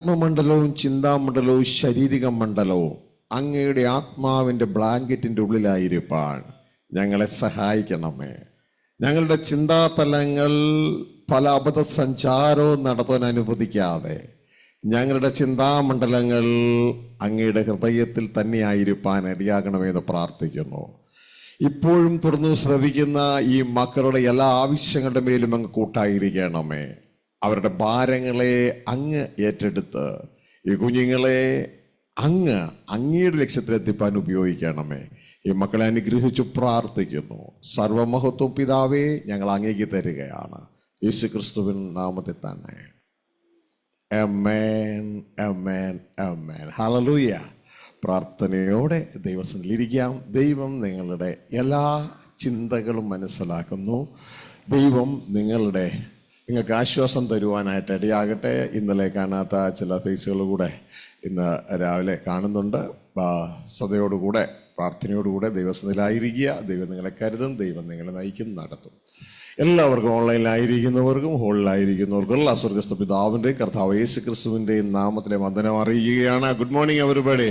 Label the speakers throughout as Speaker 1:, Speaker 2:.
Speaker 1: ആത്മമണ്ഡലവും ചിന്താമണ്ഡലവും ശാരീരിക മണ്ഡലവും അങ്ങയുടെ ആത്മാവിൻ്റെ ബ്ലാങ്കറ്റിൻ്റെ ഉള്ളിലായിരിക്കാൻ ഞങ്ങളെ സഹായിക്കണമേ. ഞങ്ങളുടെ ചിന്താതലങ്ങൾ പല അബദ്ധസഞ്ചാരവും നടത്താൻ അനുവദിക്കാതെ ഞങ്ങളുടെ ചിന്താമണ്ഡലങ്ങൾ അങ്ങയുടെ ഹൃദയത്തിൽ തന്നെയായിരിക്കാൻ ഇടയാകണമെന്ന് പ്രാർത്ഥിക്കുന്നു. ഇപ്പോഴും തുറന്നു ശ്രവിക്കുന്ന ഈ മക്കളുടെ എല്ലാ ആവശ്യങ്ങളുടെ മേലും അങ്ങ് കൂട്ടായിരിക്കണമേ. അവരുടെ ഭാരങ്ങളെ അങ്ങ് ഏറ്റെടുത്ത് ഈ കുഞ്ഞുങ്ങളെ അങ്ങയുടെ ലക്ഷ്യത്തിലെത്തിപ്പാൻ ഉപയോഗിക്കണമേ. ഈ മക്കളെ അനുഗ്രഹിച്ചു പ്രാർത്ഥിക്കുന്നു. സർവമഹത്വം പിതാവേ ഞങ്ങൾ അങ്ങേക്ക് തരികയാണ്, യേശു ക്രിസ്തുവിൻ നാമത്തിൽ തന്നെ. ആമേൻ, ആമേൻ, ആമേൻ. ഹല്ലേലൂയ. പ്രാർത്ഥനയോടെ ദൈവസന്നിധിയിലിരിക്കാം. ദൈവം നിങ്ങളുടെ എല്ലാ ചിന്തകളും മനസ്സിലാക്കുന്നു. ദൈവം നിങ്ങൾക്ക് ആശ്വാസം തരുവാനായിട്ട് ഇടയാകട്ടെ. ഇന്നലെ കാണാത്ത ചില ഫേസുകൾ കൂടെ ഇന്ന് രാവിലെ കാണുന്നുണ്ട്. ശ്രദ്ധയോടുകൂടെ പ്രാർത്ഥനയോടുകൂടെ ദൈവസന്നിധിയിലായിരിക്കുക. ദൈവം നിങ്ങളെ കരുതും, ദൈവം നിങ്ങളെ നയിക്കും, നടത്തും. എല്ലാവർക്കും ഓൺലൈനിലായിരിക്കുന്നവർക്കും ഹോളിലായിരിക്കുന്നവർക്കും എല്ലാ സ്വർഗസ്ഥ പിതാവിൻ്റെയും കർത്താവ് യേശു ക്രിസ്തുവിൻ്റെയും നാമത്തിലെ വന്ദനം അറിയിക്കുകയാണ്. Good morning everybody.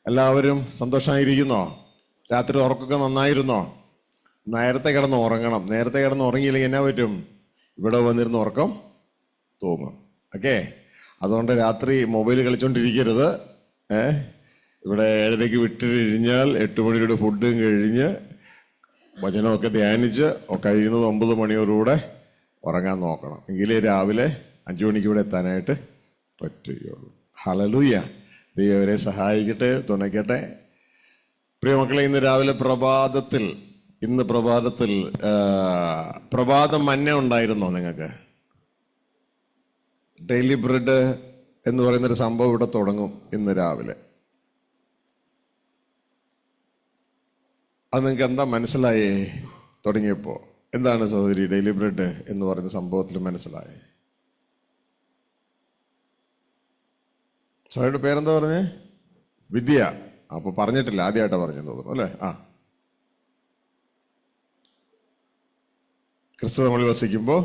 Speaker 1: എല്ലാവരും സന്തോഷമായിരിക്കുന്നോ? രാത്രി ഉറക്കമൊക്കെ നന്നായിരുന്നോ? നേരത്തെ കിടന്ന് ഉറങ്ങണം. നേരത്തെ കിടന്ന് ഉറങ്ങിയില്ലെങ്കിൽ എന്നാ പറ്റും? ഇവിടെ വന്നിരുന്ന് ഉറക്കം തൂങ്ങും. ഓക്കെ, അതുകൊണ്ട് രാത്രി മൊബൈൽ കളിച്ചോണ്ടിരിക്കരുത്. ഇവിടെ 7:30 വിട്ട് കഴിഞ്ഞാൽ 8 മണിയുടെ ഫുഡും കഴിഞ്ഞ് വചനമൊക്കെ ധ്യാനിച്ച് കഴിയുന്നത് 9 മണിയോടുകൂടെ ഉറങ്ങാൻ നോക്കണം. എങ്കിലേ രാവിലെ 5 മണിക്ക് ഇവിടെ എത്താനായിട്ട് പറ്റുകയുള്ളൂ. ഹല്ലേലൂയ. ദൈവം അവരെ സഹായിക്കട്ടെ, തുണയ്ക്കട്ടെ. പ്രിയമക്കളെ, ഇന്ന് രാവിലെ പ്രഭാതം മന്ന ഉണ്ടായിരുന്നോ നിങ്ങൾക്ക്? ഡെയിലി ബ്രെഡ് എന്ന് പറയുന്നൊരു സംഭവം ഇവിടെ തുടങ്ങും ഇന്ന് രാവിലെ. അത് നിങ്ങൾക്ക് എന്താ മനസ്സിലായേ? തുടങ്ങിയപ്പോൾ എന്താണ് സഹോദരി ഡെയിലി ബ്രെഡ് എന്ന് പറയുന്ന സംഭവത്തിൽ മനസ്സിലായേ? സഹോദരിയുടെ പേരെന്താ പറഞ്ഞേ? വിദ്യ. അപ്പൊ പറഞ്ഞിട്ടില്ല, ആദ്യമായിട്ടാണ് പറഞ്ഞെന്ന് തോന്നുന്നു അല്ലേ? ക്രിസ്തു നമ്മളിൽ വസിക്കുമ്പോൾ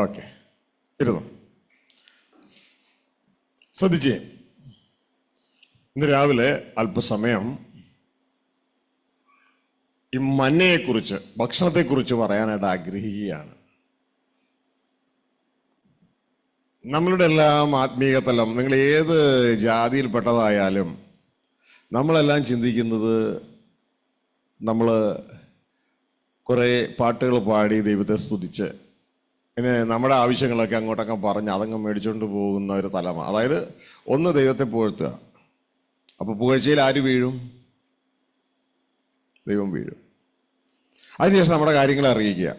Speaker 1: ഓക്കെ, ഇരുന്നു. ശ്രദ്ധിച്ചേ, ഇന്ന് രാവിലെ അല്പസമയം ഈ മന്നയെക്കുറിച്ച്, ഭക്ഷണത്തെക്കുറിച്ച് പറയാനായിട്ട് ആഗ്രഹിക്കുകയാണ്. നമ്മളുടെ എല്ലാം ആത്മീയ തലം, നിങ്ങൾ ഏത് ജാതിയിൽപ്പെട്ടതായാലും നമ്മളെല്ലാം ചിന്തിക്കുന്നത്, നമ്മൾ കുറേ പാട്ടുകൾ പാടി ദൈവത്തെ സ്തുതിച്ച് പിന്നെ നമ്മുടെ ആവശ്യങ്ങളൊക്കെ അങ്ങോട്ടൊക്കെ പറഞ്ഞ് അതങ്ങ് മേടിച്ചുകൊണ്ട് പോകുന്ന ഒരു തലമാണ്. അതായത് ഒന്ന് ദൈവത്തെ പുകഴ്ത്തുക. അപ്പോൾ പുകഴ്ചയിൽ ആര് വീഴും? ദൈവം വീഴും. അതിനുശേഷം നമ്മുടെ കാര്യങ്ങളെ അറിയിക്കുക.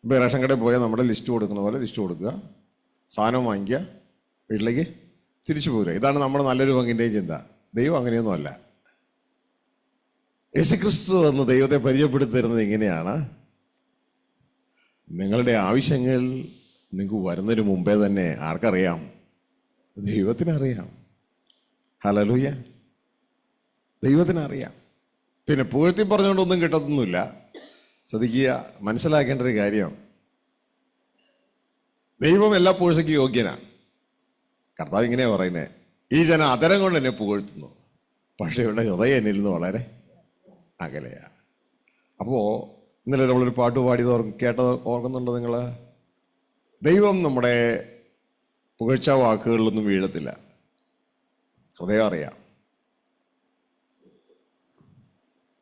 Speaker 1: ഇപ്പോൾ റേഷൻ കടയിൽ പോയാൽ നമ്മുടെ ലിസ്റ്റ് കൊടുക്കുന്ന പോലെ ലിസ്റ്റ് കൊടുക്കുക, സാധനം വാങ്ങിക്കുക, വീട്ടിലേക്ക് തിരിച്ചു പോരുക. ഇതാണ് നമ്മുടെ നല്ലൊരു പങ്കിൻ്റെയും ചിന്ത. ദൈവം അങ്ങനെയൊന്നുമല്ല. യേശുക്രിസ്തു എന്ന് ദൈവത്തെ പരിചയപ്പെടുത്തി തരുന്നത് ഇങ്ങനെയാണ്: നിങ്ങളുടെ ആവശ്യങ്ങൾ നിങ്ങൾക്ക് വരുന്നതിന് മുമ്പേ തന്നെ ആർക്കറിയാം? ദൈവത്തിനറിയാം. ഹല്ലേലൂയ. ദൈവത്തിനറിയാം. പിന്നെ പുകഴ്ത്തി പറഞ്ഞുകൊണ്ടൊന്നും കിട്ടത്തൊന്നുമില്ല. ശ്രദ്ധിക്കുക, മനസ്സിലാക്കേണ്ട ഒരു കാര്യം, ദൈവം എല്ലാ പുകഴ്ചയ്ക്ക് യോഗ്യനാണ്. കർത്താവ് ഇങ്ങനെയാ പറയുന്നത്: ഈ ജനം അതരം കൊണ്ട് എന്നെ പുകഴ്ത്തുന്നു, പക്ഷെ ഇവരുടെ ഹൃദയം എന്നിൽ നിന്ന് വളരെ അകലെയാണ്. അപ്പോൾ ഇന്നലെ നമ്മളൊരു പാട്ട് പാടിയത് കേട്ടത് ഓർക്കുന്നുണ്ടോ നിങ്ങൾ? ദൈവം നമ്മുടെ പുകഴ്ച വാക്കുകളിലൊന്നും വീഴത്തില്ല. ഹൃദയം അറിയാം.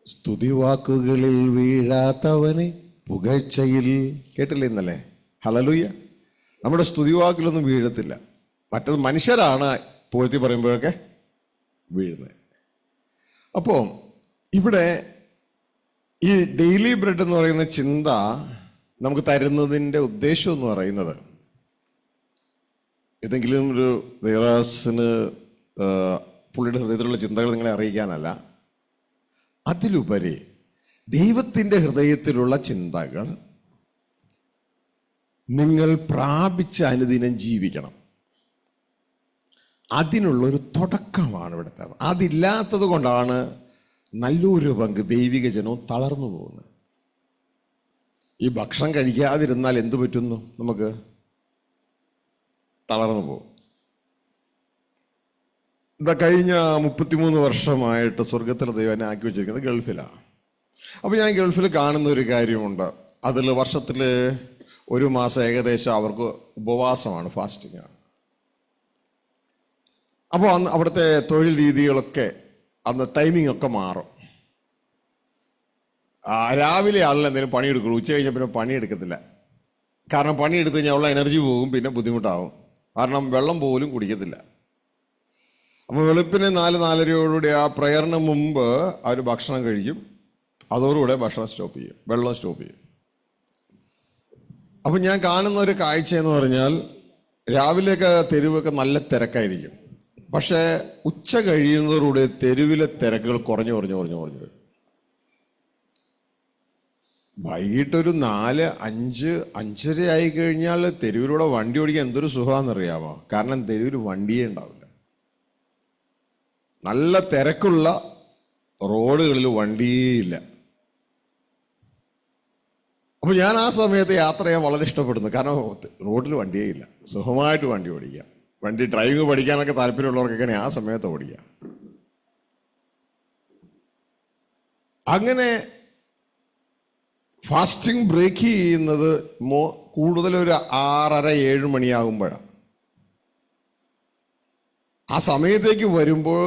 Speaker 1: സ്തുതിവാക്കുകളിൽ വീഴാത്തവന് പുകഴ്ചയിൽ, കേട്ടില്ലേ ഇന്നലെ? ഹല്ലേലൂയ. നമ്മുടെ സ്തുതിവാക്കിലൊന്നും വീഴത്തില്ല. മറ്റത് മനുഷ്യരാണ് പുകഴ്ത്തി പറയുമ്പോഴൊക്കെ വീഴുന്നത്. അപ്പോൾ ഇവിടെ ഈ ഡെയിലി ബ്രെഡ് എന്ന് പറയുന്ന ചിന്ത നമുക്ക് തരുന്നതിൻ്റെ ഉദ്ദേശം എന്ന് പറയുന്നത്, ഏതെങ്കിലും ഒരു ദേവദാസന് പുള്ളിയുടെ ഹൃദയത്തിലുള്ള ചിന്തകൾ നിങ്ങളെ അറിയിക്കാനല്ല, അതിലുപരി ദൈവത്തിൻ്റെ ഹൃദയത്തിലുള്ള ചിന്തകൾ നിങ്ങൾ പ്രാപിച്ച് അനുദിനം ജീവിക്കണം. അതിനുള്ളൊരു തുടക്കമാണ് ഇവിടുത്തെ. അതില്ലാത്തത് കൊണ്ടാണ് നല്ലൊരു പങ്ക് ദൈവിക ജനവും തളർന്നു പോകുന്നത്. ഈ ഭക്ഷണം കഴിക്കാതിരുന്നാൽ എന്തു പറ്റുന്നു? നമുക്ക് തളർന്നു പോകും. എന്താ, കഴിഞ്ഞ 33 വർഷമായിട്ട് സ്വർഗത്തിലെ ദൈവം എന്നെ ആക്കി വെച്ചിരിക്കുന്നത് ഗൾഫിലാണ്. അപ്പോൾ ഞാൻ ഗൾഫിൽ കാണുന്ന ഒരു കാര്യമുണ്ട്. അതിൽ വർഷത്തിൽ 1 മാസം ഏകദേശം അവർക്ക് ഉപവാസമാണ്, ഫാസ്റ്റിംഗ് ആണ്. അപ്പോൾ അന്ന് അവിടുത്തെ തൊഴിൽ രീതികളൊക്കെ, അന്ന് ടൈമിംഗ് ഒക്കെ മാറും. രാവിലെ ആളിൽ എന്തെങ്കിലും പണിയെടുക്കുള്ളൂ, ഉച്ച കഴിഞ്ഞാൽ പിന്നെ പണിയെടുക്കത്തില്ല. കാരണം പണിയെടുത്ത് കഴിഞ്ഞാൽ ഉള്ള എനർജി പോകും, പിന്നെ ബുദ്ധിമുട്ടാവും. കാരണം വെള്ളം പോലും കുടിക്കത്തില്ല. അപ്പോൾ വെളുപ്പിന് 4-4:30 ആ പ്രയറിന് മുമ്പ് അവർ ഭക്ഷണം കഴിക്കും. അതോടുകൂടെ ഭക്ഷണം സ്റ്റോപ്പ് ചെയ്യും, വെള്ളം സ്റ്റോപ്പ് ചെയ്യും. അപ്പം ഞാൻ കാണുന്ന ഒരു കാഴ്ച എന്ന് പറഞ്ഞാൽ, രാവിലെയൊക്കെ തെരുവൊക്കെ നല്ല തിരക്കായിരിക്കും. പക്ഷേ ഉച്ച കഴിയുന്നതോടുകൂടി തെരുവിലെ തിരക്കുകൾ കുറഞ്ഞു വരും. വൈകിട്ടൊരു 4-5-5:30 ആയി കഴിഞ്ഞാൽ തെരുവിലൂടെ വണ്ടി ഓടിക്കാൻ എന്തൊരു സുഖമാണെന്നറിയാമോ? കാരണം തെരുവിൽ വണ്ടിയേ ഉണ്ടാവില്ല. നല്ല തിരക്കുള്ള റോഡുകളിൽ വണ്ടിയേ ഇല്ല. അപ്പോൾ ഞാൻ ആ സമയത്ത് യാത്ര ചെയ്യാൻ വളരെ ഇഷ്ടപ്പെടുന്നു. കാരണം റോഡിൽ വണ്ടിയേ ഇല്ല, സുഖമായിട്ട് വണ്ടി ഓടിക്കാം. വണ്ടി ഡ്രൈവിംഗ് പഠിക്കാനൊക്കെ താല്പര്യമുള്ളവർക്കൊക്കെയാണ് ആ സമയത്ത് ഓടിക്കുക. അങ്ങനെ ഫാസ്റ്റിംഗ് ബ്രേക്ക് ചെയ്യുന്നത് കൂടുതലൊരു 6:30-7 മണിയാകുമ്പോഴാണ്. ആ സമയത്തേക്ക് വരുമ്പോൾ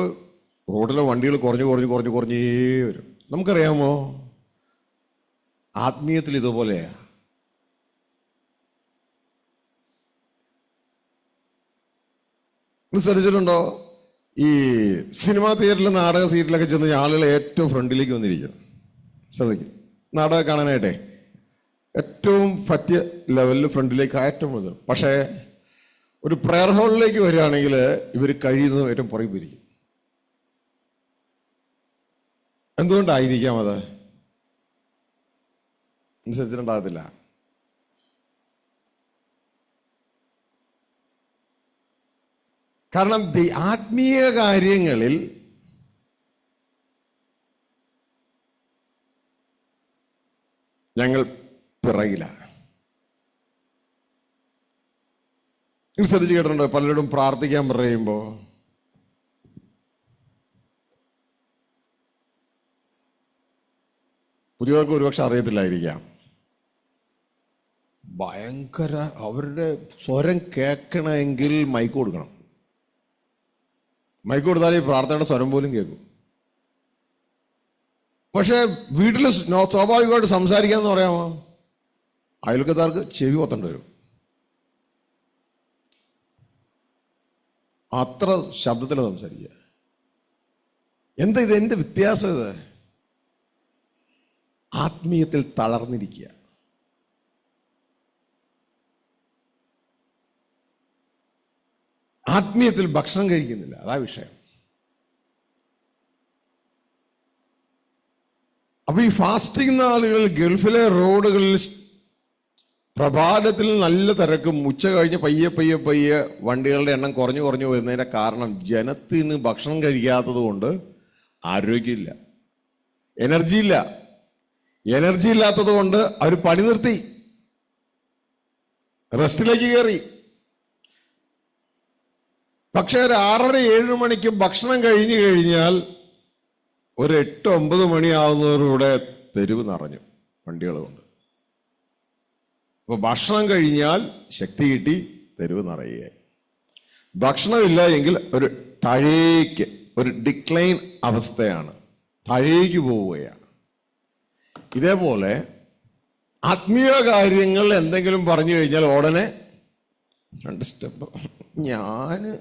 Speaker 1: റോഡിലെ വണ്ടികൾ കുറഞ്ഞേ വരും. നമുക്കറിയാമോ, ആത്മീയത്തിൽ ഇതുപോലെയാ. ശ്രദ്ധിച്ചിട്ടുണ്ടോ? ഈ സിനിമാ തിയേറ്ററിൽ, നാടക സീറ്റിലൊക്കെ ചെന്ന് ആളുകൾ ഏറ്റവും ഫ്രണ്ടിലേക്ക് വന്നിരിക്കും. ശ്രദ്ധിക്കും, നാടകം കാണാനായിട്ടെ ഏറ്റവും പറ്റിയ ലെവലിൽ ഫ്രണ്ടിലേക്ക് ഏറ്റവും വരും. പക്ഷേ ഒരു പ്രെയർ ഹാളിലേക്ക് വരികയാണെങ്കിൽ ഇവർ കഴിയുന്നതും ഏറ്റവും പുറകെ പിരിക്കും. എന്തുകൊണ്ടായിരിക്കാം അത്? അനുസരിച്ചിട്ടുണ്ടാകത്തില്ല. കാരണം ആത്മീയ കാര്യങ്ങളിൽ ഞങ്ങൾ പിറകിലാണ്. നിങ്ങൾ ശ്രദ്ധിച്ച് കേട്ടിട്ടുണ്ടോ? പലരോടും പ്രാർത്ഥിക്കാൻ പറയുമ്പോൾ പുതിയവർക്ക് ഒരുപക്ഷെ അറിയത്തില്ലായിരിക്കാം, ഭയങ്കര അവരുടെ സ്വരം കേൾക്കണമെങ്കിൽ മൈക്ക് കൊടുക്കണം. മൈക്ക് കൊടുത്താൽ ഈ പ്രാർത്ഥനയുടെ സ്വരം പോലും കേൾക്കും. പക്ഷെ വീട്ടിൽ സ്വാഭാവികമായിട്ട് സംസാരിക്കാന്ന് പറയാമോ, അയൽക്കത്താർക്ക് ചെവി കൊത്തേണ്ടി വരും. അത്ര ശബ്ദത്തിൽ സംസാരിക്കുക. എന്താ ഇത്? എന്ത് വ്യത്യാസം ഇത്? ആത്മീയത്തിൽ തളർന്നിരിക്കുക. ആത്മീയത്തിൽ ഭക്ഷണം കഴിക്കുന്നില്ല, അതാ വിഷയം. അപ്പൊ ഈ ഫാസ്റ്റിംഗ് നാളുകൾ ഗൾഫിലെ റോഡുകളിൽ പ്രഭാതത്തിൽ നല്ല തിരക്കും, ഉച്ച കഴിഞ്ഞ് പയ്യെ വണ്ടികളുടെ എണ്ണം കുറഞ്ഞു വരുന്നതിന്റെ കാരണം ജനത്തിന് ഭക്ഷണം കഴിക്കാത്തത് കൊണ്ട് ആരോഗ്യമില്ല, എനർജി ഇല്ലാത്തത് കൊണ്ട് അവർ പണി നിർത്തി റെസ്റ്റിലേക്ക് കയറി. പക്ഷെ ഒരു 6:30-7 മണിക്ക് ഭക്ഷണം കഴിഞ്ഞു കഴിഞ്ഞാൽ ഒരു 8-9 മണിയാവുന്നതോടുകൂടെ തെരുവ് നിറഞ്ഞു വണ്ടികൾ കൊണ്ട്. അപ്പൊ ഭക്ഷണം കഴിഞ്ഞാൽ ശക്തി കിട്ടി, തെരുവ് നിറയുകയായി. ഭക്ഷണമില്ല എങ്കിൽ ഒരു താഴേക്ക്, ഒരു ഡിക്ലൈൻ അവസ്ഥയാണ്, താഴേക്ക് പോവുകയാണ്. ഇതേപോലെ ആത്മീയ കാര്യങ്ങൾ എന്തെങ്കിലും പറഞ്ഞു കഴിഞ്ഞാൽ ഉടനെ 2 സ്റ്റെപ്പ് ഞാന്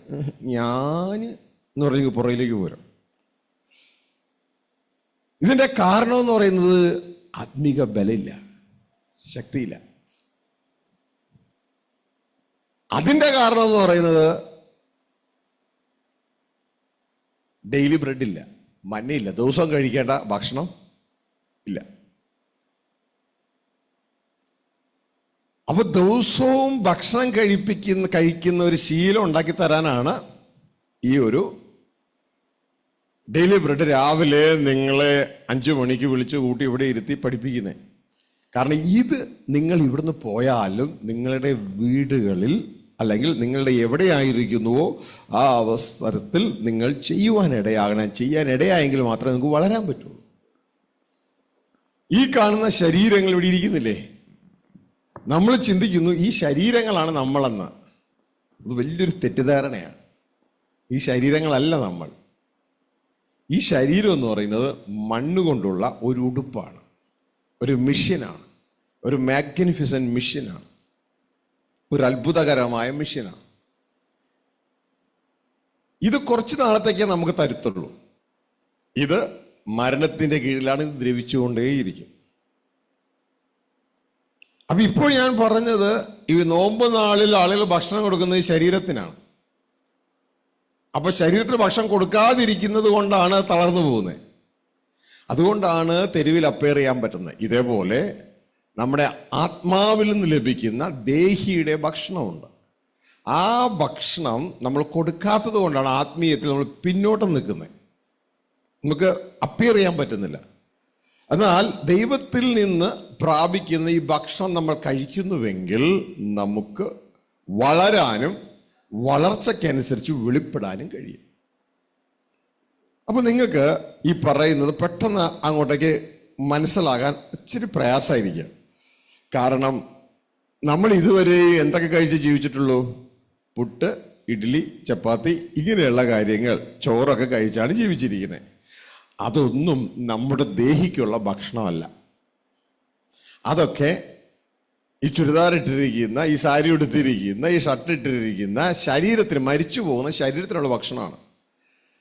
Speaker 1: എന്ന് പറഞ്ഞ് പുറകിലേക്ക് പോരും. ഇതിന്റെ കാരണം എന്ന് പറയുന്നത് ആത്മീക ബലമില്ല, ശക്തിയില്ല. അതിന്റെ കാരണം എന്ന് പറയുന്നത് ഡെയിലി ബ്രെഡില്ല, മഞ്ഞയില്ല, ദിവസവും കഴിക്കേണ്ട ഭക്ഷണം ഇല്ല. അപ്പൊ ദിവസവും ഭക്ഷണം കഴിക്കുന്ന ഒരു ശീലം ഉണ്ടാക്കി തരാനാണ് ഈ ഒരു ഡെയിലി ബ്രെഡ് രാവിലെ നിങ്ങളെ 5 മണിക്ക് വിളിച്ച് കൂട്ടി ഇവിടെ ഇരുത്തി പഠിപ്പിക്കുന്നത്. കാരണം ഇത് നിങ്ങൾ ഇവിടുന്ന് പോയാലും നിങ്ങളുടെ വീടുകളിൽ അല്ലെങ്കിൽ നിങ്ങളുടെ എവിടെയായിരിക്കുന്നുവോ ആ അവസരത്തിൽ നിങ്ങൾ ചെയ്യാനിടയാകണം. ചെയ്യാനിടയായെങ്കിൽ മാത്രമേ നിങ്ങൾക്ക് വളരാൻ പറ്റുള്ളൂ. ഈ കാണുന്ന ശരീരങ്ങൾ ഇവിടെ ഇരിക്കുന്നില്ലേ, നമ്മൾ ചിന്തിക്കുന്നു ഈ ശരീരങ്ങളാണ് നമ്മളെന്ന്. അത് വലിയൊരു തെറ്റിദ്ധാരണയാണ്. ഈ ശരീരങ്ങളല്ല നമ്മൾ. ഈ ശരീരം എന്ന് പറയുന്നത് മണ്ണുകൊണ്ടുള്ള ഒരു ഉടുപ്പാണ്, ഒരു മിഷ്യനാണ്, ഒരു മാഗ്നിഫിസന്റ് മിഷ്യനാണ്, ഒരു അത്ഭുതകരമായ മിഷ്യനാണ്. ഇത് കുറച്ച് നാളത്തേക്കേ നമുക്ക് തരുത്തുള്ളൂ. ഇത് മരണത്തിന്റെ കീഴിലാണ്, ഇത് ദ്രവിച്ചുകൊണ്ടേയിരിക്കും. അപ്പൊ ഇപ്പോൾ ഞാൻ പറഞ്ഞത് ഈ നോമ്പ് നാളിൽ ആളുകൾ ഭക്ഷണം കൊടുക്കുന്നത് ശരീരത്തിനാണ്. അപ്പൊ ശരീരത്തിന് ഭക്ഷണം കൊടുക്കാതിരിക്കുന്നത് കൊണ്ടാണ് തളർന്നു പോകുന്നത്. അതുകൊണ്ടാണ് തെരുവിൽ അപ്പയർ ചെയ്യാൻ പറ്റുന്നത്. ഇതേപോലെ നമ്മുടെ ആത്മാവിൽ നിന്ന് ലഭിക്കുന്ന ദേഹിയുടെ ഭക്ഷണമുണ്ട്. ആ ഭക്ഷണം നമ്മൾ കൊടുക്കാത്തത് കൊണ്ടാണ് ആത്മീയത്തിൽ നമ്മൾ പിന്നോട്ട് നിൽക്കുന്നത്. നമുക്ക് അപ്പയർ ചെയ്യാൻ പറ്റുന്നില്ല. എന്നാൽ ദൈവത്തിൽ നിന്ന് പ്രാപിക്കുന്ന ഈ ഭക്ഷണം നമ്മൾ കഴിക്കുന്നുവെങ്കിൽ നമുക്ക് വളരാനും വളർച്ചയ്ക്കനുസരിച്ച് വെളിപ്പെടാനും കഴിയും. അപ്പൊ നിങ്ങൾക്ക് ഈ പറയുന്നത് പെട്ടെന്ന് അങ്ങോട്ടേക്ക് മനസ്സിലാകാൻ ഇച്ചിരി പ്രയാസമായിരിക്കും. കാരണം നമ്മൾ ഇതുവരെ എന്തൊക്കെ കഴിച്ച് ജീവിച്ചിട്ടുള്ളൂ? പുട്ട്, ഇഡ്ഡലി, ചപ്പാത്തി, ഇങ്ങനെയുള്ള കാര്യങ്ങൾ, ചോറൊക്കെ കഴിച്ചാണ് ജീവിച്ചിരിക്കുന്നത്. അതൊന്നും നമ്മുടെ ദേഹിക്കുള്ള ഭക്ഷണമല്ല. അതൊക്കെ ഈ ചുരിദാർ ഇട്ടിരിക്കുന്ന, ഈ സാരി ഉടുത്തിരിക്കുന്ന, ഈ ഷർട്ട് ഇട്ടിരിക്കുന്ന ശരീരത്തിന്, മരിച്ചു പോകുന്ന ശരീരത്തിനുള്ള ഭക്ഷണമാണ്.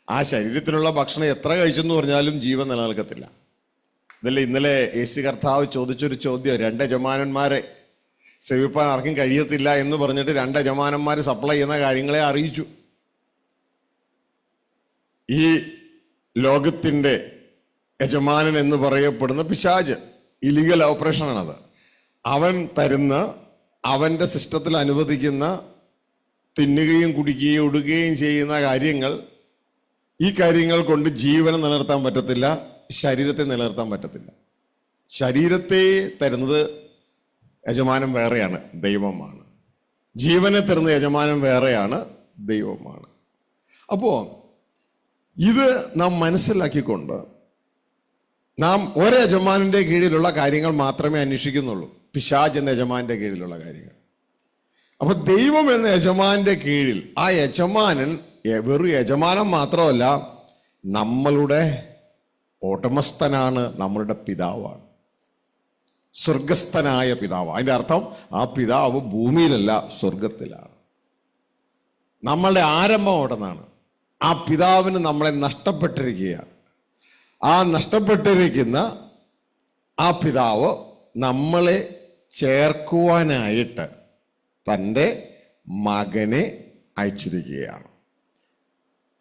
Speaker 1: ആ ശരീരത്തിനുള്ള ഭക്ഷണം എത്ര കഴിച്ചെന്ന് പറഞ്ഞാലും ജീവൻ നിലനിൽക്കത്തില്ല. ഇതല്ലേ ഇന്നലെ യേശു കർത്താവ് ചോദിച്ചൊരു ചോദ്യം. 2 യജമാനന്മാരെ സേവിപ്പാൻ ആർക്കും കഴിയത്തില്ല എന്ന് പറഞ്ഞിട്ട് 2 യജമാനന്മാർ സപ്ലൈ ചെയ്യുന്ന കാര്യങ്ങളെ അറിയിച്ചു. ഈ ലോകത്തിന്റെ യജമാനൻ എന്ന് പറയപ്പെടുന്ന പിശാച്, ഇലീഗൽ ഓപ്പറേഷനാണത്. അവൻ തരുന്ന, അവന്റെ സിസ്റ്റത്തിൽ അനുവദിക്കുന്ന, തിന്നുകയും കുടിക്കുകയും ഉടുകയും ചെയ്യുന്ന കാര്യങ്ങൾ, ഈ കാര്യങ്ങൾ കൊണ്ട് ജീവനെ നിലനിർത്താൻ പറ്റത്തില്ല, ശരീരത്തെ നിലനിർത്താൻ പറ്റത്തില്ല. ശരീരത്തെ തരുന്നത് യജമാനം വേറെയാണ്, ദൈവമാണ്. ജീവനെ തരുന്ന യജമാനം വേറെയാണ്, ദൈവമാണ്. അപ്പോ ഇത് നാം മനസ്സിലാക്കിക്കൊണ്ട് നാം ഒരു യജമാനന്റെ കീഴിലുള്ള കാര്യങ്ങൾ മാത്രമേ അന്വേഷിക്കുന്നുള്ളൂ, പിശാച് എന്ന യജമാന്റെ കീഴിലുള്ള കാര്യങ്ങൾ. അപ്പൊ ദൈവം എന്ന യജമാന്റെ കീഴിൽ, ആ യജമാനൻ വെറും യജമാനൻ മാത്രമല്ല, നമ്മളുടെ ഉടമസ്ഥനാണ്, നമ്മളുടെ പിതാവാണ്, സ്വർഗസ്ഥനായ പിതാവ്. അതിന്റെ അർത്ഥം ആ പിതാവ് ഭൂമിയിലല്ല, സ്വർഗത്തിലാണ്. നമ്മളുടെ ആരംഭം അവിടെ നിന്നാണ്. ആ പിതാവിന് നമ്മളെ നഷ്ടപ്പെട്ടിരിക്കുകയാണ്. ആ നഷ്ടപ്പെട്ടിരിക്കുന്ന ആ പിതാവ് നമ്മളെ ചേർക്കുവാനായിട്ട് തൻ്റെ മകനെ അയച്ചിരിക്കുകയാണ്.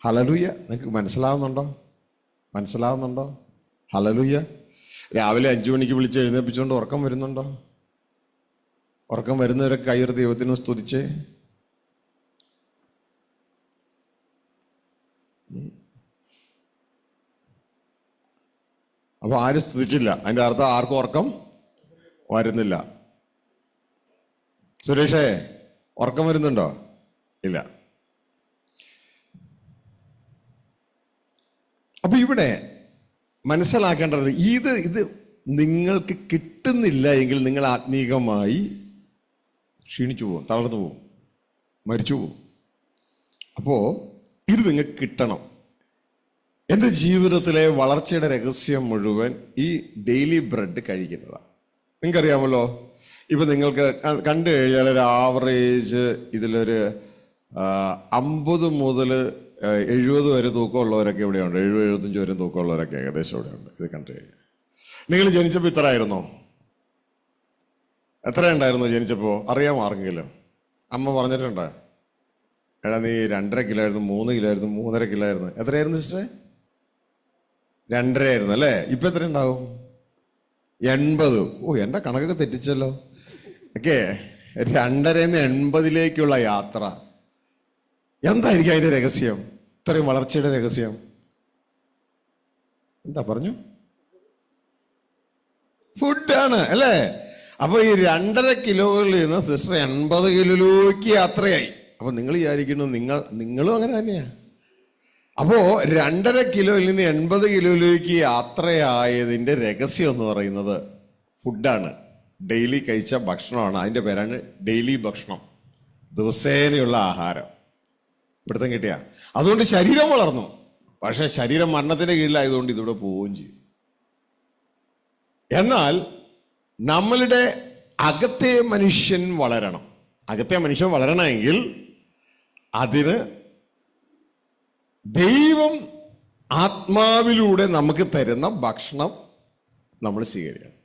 Speaker 1: ഹല്ലേലൂയ. നിങ്ങൾക്ക് മനസ്സിലാവുന്നുണ്ടോ? ഹല്ലേലൂയ. രാവിലെ 5 മണിക്ക് വിളിച്ച് എഴുന്നേൽപ്പിച്ചുകൊണ്ട് ഉറക്കം വരുന്നുണ്ടോ? ഉറക്കം വരുന്നവരൊക്കെ കയ്യൊരു ദൈവത്തിനും സ്തുതിച്ചേ. അപ്പൊ ആരും സ്തുതിച്ചില്ല, അതിന്റെ അർത്ഥം ആർക്കും ഉറക്കം വരുന്നില്ല. സുരേഷേ, ഉറക്കം വരുന്നുണ്ടോ? ഇല്ല. അപ്പൊ ഇവിടെ മനസ്സിലാക്കേണ്ടത്, ഇത് നിങ്ങൾക്ക് കിട്ടുന്നില്ല എങ്കിൽ നിങ്ങൾ ആത്മീകമായി ക്ഷീണിച്ചു പോകും, തളർന്നു പോകും, മരിച്ചു പോകും. അപ്പോ ഇത് നിങ്ങൾക്ക് കിട്ടണം. എൻ്റെ ജീവിതത്തിലെ വളർച്ചയുടെ രഹസ്യം മുഴുവൻ ഈ ഡെയിലി ബ്രെഡ് കഴിക്കുന്നതാണ്. നിങ്ങൾക്കറിയാമല്ലോ, ഇപ്പൊ നിങ്ങൾക്ക് കണ്ടു കഴിഞ്ഞാൽ ഒരു ആവറേജ് ഇതിലൊരു 50 മുതൽ 70 വരെ തൂക്കമുള്ളവരൊക്കെ ഇവിടെയുണ്ട്. 70-75 വരെ തൂക്കമുള്ളവരൊക്കെ ഏകദേശം ഇവിടെയുണ്ട്. ഇത് കണ്ടു കഴിഞ്ഞാൽ നിങ്ങൾ ജനിച്ചപ്പോൾ ഇത്ര ആയിരുന്നോ? എത്ര ഉണ്ടായിരുന്നു ജനിച്ചപ്പോൾ? അറിയാമോ ആർക്കെങ്കിലും? അമ്മ പറഞ്ഞിട്ടുണ്ടോ? എടാ നീ 2.5 കിലോ ആയിരുന്നു, 3 കിലോ ആയിരുന്നു, 3.5 കിലോ ആയിരുന്നു. എത്രയായിരുന്നു സിസ്റ്ററെ? 2.5 ആയിരുന്നു അല്ലേ? ഇപ്പൊ എത്ര ഉണ്ടാവും? 80. ഓ, എന്റെ കണക്കൊക്കെ തെറ്റിച്ചല്ലോ. ഓക്കെ, 2.5 നിന്ന് 80 യാത്ര. എന്തായിരിക്കും അതിന്റെ രഹസ്യം? ഇത്രയും വളർച്ചയുടെ രഹസ്യം എന്താ പറഞ്ഞു? ഫുഡാണ് അല്ലേ? അപ്പൊ ഈ 2.5 കിലോയിൽ നിന്ന് സിസ്റ്റർ 80 കിലോയിലേക്ക് യാത്രയായി. അപ്പൊ നിങ്ങൾ വിചാരിക്കുന്നു നിങ്ങളും അങ്ങനെ തന്നെയാ. അപ്പോ 2.5 കിലോയിൽ നിന്ന് 80 കിലോയിലേക്ക് യാത്രയായതിന്റെ രഹസ്യം എന്ന് പറയുന്നത് ഫുഡാണ്. ഡെയിലി കഴിച്ച ഭക്ഷണമാണ്. അതിന്റെ പേരാണ് ഡെയിലി ഭക്ഷണം, ദിവസേനയുള്ള ആഹാരം. പിടുത്തം കിട്ടിയ അതുകൊണ്ട് ശരീരം വളർന്നു. പക്ഷെ ശരീരം മരണത്തിന്റെ കീഴിലായതുകൊണ്ട് ഇതിവിടെ പോവുകയും ചെയ്യും. എന്നാൽ നമ്മളുടെ അകത്തെ മനുഷ്യൻ വളരണം. അകത്തെ മനുഷ്യൻ വളരണമെങ്കിൽ അതിന് ദൈവം ആത്മാവിലൂടെ നമുക്ക് തരുന്ന ഭക്ഷണം നമ്മൾ സ്വീകരിക്കണം.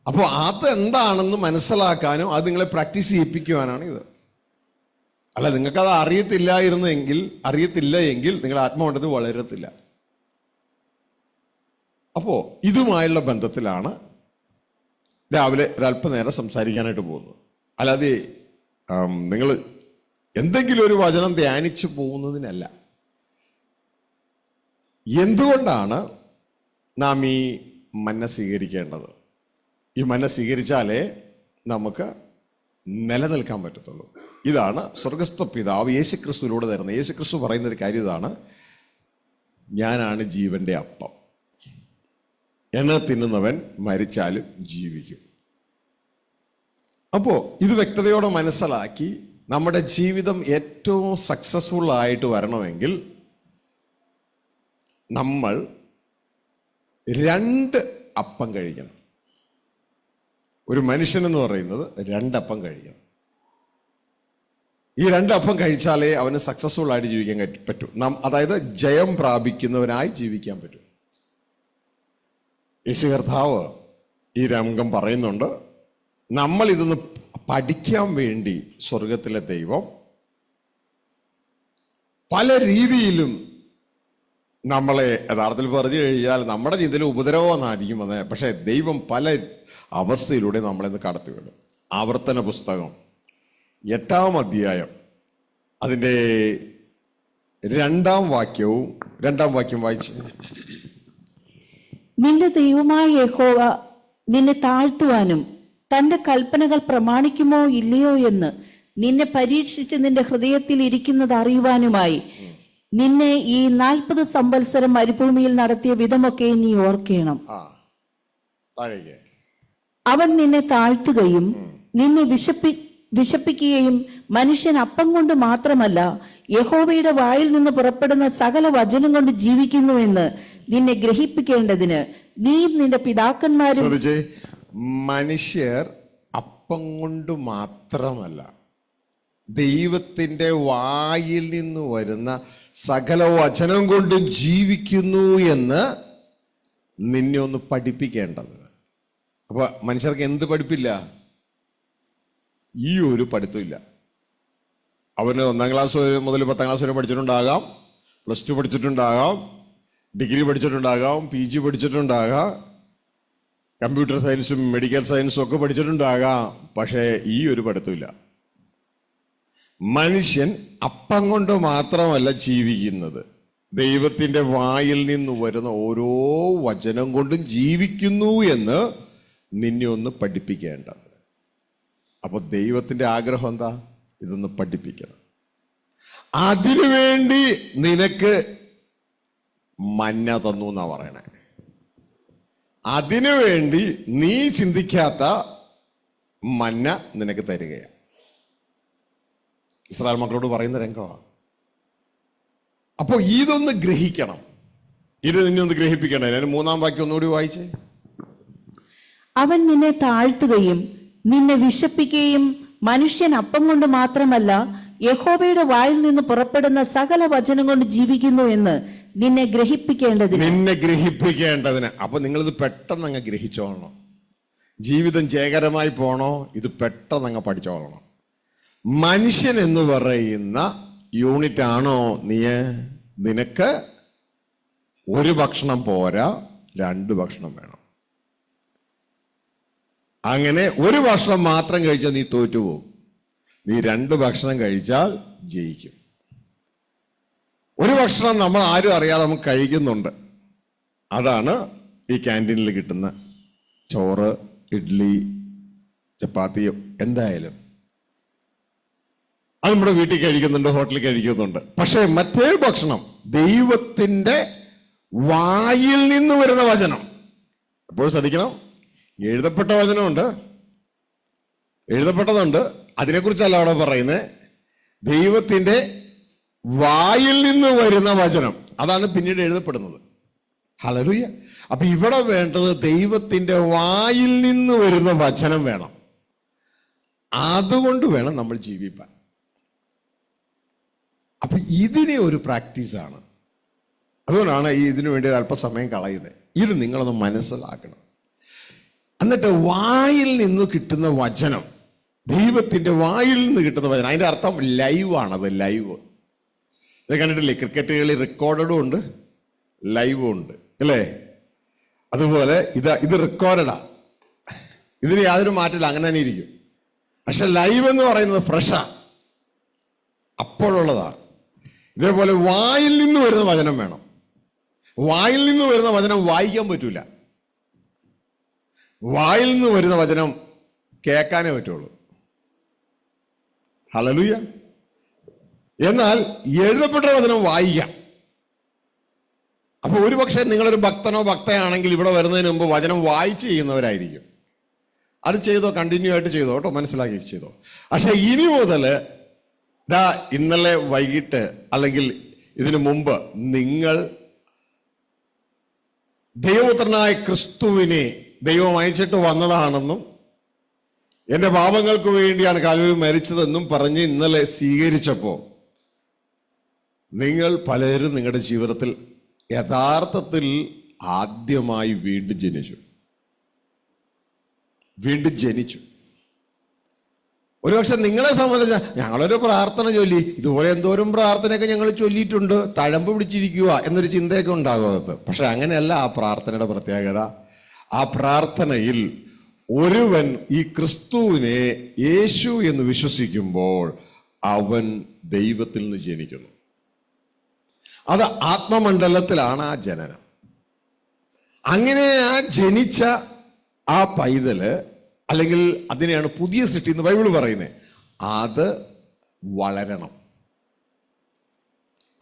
Speaker 1: അപ്പോൾ അത് എന്താണെന്ന് മനസ്സിലാക്കാനും അത് നിങ്ങളെ പ്രാക്ടീസ് ചെയ്യിപ്പിക്കുവാനാണ് ഇത്. അല്ല, നിങ്ങൾക്കത് അറിയത്തില്ല എങ്കിൽ നിങ്ങൾ ആത്മമണ്ഡലത്തിൽ വളരത്തില്ല. അപ്പോ ഇതുമായുള്ള ബന്ധത്തിലാണ് രാവിലെ ഒരല്പനേരം സംസാരിക്കാനായിട്ട് പോകുന്നത്. അല്ലാതെ നിങ്ങൾ എന്തെങ്കിലും ഒരു വചനം ധ്യാനിച്ചു പോകുന്നതിനല്ല. എന്തുകൊണ്ടാണ് നാം ഈ മന്ന സ്വീകരിക്കേണ്ടത്? ഈ മന്ന സ്വീകരിച്ചാലേ നമുക്ക് നിലനിൽക്കാൻ പറ്റത്തുള്ളൂ. ഇതാണ് സ്വർഗസ്ഥ പിതാവ് യേശുക്രിസ്തുവിലൂടെ തരുന്നത്. യേശുക്രിസ്തു പറയുന്നൊരു കാര്യം ഇതാണ്: ഞാനാണ് ജീവന്റെ അപ്പം, എന്നെ തിന്നുന്നവൻ മരിച്ചാലും ജീവിക്കും. അപ്പോ ഇത് വ്യക്തതയോടെ മനസ്സിലാക്കി നമ്മുടെ ജീവിതം ഏറ്റവും സക്സസ്ഫുൾ ആയിട്ട് വരണമെങ്കിൽ നമ്മൾ 2 അപ്പം കഴിക്കണം. ഒരു മനുഷ്യനെന്ന് പറയുന്നത് 2 അപ്പം കഴിക്കണം. ഈ 2 അപ്പം കഴിച്ചാലേ അവന് സക്സസ്ഫുൾ ആയിട്ട് ജീവിക്കാൻ പറ്റൂ. അതായത് ജയം പ്രാപിക്കുന്നവനായി ജീവിക്കാൻ പറ്റും. യേശു കർത്താവ് ഈ രംഗം പറയുന്നുണ്ട്. നമ്മൾ ഇതൊന്ന് പഠിക്കാൻ വേണ്ടി സ്വർഗത്തിലെ ദൈവം പല രീതിയിലും നമ്മളെ യഥാർത്ഥത്തിൽ പറഞ്ഞു കഴിഞ്ഞാൽ നമ്മുടെ ചിന്തയിൽ ഉപദ്രവമായിരിക്കും വന്നത്. പക്ഷെ ദൈവം പല അവസ്ഥയിലൂടെ നമ്മളെന്ന് കടത്തിവിടും. ആവർത്തന പുസ്തകം 8-ാം അധ്യായം അതിൻ്റെ 2-ാം വാക്യം വായിച്ച്.
Speaker 2: നിന്റെ ദൈവമായ യഹോവ നിന്നെ താഴ്ത്തുവാനും തന്റെ കൽപ്പനകൾ പ്രമാണിക്കുമോ ഇല്ലയോ എന്ന് നിന്നെ പരീക്ഷിച്ച് നിന്റെ ഹൃദയത്തിൽ ഇരിക്കുന്നത് അറിയുവാനുമായി നിന്നെ ഈ 40 സംവത്സരം മരുഭൂമിയിൽ നടത്തിയ വിധമൊക്കെ നീ ഓർക്കണം. അവൻ നിന്നെ താഴ്ത്തുകയും നിന്നെ വിശപ്പിക്കുകയും മനുഷ്യൻ അപ്പം കൊണ്ട് മാത്രമല്ല യഹോവയുടെ വായിൽ നിന്ന് പുറപ്പെടുന്ന സകല വചനം കൊണ്ട് ജീവിക്കുന്നുവെന്ന് നിന്നെ ഗ്രഹിപ്പിക്കേണ്ടതിന് നീയും നിന്റെ പിതാക്കന്മാരും.
Speaker 1: മനുഷ്യർ അപ്പം കൊണ്ട് മാത്രമല്ല ദൈവത്തിന്റെ വായിൽ നിന്ന് വരുന്ന സകല വചനം കൊണ്ടും ജീവിക്കുന്നു എന്ന് നിന്നെ ഒന്ന് പഠിപ്പിക്കേണ്ടത്. അപ്പൊ മനുഷ്യർക്ക് എന്ത് പഠിപ്പില്ല? ഈ ഒരു പഠിത്തമില്ല. അവന് 1-ാം ക്ലാസ് മുതൽ 10-ാം ക്ലാസ് വരെ പഠിച്ചിട്ടുണ്ടാകാം, +2 പഠിച്ചിട്ടുണ്ടാകാം, ഡിഗ്രി പഠിച്ചിട്ടുണ്ടാകാം, PG പഠിച്ചിട്ടുണ്ടാകാം, കമ്പ്യൂട്ടർ സയൻസും മെഡിക്കൽ സയൻസും ഒക്കെ പഠിച്ചിട്ടുണ്ടാകാം. പക്ഷേ ഈ ഒരു പഠിത്തമില്ല. മനുഷ്യൻ അപ്പം കൊണ്ട് മാത്രമല്ല ജീവിക്കുന്നത്, ദൈവത്തിന്റെ വായിൽ നിന്ന് വരുന്ന ഓരോ വചനം കൊണ്ടും ജീവിക്കുന്നു എന്ന് നിന്നെ ഒന്ന് പഠിപ്പിക്കേണ്ടത്. അപ്പൊ ദൈവത്തിന്റെ ആഗ്രഹം എന്താ? ഇതൊന്ന് പഠിപ്പിക്കണം. അതിനുവേണ്ടി നിനക്ക് മന്ന തന്നു എന്നാ പറയണേ. അതിനുവേണ്ടി നീ ചിന്തിക്കാത്ത മന്ന നിനക്ക് തരികയാണ്. ഇസ്രായേൽ മക്കളോട് പറയുന്ന രംഗമാണ്. അപ്പോ ഇതൊന്ന് ഗ്രഹിക്കണം. ഇത് നിന്നെ ഒന്ന് ഗ്രഹിപ്പിക്കണേ. ഞാൻ 3-ാം വാക്യം ഒന്നുകൂടി വായിച്ചേ.
Speaker 2: അവൻ നിന്നെ താഴ്ത്തുകയും നിന്നെ വിശപ്പിക്കുകയും മനുഷ്യൻ അപ്പം കൊണ്ട് മാത്രമല്ല യഹോവയുടെ വായിൽ നിന്ന് പുറപ്പെടുന്ന സകല വചനം കൊണ്ട് ജീവിക്കുന്നു എന്ന് നിന്നെ ഗ്രഹിപ്പിക്കേണ്ടതിന്.
Speaker 1: അപ്പൊ നിങ്ങളിത് പെട്ടെന്ന് അങ്ങ് ഗ്രഹിച്ചോളണം. ജീവിതം ജയകരമായി പോണോ, ഇത് പെട്ടെന്ന് അങ്ങ് പഠിച്ചോളണം. മനുഷ്യൻ എന്ന് പറയുന്ന യൂണിറ്റ് ആണോ നീ? നിനക്ക് ഒരു ഭക്ഷണം പോരാ, 2 ഭക്ഷണം വേണം. അങ്ങനെ ഒരു ഭക്ഷണം മാത്രം കഴിച്ചാൽ നീ തോറ്റുപോകും. നീ 2 ഭക്ഷണം കഴിച്ചാൽ ജയിക്കും. ഒരു ഭക്ഷണം നമ്മൾ ആരും അറിയാതെ നമുക്ക് കഴിക്കുന്നുണ്ട്. അതാണ് ഈ ക്യാൻറ്റീനിൽ കിട്ടുന്ന ചോറ്, ഇഡ്ഡലി, ചപ്പാത്തിയോ എന്തായാലും അത് നമ്മുടെ വീട്ടിൽ കഴിക്കുന്നുണ്ട്, ഹോട്ടലിൽ കഴിക്കുന്നുണ്ട്. പക്ഷേ മറ്റേ ഭക്ഷണം ദൈവത്തിൻ്റെ വായിൽ നിന്ന് വരുന്ന വചനം. അപ്പോൾ ശ്രദ്ധിക്കണം, എഴുതപ്പെട്ട വചനമുണ്ട്, എഴുതപ്പെട്ടതുണ്ട്. അതിനെക്കുറിച്ചല്ല അവിടെ പറയുന്നത്. ദൈവത്തിൻ്റെ വായിൽ നിന്ന് വരുന്ന വചനം, അതാണ് പിന്നീട് എഴുതപ്പെടുന്നത്. ഹല്ലേലൂയ. അപ്പൊ ഇവിടെ വേണ്ടത് ദൈവത്തിൻ്റെ വായിൽ നിന്ന് വരുന്ന വചനം വേണം. അതുകൊണ്ട് വേണം നമ്മൾ ജീവിപ്പാൻ. അപ്പൊ ഇതിനെ ഒരു പ്രാക്ടീസാണ്. അതുകൊണ്ടാണ് ഇതിനു വേണ്ടി ഒരു അല്പസമയം കളയുന്നത്. ഇത് നിങ്ങളൊന്ന് മനസ്സിലാക്കണം. എന്നിട്ട് വായിൽ നിന്ന് കിട്ടുന്ന വചനം, ദൈവത്തിൻ്റെ വായിൽ നിന്ന് കിട്ടുന്ന വചനം, അതിൻ്റെ അർത്ഥം ലൈവാണത്. ലൈവ് ഇത് കണ്ടിട്ടില്ലേ? ക്രിക്കറ്റ് കളി റെക്കോർഡഡും ഉണ്ട്, ലൈവും ഉണ്ട്, അല്ലേ? അതുപോലെ ഇത് റെക്കോർഡഡാ, ഇതിന് യാതൊരു മാറ്റമില്ല, അങ്ങനെ തന്നെ ഇരിക്കും. പക്ഷെ ലൈവ് എന്ന് പറയുന്നത് ഫ്രഷാ, അപ്പോഴുള്ളതാ. ഇതേപോലെ വായിൽ നിന്ന് വരുന്ന വചനം വേണം. വായിൽ നിന്ന് വരുന്ന വചനം വായിക്കാൻ പറ്റൂല. വായിൽ നിന്ന് വരുന്ന വചനം കേൾക്കാനേ പറ്റുള്ളൂ. ഹല്ലേലൂയ. എന്നാൽ എഴുതപ്പെട്ട വചനം വായിക്കാം. അപ്പൊ ഒരുപക്ഷെ നിങ്ങളൊരു ഭക്തനോ ഭക്തയാണെങ്കിൽ ഇവിടെ വരുന്നതിന് മുമ്പ് വചനം വായിച്ച് ചെയ്യുന്നവരായിരിക്കും. അത് ചെയ്തോ, കണ്ടിന്യൂ ആയിട്ട് ചെയ്തോ കേട്ടോ, മനസ്സിലാക്കി ചെയ്തോ. പക്ഷെ ഇനി മുതൽ ഇന്നലെ വൈകിട്ട് അല്ലെങ്കിൽ ഇതിനു മുമ്പ് നിങ്ങൾ ദൈവപുത്രനായ ക്രിസ്തുവിനെ ദൈവം അയച്ചിട്ട് വന്നതാണെന്നും എൻ്റെ പാപങ്ങൾക്ക് വേണ്ടിയാണ് കാൽവരിയിൽ മരിച്ചതെന്നും പറഞ്ഞ് ഇന്നലെ സ്വീകരിച്ചപ്പോൾ നിങ്ങൾ പലരും നിങ്ങളുടെ ജീവിതത്തിൽ യഥാർത്ഥത്തിൽ ആദ്യമായി വീണ്ടും ജനിച്ചു. ഒരുപക്ഷെ നിങ്ങളെ സംബന്ധിച്ച ഞങ്ങളൊരു പ്രാർത്ഥന ചൊല്ലി, ഇതുപോലെ എന്തോരം പ്രാർത്ഥനയൊക്കെ ഞങ്ങൾ ചൊല്ലിയിട്ടുണ്ട്, തഴമ്പ് പിടിച്ചിരിക്കുക എന്നൊരു ചിന്തയൊക്കെ ഉണ്ടാകുന്നത്. പക്ഷെ അങ്ങനെയല്ല ആ പ്രാർത്ഥനയുടെ പ്രത്യേകത. ആ പ്രാർത്ഥനയിൽ ഒരുവൻ ഈ ക്രിസ്തുവിനെ, യേശു എന്ന് വിശ്വസിക്കുമ്പോൾ അവൻ ദൈവത്തിൽ നിന്ന് ജനിക്കുന്നു. അത് ആത്മമണ്ഡലത്തിലാണ് ആ ജനനം. അങ്ങനെ ആ ജനിച്ച ആ പൈതല്, അല്ലെങ്കിൽ അതിനെയാണ് പുതിയ സൃഷ്ടി എന്ന് ബൈബിൾ പറയുന്നത്, അത് വളരണം.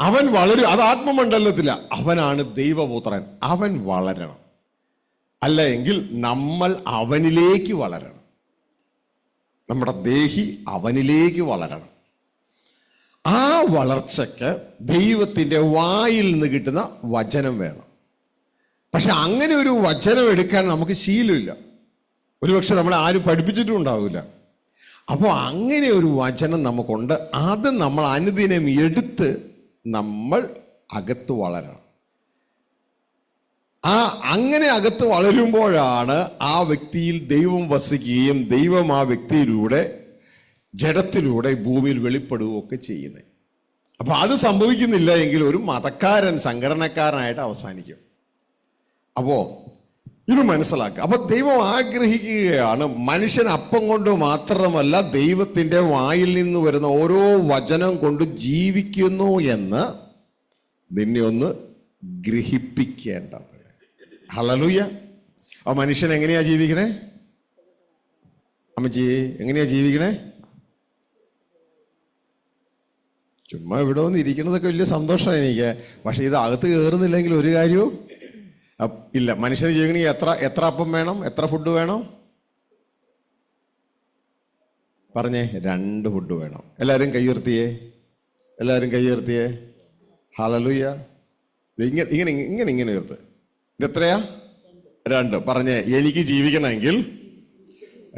Speaker 1: അവൻ വളരും. അത് ആത്മമണ്ഡലത്തില. അവനാണ് ദൈവപുത്രൻ. അവൻ വളരണം. അല്ല എങ്കിൽ നമ്മൾ അവനിലേക്ക് വളരണം. നമ്മുടെ ദേഹി അവനിലേക്ക് വളരണം. ആ വളർച്ചയ്ക്ക് ദൈവത്തിൻ്റെ വായിൽ നിന്ന് കിട്ടുന്ന വചനം വേണം. പക്ഷെ അങ്ങനെ ഒരു വചനം എടുക്കാൻ നമുക്ക് ശീലമില്ല. ഒരുപക്ഷെ നമ്മളെ ആരും പഠിപ്പിച്ചിട്ടും ഉണ്ടാവില്ല. അപ്പോൾ അങ്ങനെ ഒരു വചനം നമുക്കുണ്ട്. അത് നമ്മൾ അനുദിനം എടുത്ത് നമ്മൾ അകത്ത് വളരണം. അങ്ങനെ അകത്ത് വളരുമ്പോഴാണ് ആ വ്യക്തിയിൽ ദൈവം വസിക്കുകയും ദൈവം ആ വ്യക്തിയിലൂടെ, ജഡത്തിലൂടെ ഭൂമിയിൽ വെളിപ്പെടുകയും ഒക്കെ ചെയ്യുന്നത്. അപ്പൊ അത് സംഭവിക്കുന്നില്ല എങ്കിൽ ഒരു മതക്കാരൻ, സംഘടനക്കാരനായിട്ട് അവസാനിക്കും. അപ്പോ ഇത് മനസ്സിലാക്കുക. അപ്പൊ ദൈവം ആഗ്രഹിക്കുകയാണ് മനുഷ്യൻ അപ്പം കൊണ്ട് മാത്രമല്ല ദൈവത്തിന്റെ വായിൽ നിന്ന് വരുന്ന ഓരോ വചനം കൊണ്ട് ജീവിക്കുന്നു എന്ന് നിന്നെ ഒന്ന് ഗ്രഹിപ്പിക്കേണ്ടത്. ഹല്ലേലൂയ. ആ മനുഷ്യൻ എങ്ങനെയാ ജീവിക്കണേ? അമ്മച്ചി എങ്ങനെയാ ജീവിക്കണേ? ചുമ്മാ ഇവിടെ വന്ന് ഇരിക്കുന്നതൊക്കെ വലിയ സന്തോഷമാണ് എനിക്ക്. പക്ഷെ ഇത് അകത്ത് കയറുന്നില്ലെങ്കിൽ ഒരു കാര്യവും ഇല്ല. മനുഷ്യന് ജീവിക്കണമെങ്കിൽ എത്ര അപ്പം വേണം? എത്ര ഫുഡ് വേണം? പറഞ്ഞേ. 2 ഫുഡ് വേണം. എല്ലാവരും കൈയുയർത്തിയേ. ഹല്ലേലൂയ. ഇങ്ങനെ ഉയർത്ത്. ഇതെത്രയാ? 2. പറഞ്ഞേ. എനിക്ക് ജീവിക്കണമെങ്കിൽ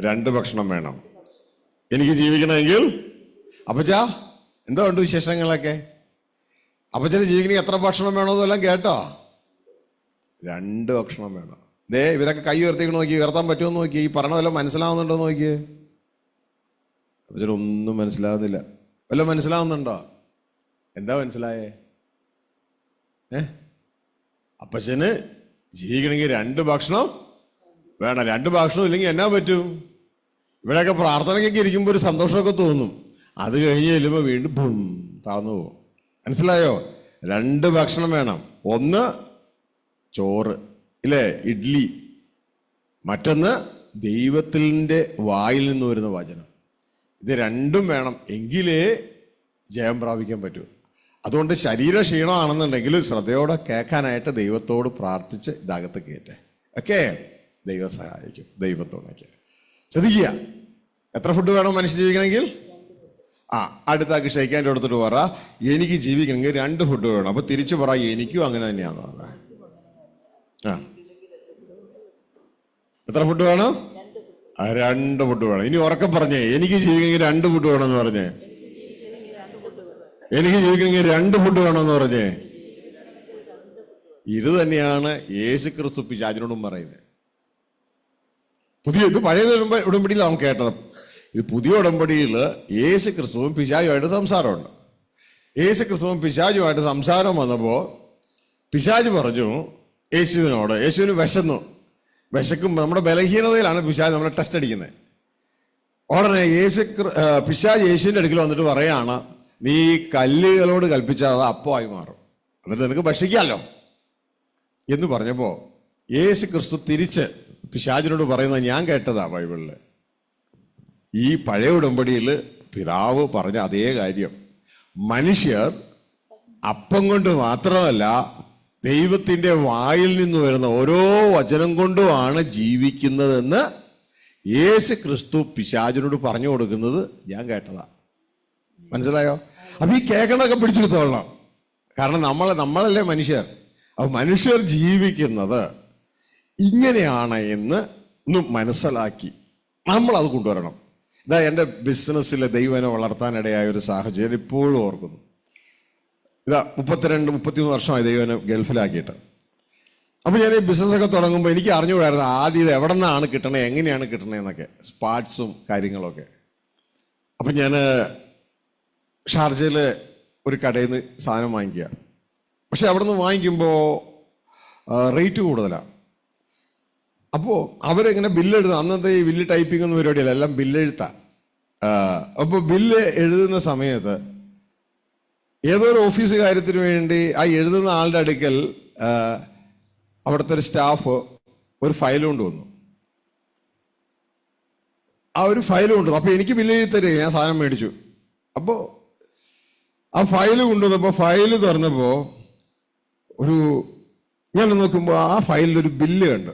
Speaker 1: 2 ഭക്ഷണം വേണം. എനിക്ക് ജീവിക്കണമെങ്കിൽ. അപ്പച്ചാ എന്തോ ഉണ്ട് വിശേഷങ്ങളൊക്കെ? അപ്പച്ചന് ജീവിക്കണമെങ്കിൽ എത്ര ഭക്ഷണം വേണമെന്നെല്ലാം കേട്ടോ? 2 ഭക്ഷണം വേണം. ഇവരൊക്കെ കൈ ഉയർത്തിക്കണം നോക്കി. ഉയർത്താൻ പറ്റുമെന്ന് നോക്കി. ഈ പറഞ്ഞ വല്ലതും മനസ്സിലാവുന്നുണ്ടോ നോക്കിയേ. അപ്പച്ചനൊന്നും മനസ്സിലാവുന്നില്ല. വല്ലതും മനസ്സിലാവുന്നുണ്ടോ? എന്താ മനസ്സിലായേ? അപ്പച്ചന് ജീവിക്കണമെങ്കിൽ 2 ഭക്ഷണം വേണം. 2 ഭക്ഷണം ഇല്ലെങ്കിൽ എന്നാ പറ്റും? ഇവിടെയൊക്കെ പ്രാർത്ഥനയ്ക്കൊക്കെ ഇരിക്കുമ്പോൾ ഒരു സന്തോഷമൊക്കെ തോന്നും. അത് കഴിഞ്ഞ് ചെല്ലുമ്പോൾ വീണ്ടും താഴ്ന്നു പോകും. മനസ്സിലായോ? 2 ഭക്ഷണം വേണം. ഒന്ന് ചോറ്, ഇല്ലേ, ഇഡ്ലി. മറ്റൊന്ന് ദൈവത്തിൻ്റെ വായിൽ നിന്ന് വരുന്ന വചനം. ഇത് രണ്ടും വേണം, എങ്കിലേ ജയം പ്രാപിക്കാൻ പറ്റൂ. അതുകൊണ്ട് ശരീര ക്ഷീണമാണെന്നുണ്ടെങ്കിൽ ശ്രദ്ധയോടെ കേൾക്കാനായിട്ട് ദൈവത്തോട് പ്രാർത്ഥിച്ച് ഇതകത്ത് കയറ്റേ. ഓക്കെ, ദൈവം സഹായിക്കും, ദൈവം തുണയ്ക്ക്. ശ്രദ്ധിക്കുക, എത്ര ഫുഡ് വേണം മനുഷ്യൻ ജീവിക്കണമെങ്കിൽ? അടുത്താക്കി ക്ഷയിക്കാൻ്റെ അടുത്തിട്ട് പറ, എനിക്ക് ജീവിക്കണമെങ്കിൽ 2 ഫുഡ് വേണം. അപ്പൊ തിരിച്ചു പറ, എനിക്കും അങ്ങനെ തന്നെയാന്ന് പറഞ്ഞ. എത്ര ഫുഡ് വേണം? 2 ഫുഡ് വേണം. ഇനി ഉറക്കം പറഞ്ഞേ, എനിക്ക് ജീവിക്കണമെങ്കിൽ 2 ഫുഡ് വേണമെന്ന് പറഞ്ഞേ. എനിക്ക് ജീവിക്കണമെങ്കിൽ 2 ഫുഡ് വേണമെന്ന് പറഞ്ഞേ. ഇത് തന്നെയാണ് യേശു ക്രിസ്തു പിശാചിനോടും പറയുന്നത്. ഇത് പഴയ ഉടമ്പടിയിൽ നാം കേട്ടത്. ഇത് പുതിയ ഉടമ്പടിയിൽ യേശു ക്രിസ്തുവും പിശാചുമായിട്ട് സംസാരമുണ്ട്. യേശു ക്രിസ്തുവും പിശാചുമായിട്ട് സംസാരം വന്നപ്പോൾ പിശാച് പറഞ്ഞു യേശുവിനോട്, യേശുവിന് വിശക്കുമ്പോൾ നമ്മുടെ ബലഹീനതയിലാണ് പിശാച് നമ്മളെ ടെസ്റ്റ് അടിക്കുന്നത്. ഉടനെ പിശാച് യേശുവിൻ്റെ അടുക്കൽ വന്നിട്ട് പറയാണ്, നീ കല്ലുകളോട് കൽപ്പിച്ചാൽ അത് അപ്പമായി മാറും, എന്നിട്ട് നിനക്ക് ഭക്ഷിക്കാമല്ലോ എന്ന് പറഞ്ഞപ്പോൾ യേശു ക്രിസ്തു തിരിച്ച് പിശാചിനോട് പറയുന്നത് ഞാൻ കേട്ടതാ ബൈബിളിൽ. ഈ പഴയ ഉടമ്പടിയിൽ പിതാവ് പറഞ്ഞ അതേ കാര്യം. മനുഷ്യർ അപ്പം കൊണ്ട് മാത്രമല്ല ദൈവത്തിൻ്റെ വായിൽ നിന്ന് വരുന്ന ഓരോ വചനം കൊണ്ടുമാണ് ജീവിക്കുന്നതെന്ന് യേശു ക്രിസ്തു പിശാചിനോട് പറഞ്ഞു കൊടുക്കുന്നത് ഞാൻ കേട്ടതാ. മനസ്സിലായോ? അപ്പൊ ഈ കേൾക്കണൊക്കെ പിടിച്ചെടുത്തോളണം. കാരണം നമ്മളല്ലേ മനുഷ്യർ. അപ്പൊ മനുഷ്യർ ജീവിക്കുന്നത് ഇങ്ങനെയാണ് എന്ന് ഒന്ന് മനസ്സിലാക്കി നമ്മളത് കൊണ്ടുവരണം. ഇതാ എൻ്റെ ബിസിനസ്സിൽ ദൈവനെ വളർത്താനിടയായ ഒരു സാഹചര്യം ഇപ്പോഴും ഓർക്കുന്നു. ഇതാ 32-33 വർഷമായി ദൈവനെ ഗൾഫിലാക്കിയിട്ട്. അപ്പോൾ ഞാൻ ഈ ബിസിനസ്സൊക്കെ തുടങ്ങുമ്പോൾ എനിക്ക് അറിഞ്ഞുകൂടായിരുന്നു ആദ്യം ഇത് എവിടെ നിന്നാണ് കിട്ടണേ, എങ്ങനെയാണ് കിട്ടണേ എന്നൊക്കെ, സ്പാർട്സും കാര്യങ്ങളൊക്കെ. അപ്പം ഞാൻ ഷാർജയിൽ ഒരു കടയിൽ നിന്ന് സാധനം വാങ്ങിക്കുക. പക്ഷെ അവിടെ നിന്ന് വാങ്ങിക്കുമ്പോൾ റേറ്റ് കൂടുതലാണ്. അപ്പോൾ അവരെങ്ങനെ ബില്ലെഴുതുക, അന്നത്തെ ഈ ബില്ല് ടൈപ്പിംഗ് ഒന്നും പരിപാടിയല്ല, എല്ലാം ബില്ലെഴുത്താം. അപ്പോൾ ബില്ല് എഴുതുന്ന സമയത്ത് ഏതോ ഒരു ഓഫീസ് കാര്യത്തിന് വേണ്ടി ആ എഴുതുന്ന ആളുടെ അടുക്കൽ അവിടുത്തെ ഒരു സ്റ്റാഫ് ഒരു ഫയൽ കൊണ്ടുവന്നു. ആ ഒരു ഫയൽ കൊണ്ടുവന്നു. അപ്പോൾ എനിക്ക് ബില്ല് എഴുതി തരിക, ഞാൻ സാധനം മേടിച്ചു. അപ്പോൾ ആ ഫയൽ കൊണ്ടുവന്നപ്പോൾ ഫയല് തുറന്നപ്പോൾ ഞാൻ നോക്കുമ്പോൾ ആ ഫയലിലൊരു ബില്ല് കണ്ടു.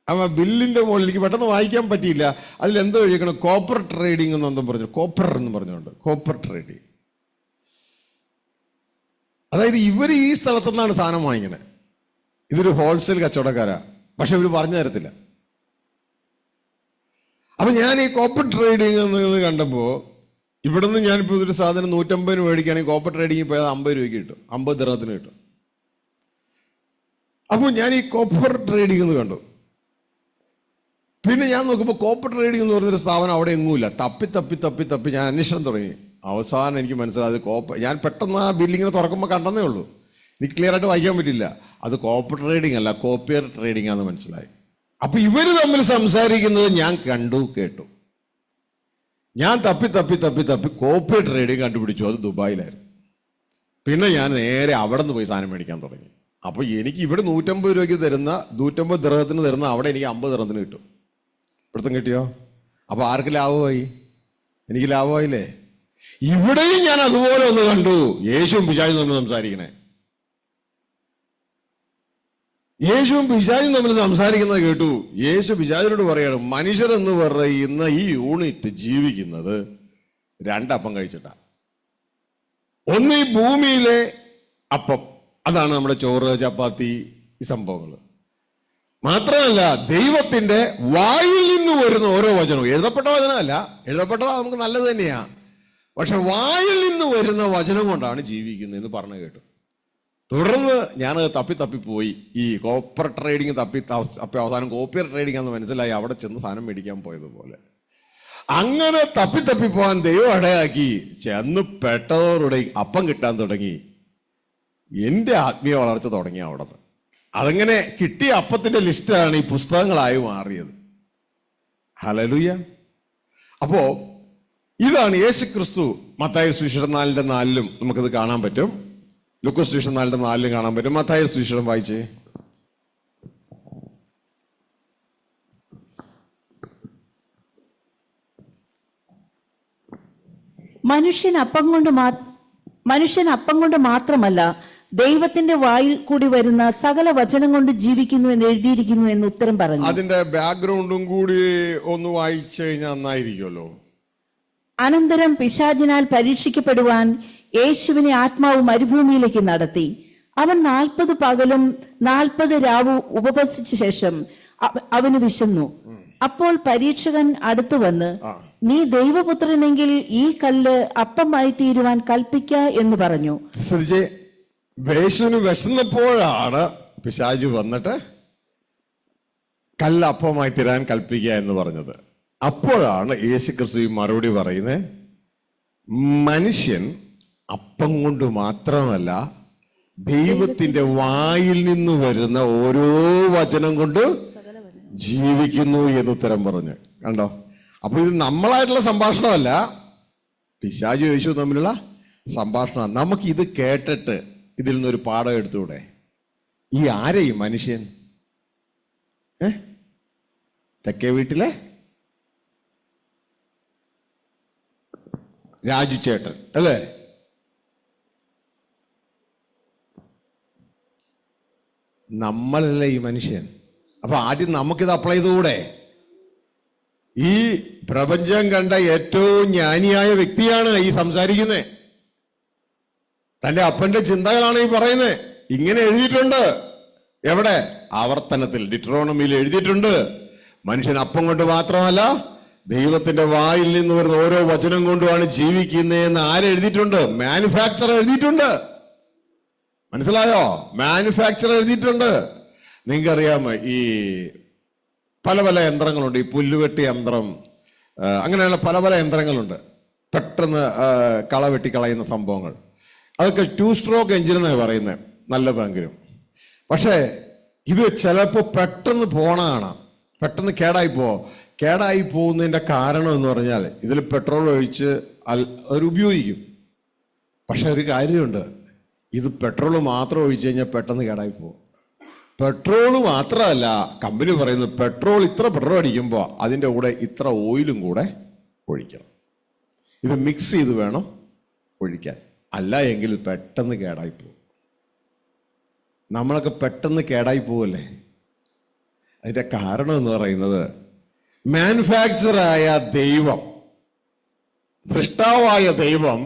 Speaker 1: അപ്പം ആ ബില്ലിൻ്റെ മുകളിൽ എനിക്ക് പെട്ടെന്ന് വായിക്കാൻ പറ്റിയില്ല. അതിലെന്തോ എഴുതിക്കണം, കോപ്പർ ട്രേഡിംഗ് എന്നെന്തോ പറഞ്ഞു, കോപ്പർ എന്ന് പറഞ്ഞുകൊണ്ട് കോപ്പർ ട്രേഡിംഗ്. അതായത് ഇവർ ഈ സ്ഥലത്തു നിന്നാണ് സാധനം വാങ്ങിക്കണേ. ഇതൊരു ഹോൾസെയിൽ കച്ചവടക്കാരാ, പക്ഷെ ഇവർ പറഞ്ഞു തരത്തില്ല. അപ്പൊ ഞാൻ ഈ കോപ്പർ ട്രേഡിംഗ് എന്ന് കണ്ടപ്പോൾ ഇവിടെ നിന്ന് ഞാനിപ്പോൾ ഒരു സാധനം 150 മേടിക്കുകയാണെങ്കിൽ കോപ്പർ ട്രേഡിംഗ് പോയാൽ 50 രൂപയ്ക്ക് കിട്ടും, 50 ദിർഹത്തിന് കിട്ടും. അപ്പോൾ ഞാൻ ഈ കോപ്പർ ട്രേഡിംഗ് എന്ന് കണ്ടു. പിന്നെ ഞാൻ നോക്കുമ്പോൾ കോപ്പർ ട്രേഡിംഗ് എന്ന് പറഞ്ഞൊരു സ്ഥാപനം അവിടെ എങ്ങുമില്ല. തപ്പി ഞാൻ അന്വേഷണം തുടങ്ങി. അവസാനം എനിക്ക് മനസ്സിലായത് ഞാൻ പെട്ടെന്ന് ആ ബിൽഡിങ്ങിനെ തുറക്കുമ്പോൾ കണ്ടെന്നേ ഉള്ളൂ, എനിക്ക് ക്ലിയർ ആയിട്ട് വായിക്കാൻ പറ്റില്ല. അത് കോപ്പർ ട്രേഡിംഗ് അല്ല, കോപ്പിയർ ട്രേഡിംഗ് ആണെന്ന് മനസ്സിലായി. അപ്പൊ ഇവര് തമ്മിൽ സംസാരിക്കുന്നത് ഞാൻ കേട്ടു. ഞാൻ തപ്പി കോപ്പിയർ ട്രേഡിംഗ് കണ്ടുപിടിച്ചു. അത് ദുബായിലായിരുന്നു. പിന്നെ ഞാൻ നേരെ അവിടെ നിന്ന് പോയി സാധനം മേടിക്കാൻ തുടങ്ങി. അപ്പൊ എനിക്ക് ഇവിടെ 150 രൂപയ്ക്ക് തരുന്ന 150 ദിർഹത്തിന് തരുന്ന അവിടെ എനിക്ക് 50 ദിർഹത്തിന് കിട്ടും. പിടുത്തം കിട്ടിയോ? അപ്പൊ ആർക്ക് ലാഭമായി? എനിക്ക് ലാഭമായില്ലേ? ഇവിടെയും ഞാൻ അതുപോലെ ഒന്ന് കണ്ടു, യേശുവും പിശാചും തമ്മിൽ സംസാരിക്കണേ. യേശുവും പിശാചും തമ്മിൽ സംസാരിക്കുന്നത് കേട്ടു. യേശു പിശാചിനോട് പറയാണ്, മനുഷ്യരെന്ന് പറയുന്ന ഈ യൂണിറ്റ് ജീവിക്കുന്നത് 2 അപ്പം കഴിച്ചിട്ടാ. ഒന്ന് ഈ ഭൂമിയിലെ അപ്പം, അതാണ് നമ്മുടെ ചോറ്, ചപ്പാത്തി, ഈ സംഭവങ്ങൾ. മാത്രമല്ല ദൈവത്തിന്റെ വായിൽ നിന്ന് വരുന്ന ഓരോ വചനവും, എഴുതപ്പെട്ട വചനമല്ല, എഴുതപ്പെട്ടത് നമുക്ക് നല്ലത് തന്നെയാ, പക്ഷെ വായിൽ നിന്ന് വരുന്ന വചനം കൊണ്ടാണ് ജീവിക്കുന്നതെന്ന് പറഞ്ഞു കേട്ടു. തുടർന്ന് ഞാൻ തപ്പിപ്പോയി ഈ കോപ്പർ ട്രേഡിങ് അവസാനം കോപ്പിയർ ട്രേഡിംഗ് ആണെന്ന് മനസ്സിലായി. അവിടെ ചെന്ന് സാധനം മേടിക്കാൻ പോയതുപോലെ അങ്ങനെ തപ്പിപ്പോവാൻ ദൈവം ഇടയാക്കി. ചെന്ന് പെട്ടതോടെ അപ്പം കിട്ടാൻ തുടങ്ങി. എൻ്റെ ആത്മീയ വളർച്ച തുടങ്ങി അവിടെ നിന്ന്. അതങ്ങനെ കിട്ടിയ അപ്പത്തിന്റെ ലിസ്റ്റാണ് ഈ പുസ്തകങ്ങളായി മാറിയത്. ഹല്ലേലൂയ. അപ്പോ ഇതാണ് യേശു ക്രിസ്തു. മത്തായി സുവിശേഷം 4:4 നമുക്കത് കാണാൻ പറ്റും. ലൂക്കോസ് സുവിശേഷം 4:4 കാണാൻ പറ്റും. മത്തായി സുവിശേഷം വായിച്ചേ.
Speaker 2: മനുഷ്യൻ അപ്പം കൊണ്ട് മാത്രമല്ല ദൈവത്തിന്റെ വായിൽ കൂടി വരുന്ന സകല വചനം കൊണ്ട് ജീവിക്കുന്നു എന്ന് എഴുതിയിരിക്കുന്നു എന്ന് ഉത്തരം പറഞ്ഞു.
Speaker 1: അതിന്റെ ബാക്ക്ഗ്രൗണ്ടും കൂടി ഒന്ന് വായിച്ചു കഴിഞ്ഞാൽ നന്നായിരിക്കുമല്ലോ.
Speaker 2: അനന്തരം പിശാചിനാൽ പരീക്ഷിക്കപ്പെടുവാൻ യേശുവിനെ ആത്മാവ് മരുഭൂമിയിലേക്ക് നടത്തി. അവൻ 40 പകലും 40 രാവും ഉപവസിച്ച ശേഷം അവന് വിശന്നു. അപ്പോൾ പരീക്ഷകൻ അടുത്തു വന്ന്, നീ ദൈവപുത്രനെങ്കിൽ ഈ കല്ല് അപ്പമായി തീരുവാൻ കൽപ്പിക്ക എന്ന് പറഞ്ഞു.
Speaker 1: യേശുവിന് വിശന്നപ്പോഴാണ് പിശാചു വന്നിട്ട് കല്ല് അപ്പമായി തീരാൻ കൽപ്പിക്കുക എന്ന് പറഞ്ഞത്. അപ്പോഴാണ് യേശുക്രിസ്തു മറുപടി പറയുന്നത്, മനുഷ്യൻ അപ്പം കൊണ്ട് മാത്രമല്ല ദൈവത്തിന്റെ വായിൽ നിന്ന് വരുന്ന ഓരോ വചനം കൊണ്ട് ജീവിക്കുന്നു എന്ന് ഉത്തരം പറഞ്ഞു. കണ്ടോ? അപ്പൊ ഇത് നമ്മളായിട്ടുള്ള സംഭാഷണമല്ല, പിശാചു യേശു തമ്മിലുള്ള സംഭാഷണം. നമുക്ക് ഇത് കേട്ടിട്ട് ഇതിൽ നിന്നൊരു പാഠം എടുത്തൂടെ? ഈ ആരെയും മനുഷ്യൻ തെക്കേ വീട്ടിലെ രാജു ചേട്ടൻ അല്ലേ? നമ്മളല്ലേ ഈ മനുഷ്യൻ? അപ്പൊ ആദ്യം നമുക്കിത് അപ്ലൈ ചെയ്തുകൂടെ? ഈ പ്രപഞ്ചം കണ്ട ഏറ്റവും ജ്ഞാനിയായ വ്യക്തിയാണ് ഈ സംസാരിക്കുന്നത്. തന്റെ അപ്പന്റെ ചിന്തകളാണ് ഈ പറയുന്നത്. ഇങ്ങനെ എഴുതിയിട്ടുണ്ട്. എവിടെ? ആവർത്തനത്തിൽ, ഡിട്രോണമിയിൽ എഴുതിയിട്ടുണ്ട്. മനുഷ്യൻ അപ്പം കൊണ്ട് മാത്രമല്ല ദൈവത്തിന്റെ വായിൽ നിന്ന് വരുന്ന ഓരോ വചനം കൊണ്ടുമാണ് ജീവിക്കുന്നതെന്ന് ആരെഴുതിയിട്ടുണ്ട്? മാനുഫാക്ചർ എഴുതിയിട്ടുണ്ട്. മനസ്സിലായോ? മാനുഫാക്ചർ എഴുതിയിട്ടുണ്ട്. നിങ്ങൾക്കറിയാം, ഈ പല പല യന്ത്രങ്ങളുണ്ട്. ഈ പുല്ലുവെട്ടി യന്ത്രം, അങ്ങനെയുള്ള പല പല യന്ത്രങ്ങളുണ്ട്. പെട്ടെന്ന് കള വെട്ടിക്കളയുന്ന സംഭവങ്ങൾ. അതൊക്കെ 2 സ്ട്രോക്ക് എഞ്ചിനാണ് പറയുന്നത്, നല്ല ബാങ്കിലും. പക്ഷേ ഇത് ചിലപ്പോൾ പെട്ടെന്ന് പോണതാണ്, പെട്ടെന്ന് കേടായി പോകുന്നതിന്റെ കാരണം എന്ന് പറഞ്ഞാൽ ഇതിൽ പെട്രോൾ ഒഴിച്ച് അവർ ഉപയോഗിക്കും. പക്ഷെ ഒരു കാര്യമുണ്ട്, ഇത് പെട്രോൾ മാത്രം ഒഴിച്ചു കഴിഞ്ഞാൽ പെട്ടെന്ന് കേടായി പോകും. പെട്രോൾ മാത്രമല്ല, കമ്പനി പറയുന്നത് ഇത്ര പെട്രോൾ അടിക്കുമ്പോൾ അതിൻ്റെ കൂടെ ഇത്ര ഓയിലും കൂടെ ഒഴിക്കണം. ഇത് മിക്സ് ചെയ്ത് വേണം ഒഴിക്കാൻ, അല്ല എങ്കിൽ പെട്ടെന്ന് കേടായി പോകും. നമ്മളൊക്കെ പെട്ടെന്ന് കേടായി പോവല്ലേ? അതിന്റെ കാരണം എന്ന് പറയുന്നത് മാനുഫാക്ചറായ ദൈവം, സൃഷ്ടാവായ ദൈവം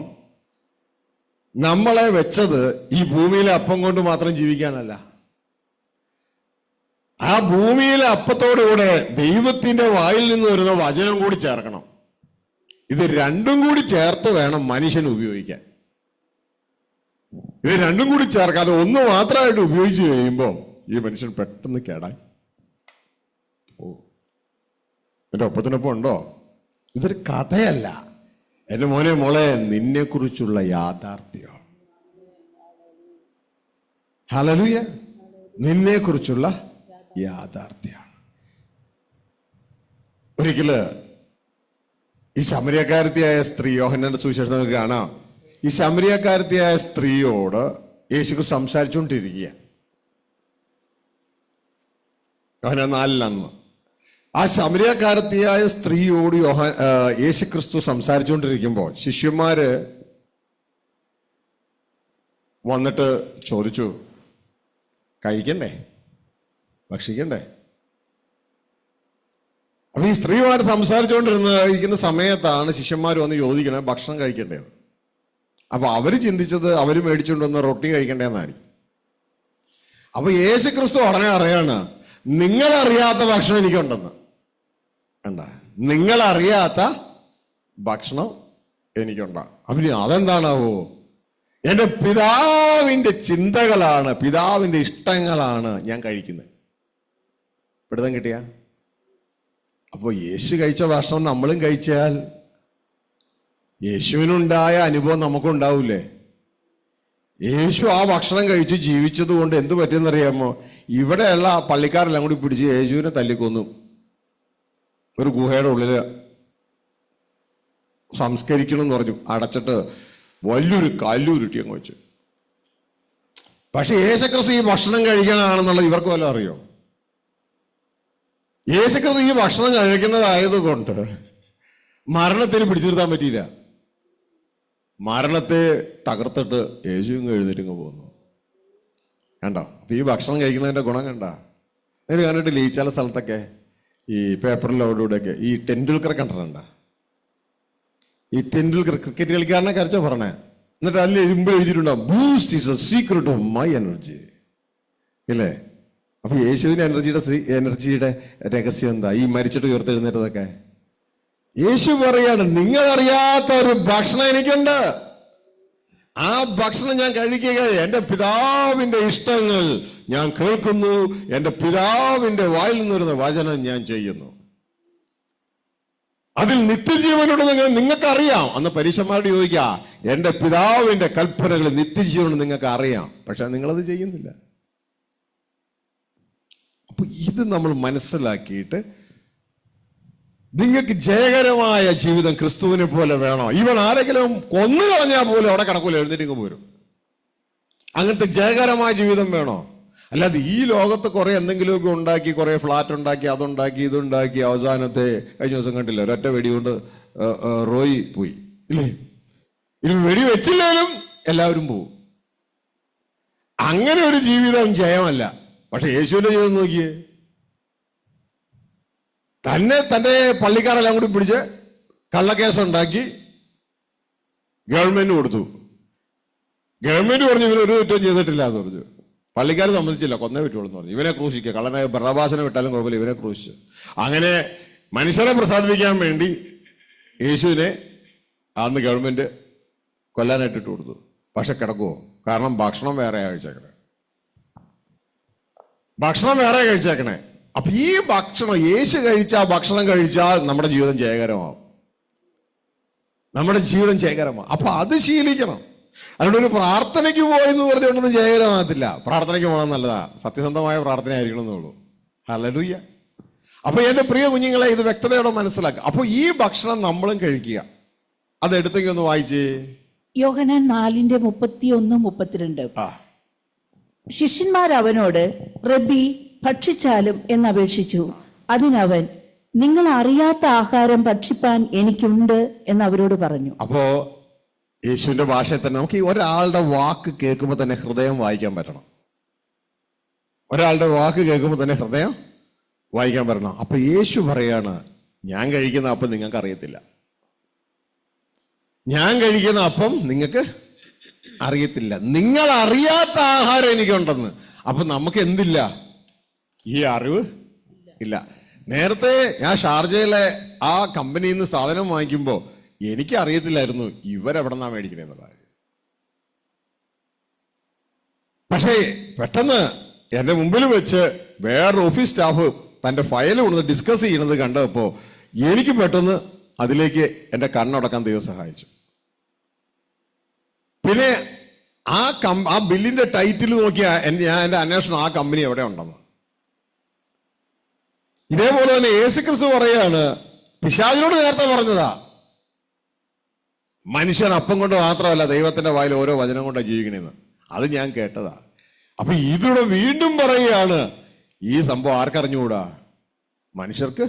Speaker 1: നമ്മളെ വെച്ചത് ഈ ഭൂമിയിലെ അപ്പം കൊണ്ട് മാത്രം ജീവിക്കാനല്ല. ആ ഭൂമിയിലെ അപ്പത്തോടുകൂടെ ദൈവത്തിന്റെ വായിൽ നിന്ന് വരുന്ന വചനം കൂടി ചേർക്കണം. ഇത് രണ്ടും കൂടി ചേർത്ത് വേണം മനുഷ്യൻ ഉപയോഗിക്കാൻ. ഇത് രണ്ടും കൂടി ചേർക്കാതെ ഒന്ന് മാത്രമായിട്ട് ഉപയോഗിച്ച് കഴിയുമ്പോൾ ഈ മനുഷ്യൻ പെട്ടെന്ന് കേടായി. എന്റെ ഒപ്പത്തിനൊപ്പം ഉണ്ടോ? ഇതൊരു കഥയല്ല എന്റെ മോളെ, നിന്നെ കുറിച്ചുള്ള യാഥാർത്ഥ്യം. ഹല്ലേലൂയ! നിന്നെ കുറിച്ചുള്ള യാഥാർത്ഥ്യമാണ്. ഒരിക്കല് ഈ ശമരിയക്കാരത്തിയായ സ്ത്രീ, യോഹന്നാന്റെ സുവിശേഷം നമുക്ക് കാണാം. ഈ ശമരിയക്കാരത്തിയായ സ്ത്രീയോട് യേശു സംസാരിച്ചുകൊണ്ടിരിക്കുക. യോഹന്നാൻ 4 ആ ശമരിയക്കാരത്തിയായ സ്ത്രീയോട് യേശുക്രിസ്തു സംസാരിച്ചുകൊണ്ടിരിക്കുമ്പോൾ ശിഷ്യന്മാര് വന്നിട്ട് ചോദിച്ചു, കഴിക്കണ്ടേ, ഭക്ഷിക്കണ്ടേ? അപ്പൊ ഈ സ്ത്രീയുമായിട്ട് സംസാരിച്ചുകൊണ്ടിരിക്കുന്ന സമയത്താണ് ശിഷ്യന്മാർ വന്ന് ചോദിക്കണേ ഭക്ഷണം കഴിക്കണ്ടേന്ന്. അപ്പൊ അവര് ചിന്തിച്ചത് അവര് മേടിച്ചുകൊണ്ടുവന്ന റൊട്ടി കഴിക്കണ്ടേന്നായിരിക്കും. അപ്പൊ യേശുക്രിസ്തു ഉടനെ അറിയാണ്, നിങ്ങളറിയാത്ത ഭക്ഷണം എനിക്കുണ്ടെന്ന്. കണ്ട, നിങ്ങളറിയാത്ത ഭക്ഷണം എനിക്കുണ്ടാ. അപ്പൊ അതെന്താണാവോ? എന്റെ പിതാവിന്റെ ചിന്തകളാണ്, പിതാവിന്റെ ഇഷ്ടങ്ങളാണ് ഞാൻ കഴിക്കുന്നത്. പിടുത്തം കിട്ടിയ? അപ്പൊ യേശു കഴിച്ച ഭക്ഷണം നമ്മളും കഴിച്ചാൽ യേശുവിനുണ്ടായ അനുഭവം നമുക്കുണ്ടാവൂലേ? യേശു ആ ഭക്ഷണം കഴിച്ച് ജീവിച്ചത് കൊണ്ട് എന്ത് പറ്റിയെന്നറിയാമോ? ഇവിടെയുള്ള പള്ളിക്കാരെല്ലാം കൂടി പിടിച്ച് യേശുവിനെ തല്ലിക്കൊന്നു. ഒരു ഗുഹയുടെ ഉള്ളില് സംസ്കരിക്കണം എന്ന് പറഞ്ഞു. അടച്ചിട്ട് വലിയൊരു കല്ലുരുട്ടി അങ്ങ് വെച്ചു. പക്ഷെ യേശുക്രിസ്തു ഈ ഭക്ഷണം കഴിക്കാനാണെന്നുള്ളത് ഇവർക്ക് വല്ലതും അറിയോ? യേശുക്രിസ്തു ഈ ഭക്ഷണം കഴിക്കുന്നതായതുകൊണ്ട് മരണത്തിന് പിടിച്ചു നിർത്താൻ പറ്റിയില്ല. മരണത്തെ തകർത്തിട്ട് യേശുവും എഴുന്നേറ്റിങ്ങ് പോകുന്നു. കണ്ടോ? അപ്പൊ ഈ ഭക്ഷണം കഴിക്കുന്നതിന്റെ ഗുണം കണ്ട? നിങ്ങൾ കണ്ടിട്ടില്ല ഈ ചില സ്ഥലത്തൊക്കെ ഈ പേപ്പറിലൂടെയൊക്കെ ഈ ടെണ്ടുൽക്കർ കണ്ടിട്ടുണ്ട? ഈ ടെണ്ടുൽക്കർ ക്രിക്കറ്റ് കളിക്കാരനെ കരച്ചോ പറഞ്ഞേ, എന്നിട്ട് അതിൽ എഴുതുമ്പോൾ എഴുതിയിട്ടുണ്ടാവും Boost is a secret of my energy, ഇല്ലേ? അപ്പൊ യേശുവിന്റെ എനർജിയുടെ രഹസ്യം എന്താ? ഈ മരിച്ചിട്ട് ഉയർത്തെഴുന്നേറ്റതൊക്കെ യേശു പറയാണ്, നിങ്ങളറിയാത്ത ഒരു ഭക്ഷണം എനിക്കുണ്ട്. ആ ഭക്ഷണം ഞാൻ കഴിക്കുക, എന്റെ പിതാവിന്റെ ഇഷ്ടങ്ങൾ ഞാൻ കേൾക്കുന്നു, എന്റെ പിതാവിന്റെ വായിൽ നിന്ന് വരുന്ന വചനം ഞാൻ ചെയ്യുന്നു. അതിൽ നിത്യജീവനുണ്ടെന്ന് നിങ്ങൾക്കറിയാം. അന്ന് പരീക്ഷന്മാരോട് ചോദിക്കുക, എന്റെ പിതാവിന്റെ കൽപ്പനകൾ നിത്യജീവൻ നിങ്ങൾക്ക് അറിയാം, പക്ഷെ നിങ്ങളത് ചെയ്യുന്നില്ല. അപ്പൊ ഇത് നമ്മൾ മനസ്സിലാക്കിയിട്ട് നിങ്ങൾക്ക് ജയകരമായ ജീവിതം ക്രിസ്തുവിനെ പോലെ വേണോ? ഇവൻ ആരെങ്കിലും കൊന്നു കളഞ്ഞാൽ പോലും അവിടെ കിടക്കൂല, എഴുന്നേറ്റ് പോരും. അങ്ങനത്തെ ജയകരമായ ജീവിതം വേണോ? അല്ലാതെ ഈ ലോകത്ത് കുറെ എന്തെങ്കിലുമൊക്കെ ഉണ്ടാക്കി, കുറെ ഫ്ലാറ്റ് ഉണ്ടാക്കി, അതുണ്ടാക്കി, ഇതുണ്ടാക്കി, അവസാനത്തെ കഴിഞ്ഞ ദിവസം കണ്ടില്ല, ഒരൊറ്റ വെടികൊണ്ട് റോയി പോയി, ഇല്ലേ? ഇത് വെടി വെച്ചില്ലേലും എല്ലാവരും പോവും. അങ്ങനെ ഒരു ജീവിതം ജയമല്ല. പക്ഷെ യേശുവിന്റെ ജീവിതം നോക്കിയേ, തന്റെ പള്ളിക്കാരെല്ലാം കൂടി പിടിച്ച് കള്ളക്കേസ് ഉണ്ടാക്കി ഗവൺമെന്റ് കൊടുത്തു. ഗവൺമെന്റ് പറഞ്ഞു ഇവനൊരു കുറ്റവും ചെയ്തിട്ടില്ല എന്ന് പറഞ്ഞു. പള്ളിക്കാർ സമ്മതിച്ചില്ല, കൊന്നേ പറ്റുള്ളൂ എന്ന് പറഞ്ഞു. ഇവനെ ക്രൂശിക്കുക, കള്ളനെ ബറബ്ബാസിനെ വിട്ടാലും കുഴപ്പമില്ല, ഇവനെ ക്രൂശിച്ചു. അങ്ങനെ മനുഷ്യരെ പ്രസാദിപ്പിക്കാൻ വേണ്ടി യേശുവിനെ അന്ന് ഗവൺമെന്റ് കൊല്ലാനായിട്ട് ഇട്ട് കൊടുത്തു. പക്ഷെ കിടക്കുവോ? കാരണം ഭക്ഷണം വേറെ കഴിച്ചേക്കണേ, ഭക്ഷണം വേറെ കഴിച്ചേക്കണേ. അപ്പൊ ഈ ഭക്ഷണം യേശു കഴിച്ചാൽ, ഭക്ഷണം കഴിച്ചാൽ നമ്മുടെ ജീവിതം ജയകരമാവും, നമ്മുടെ ജീവിതം ജയകരമാവും. അപ്പൊ അത് ശീലിക്കണം. അതുകൊണ്ട് ഒരു പ്രാർത്ഥനയ്ക്ക് പോയെന്ന് പറഞ്ഞുകൊണ്ടൊന്നും ജയകരമാകത്തില്ല. പ്രാർത്ഥനയ്ക്ക് പോകണം നല്ലതാ, സത്യസന്ധമായ പ്രാർത്ഥന ആയിരിക്കണം എന്നുള്ളൂ. ഹല്ലേലൂയ. അപ്പൊ എന്റെ പ്രിയ കുഞ്ഞുങ്ങളെ, ഇത് വ്യക്തതയോടെ മനസ്സിലാക്കുക. അപ്പൊ ഈ ഭക്ഷണം നമ്മളും കഴിക്കുക. അത് എടുത്തെങ്കിൽ ഒന്ന് വായിച്ചേ.
Speaker 2: യോഹന്നാൻ 4:31-32. ശിഷ്യന്മാർ അവനോട്, റബ്ബി, ഭക്ഷിച്ചാലും എന്നപേക്ഷിച്ചു. അതിനവൻ, നിങ്ങൾ അറിയാത്ത ആഹാരം ഭക്ഷിപ്പാൻ എനിക്കുണ്ട് എന്ന് അവരോട് പറഞ്ഞു.
Speaker 1: അപ്പോ യേശുവിന്റെ ഭാഷയിൽ തന്നെ നമുക്ക് ഈ ഒരാളുടെ വാക്ക് കേൾക്കുമ്പോൾ തന്നെ ഹൃദയം വായിക്കാൻ പറ്റണം. ഒരാളുടെ വാക്ക് കേൾക്കുമ്പോൾ തന്നെ ഹൃദയം വായിക്കാൻ പറ്റണം. അപ്പൊ യേശു പറയാണ്, ഞാൻ കഴിക്കുന്ന അപ്പം നിങ്ങൾക്ക് അറിയത്തില്ല, ഞാൻ കഴിക്കുന്ന അപ്പം നിങ്ങൾക്ക് അറിയത്തില്ല, നിങ്ങൾ അറിയാത്ത ആഹാരം എനിക്കുണ്ടെന്ന്. അപ്പൊ നമുക്ക് എന്തില്ല? ഈ അറിവ് ഇല്ല. നേരത്തെ ഞാൻ ഷാർജയിലെ ആ കമ്പനിയിൽ നിന്ന് സാധനം വാങ്ങിക്കുമ്പോൾ എനിക്ക് അറിയത്തില്ലായിരുന്നു ഇവരെവിടെ നിന്നാ മേടിക്കണേന്നുള്ള കാര്യം. പക്ഷേ പെട്ടെന്ന് എന്റെ മുമ്പിൽ വെച്ച് വേറൊരു ഓഫീസ് സ്റ്റാഫ് തന്റെ ഫയൽ കൊണ്ടു ഡിസ്കസ് ചെയ്യണത് കണ്ടപ്പോ എനിക്ക് പെട്ടെന്ന് അതിലേക്ക് എന്റെ കണ്ണടക്കാൻ ദൈവം സഹായിച്ചു. പിന്നെ ആ ബില്ലിന്റെ ടൈറ്റിൽ നോക്കിയാ ഞാൻ എന്റെ അന്വേഷണം ആ കമ്പനി എവിടെ ഉണ്ടെന്ന്. ഇതേപോലെ തന്നെ യേശുക്രിസ്തു പറയാണ്, പിശാചിനോട് നേരത്തെ പറഞ്ഞതാ, മനുഷ്യൻ അപ്പം കൊണ്ട് മാത്രമല്ല ദൈവത്തിന്റെ വായിൽ ഓരോ വചനം കൊണ്ടാണ് ജീവിക്കണേന്ന്. അത് ഞാൻ കേട്ടതാ. അപ്പൊ ഇതിലൂടെ വീണ്ടും പറയുകയാണ്, ഈ സംഭവം ആർക്കറിഞ്ഞുകൂടാ? മനുഷ്യർക്ക്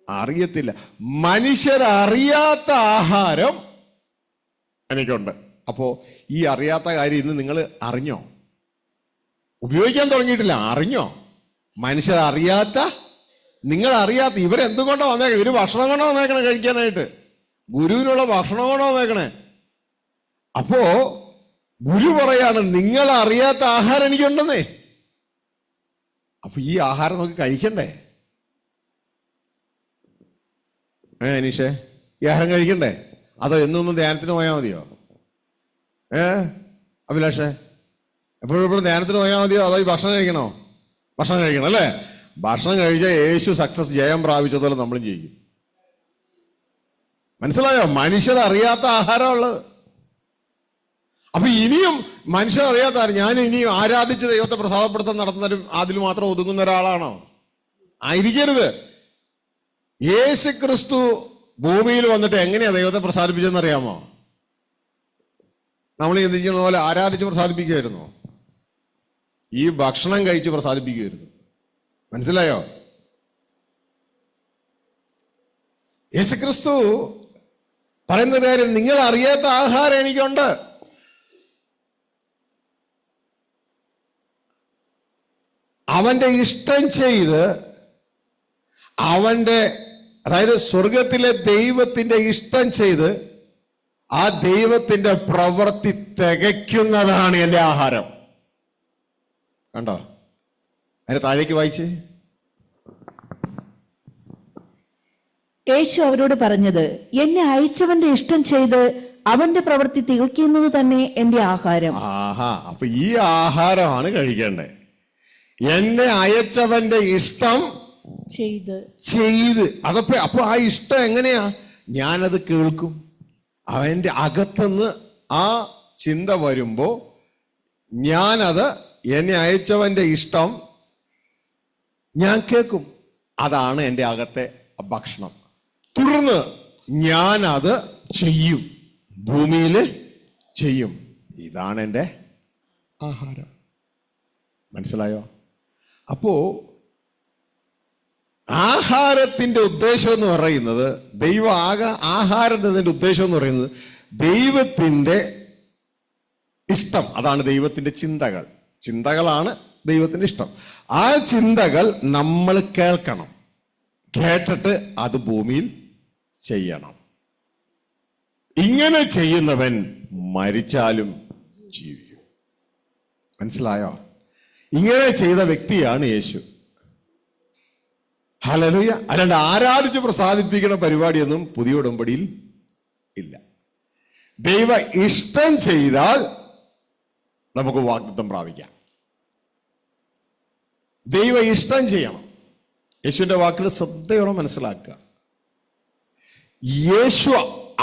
Speaker 1: അറിയത്തില്ല. മനുഷ്യരറിയാത്ത ആഹാരം എനിക്കുണ്ട്. അപ്പോ ഈ അറിയാത്ത കാര്യം ഇന്ന് നിങ്ങൾ അറിഞ്ഞോ? ഉപയോഗിക്കാൻ തുടങ്ങിയിട്ടില്ല, അറിഞ്ഞോ? മനുഷ്യരറിയാത്ത, നിങ്ങൾ അറിയാത്ത, ഇവരെന്തുകൊണ്ടോ വന്നേക്കണേ? ഇവര് ഭക്ഷണം കൊണ്ടോ വന്നേക്കണേ കഴിക്കാനായിട്ട്, ഗുരുവിനുള്ള ഭക്ഷണം കൊണ്ടോ വന്നേക്കണേ. അപ്പോ ഗുരു പറയാണ്, നിങ്ങൾ അറിയാത്ത ആഹാരം എനിക്കുണ്ടെന്നേ. അപ്പൊ ഈ ആഹാരം നമുക്ക് കഴിക്കണ്ടേ? അനീഷേ, ഈ ആഹാരം കഴിക്കണ്ടേ? അതോ എന്നൊന്നും ധ്യാനത്തിന് പോയാൽ മതിയോ? അഭിലാഷേ, എപ്പോഴും ധ്യാനത്തിന് പോയാൽ മതിയോ? അതോ ഈ ഭക്ഷണം കഴിക്കണോ? ഭക്ഷണം കഴിക്കണം അല്ലേ? ഭക്ഷണം കഴിച്ചാൽ യേശു സക്സസ് ജയം പ്രാപിച്ചതുപോലെ നമ്മളും ചെയ്യും. മനസ്സിലായോ? മനുഷ്യരറിയാത്ത ആഹാരമുള്ളത്. അപ്പൊ ഇനിയും മനുഷ്യരറിയാത്ത, ഞാൻ ഇനിയും ആരാധിച്ച് ദൈവത്തെ പ്രസാദപ്പെടുത്താൻ നടത്തുന്നവരും അതിൽ മാത്രം ഒതുങ്ങുന്ന ഒരാളാണോ? ആയിരിക്കരുത്. യേശു ക്രിസ്തു ഭൂമിയിൽ വന്നിട്ട് എങ്ങനെയാ ദൈവത്തെ പ്രസാദിപ്പിച്ചതെന്ന് അറിയാമോ? നമ്മൾ ചിന്തിക്കുന്ന പോലെ ആരാധിച്ച് പ്രസാദിപ്പിക്കുമായിരുന്നോ? ഈ ഭക്ഷണം കഴിച്ച് പ്രസാദിപ്പിക്കുകയായിരുന്നു. മനസ്സിലായോ? യേശുക്രിസ്തു പറയുന്ന കാര്യം, നിങ്ങൾ അറിയാത്ത ആഹാരം എനിക്കുണ്ട്. അവന്റെ ഇഷ്ടം ചെയ്ത് അതായത് സ്വർഗത്തിലെ ദൈവത്തിന്റെ ഇഷ്ടം ചെയ്ത് ആ ദൈവത്തിന്റെ പ്രവൃത്തി തികയ്ക്കുന്നതാണ് എൻ്റെ ആഹാരം. കണ്ടോ? അതിന് താഴേക്ക് വായിച്ച്.
Speaker 2: യേശു അവരോട് പറഞ്ഞത്, എന്നെ അയച്ചവന്റെ ഇഷ്ടം ചെയ്ത് അവന്റെ പ്രവൃത്തി തികയ്ക്കുന്നത് തന്നെ എന്റെ ആഹാരം.
Speaker 1: അപ്പൊ ഈ ആഹാരമാണ് കഴിക്കേണ്ടത്. എന്നെ അയച്ചവന്റെ ഇഷ്ടം ചെയ്ത് അപ്പൊ ആ ഇഷ്ടം എങ്ങനെയാ? ഞാനത് കേൾക്കും. അവന്റെ അകത്തുനിന്ന് ആ ചിന്ത വരുമ്പോ ഞാനത്, എന്നെ അയച്ചവന്റെ ഇഷ്ടം ഞാൻ കേൾക്കും. അതാണ് എൻ്റെ അകത്തെ ഭക്ഷണം. തുടർന്ന് ഞാനത് ചെയ്യും, ഭൂമിയിൽ ചെയ്യും. ഇതാണ് എൻ്റെ ആഹാരം. മനസ്സിലായോ? അപ്പോ ആഹാരത്തിന്റെ ഉദ്ദേശം എന്ന് പറയുന്നത്, ആഹാരത്തിന്റെ ഉദ്ദേശം എന്ന് പറയുന്നത് ദൈവത്തിന്റെ ഇഷ്ടം. അതാണ് ദൈവത്തിന്റെ ചിന്തകളാണ് ദൈവത്തിന്റെ ഇഷ്ടം. ആ ചിന്തകൾ നമ്മൾ കേൾക്കണം, കേട്ടിട്ട് അത് ഭൂമിയിൽ ചെയ്യണം. ഇങ്ങനെ ചെയ്യുന്നവൻ മരിച്ചാലും ജീവിക്കും. മനസ്സിലായോ? ഇങ്ങനെ ചെയ്ത വ്യക്തിയാണ് യേശു. ഹല്ലേലൂയ. അല്ലാണ്ട് ആരാധിച്ച് പ്രസാദിപ്പിക്കുന്ന പരിപാടിയൊന്നും പുതിയ ഉടമ്പടിയിൽ ഇല്ല. ദൈവ ഇഷ്ടം ചെയ്താൽ നമുക്ക് വാഗ്ദത്തം പ്രാപിക്കാം. ദൈവ ഇഷ്ടം ചെയ്യണം. യേശുവിന്റെ വാക്കുകൾ ശ്രദ്ധയോടെ മനസ്സിലാക്കുക. യേശു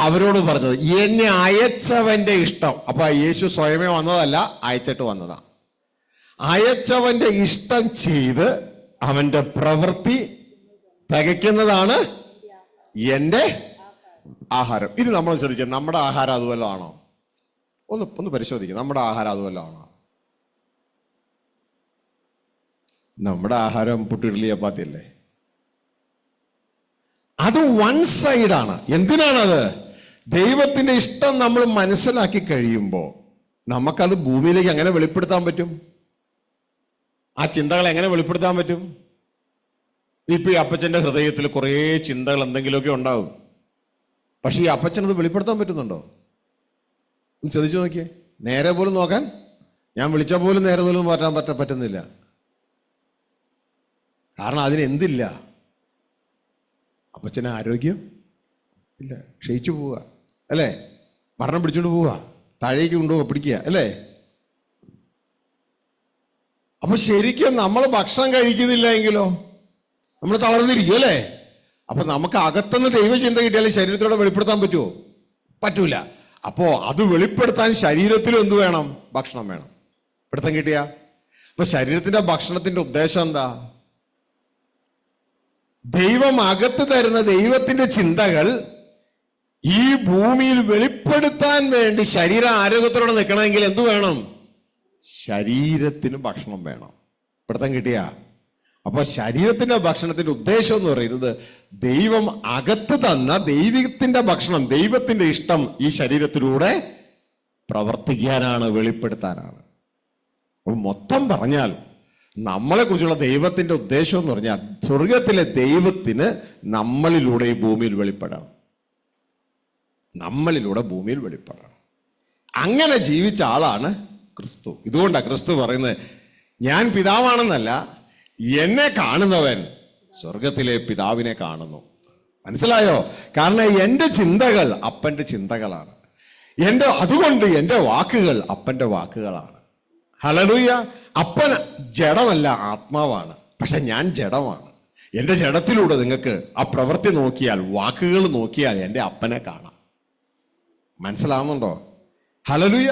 Speaker 1: അവരോട് പറഞ്ഞത് എന്നെ അയച്ചവന്റെ ഇഷ്ടം. അപ്പൊ യേശു സ്വയമേ വന്നതല്ല, അയച്ചിട്ട് വന്നതാ. അയച്ചവന്റെ ഇഷ്ടം ചെയ്ത് അവന്റെ പ്രവൃത്തി തികയ്ക്കുന്നതാണ് എന്റെ ആഹാരം. ഇത് നമ്മൾ ശ്രദ്ധിച്ചത്, നമ്മുടെ ആഹാരം അതുവല്ലോ ആണോ? ഒന്ന് പരിശോധിക്കുക. നമ്മുടെ ആഹാരം അതുവല്ലോ ആണോ? നമ്മുടെ ആഹാരം പുട്ടിഡ്ലി ചപ്പാത്തി അല്ലേ? അത് വൺ സൈഡാണ്. എന്തിനാണത്? ദൈവത്തിന്റെ ഇഷ്ടം നമ്മൾ മനസ്സിലാക്കി കഴിയുമ്പോൾ നമുക്കത് ഭൂമിയിലേക്ക് എങ്ങനെ വെളിപ്പെടുത്താൻ പറ്റും? ആ ചിന്തകൾ എങ്ങനെ വെളിപ്പെടുത്താൻ പറ്റും? ഇപ്പൊ ഈ അപ്പച്ചന്റെ ഹൃദയത്തിൽ കുറേ ചിന്തകൾ എന്തെങ്കിലുമൊക്കെ ഉണ്ടാവും. പക്ഷെ ഈ അപ്പച്ചനത് വെളിപ്പെടുത്താൻ പറ്റുന്നുണ്ടോ? ഒന്ന് ശ്രദ്ധിച്ചു നോക്കിയേ. നേരെ പോലും നോക്കാൻ, ഞാൻ വിളിച്ചാൽ പോലും നേരെ പോലും മാറ്റാൻ പറ്റുന്നില്ല. കാരണം അതിനെന്തില്ല? അപ്പച്ചന് ആരോഗ്യം ഇല്ല, ക്ഷയിച്ചു പോവുക അല്ലേ? മരണം പിടിച്ചോണ്ട് പോവുക, താഴേക്ക് കൊണ്ടുപോവുക, പിടിക്കുക അല്ലേ? അപ്പൊ ശരിക്കും നമ്മൾ ഭക്ഷണം കഴിക്കുന്നില്ല എങ്കിലോ നമ്മൾ തളർന്നിരിക്കും അല്ലേ? അപ്പൊ നമുക്ക് അകത്തുനിന്ന് ദൈവചിന്ത കിട്ടിയാലും ശരീരത്തോടെ വെളിപ്പെടുത്താൻ പറ്റുമോ? പറ്റൂല. അപ്പോ അത് വെളിപ്പെടുത്താൻ ശരീരത്തിലും എന്ത് വേണം? ഭക്ഷണം വേണം. പിടുത്തം കിട്ടിയ അപ്പൊ ശരീരത്തിന്റെ ഭക്ഷണത്തിന്റെ ഉദ്ദേശം എന്താ? ദൈവം അകത്ത് തരുന്ന ദൈവത്തിന്റെ ചിന്തകൾ ഈ ഭൂമിയിൽ വെളിപ്പെടുത്താൻ വേണ്ടി ശരീരം ആരോഗ്യത്തോടെ നിൽക്കണമെങ്കിൽ എന്തു വേണം? ശരീരത്തിന് ഭക്ഷണം വേണം. പിടുത്തം കിട്ടിയ അപ്പൊ ശരീരത്തിന്റെ ഭക്ഷണത്തിന്റെ ഉദ്ദേശം എന്ന് പറയുന്നത് ദൈവം അകത്ത് തന്ന ദൈവത്തിന്റെ ഭക്ഷണം, ദൈവത്തിന്റെ ഇഷ്ടം ഈ ശരീരത്തിലൂടെ പ്രവർത്തിക്കാനാണ്, വെളിപ്പെടുത്താനാണ്. അപ്പൊ മൊത്തം പറഞ്ഞാൽ നമ്മളെ കുറിച്ചുള്ള ദൈവത്തിന്റെ ഉദ്ദേശം എന്ന് പറഞ്ഞാൽ സ്വർഗത്തിലെ ദൈവത്തിന് നമ്മളിലൂടെ ഈ ഭൂമിയിൽ വെളിപ്പെടണം. നമ്മളിലൂടെ ഭൂമിയിൽ വെളിപ്പെടണം. അങ്ങനെ ജീവിച്ച ആളാണ് ക്രിസ്തു. ഇതുകൊണ്ടാണ് ക്രിസ്തു പറയുന്നത്, ഞാൻ പിതാവാണെന്നല്ല, എന്നെ കാണുന്നവൻ സ്വർഗത്തിലെ പിതാവിനെ കാണുന്നു. മനസ്സിലായോ? കാരണം എൻ്റെ ചിന്തകൾ അപ്പന്റെ ചിന്തകളാണ്. അതുകൊണ്ട് എൻ്റെ വാക്കുകൾ അപ്പന്റെ വാക്കുകളാണ്. ഹല്ലേലൂയ. അപ്പൻ ജഡമല്ല, ആത്മാവാണ്. പക്ഷെ ഞാൻ ജഡമാണ്. എൻ്റെ ജഡത്തിലൂടെ നിങ്ങൾക്ക് ആ പ്രവൃത്തി നോക്കിയാൽ, വാക്കുകൾ നോക്കിയാൽ എൻ്റെ അപ്പനെ കാണാം. മനസ്സിലാവുന്നുണ്ടോ? ഹല്ലേലൂയ.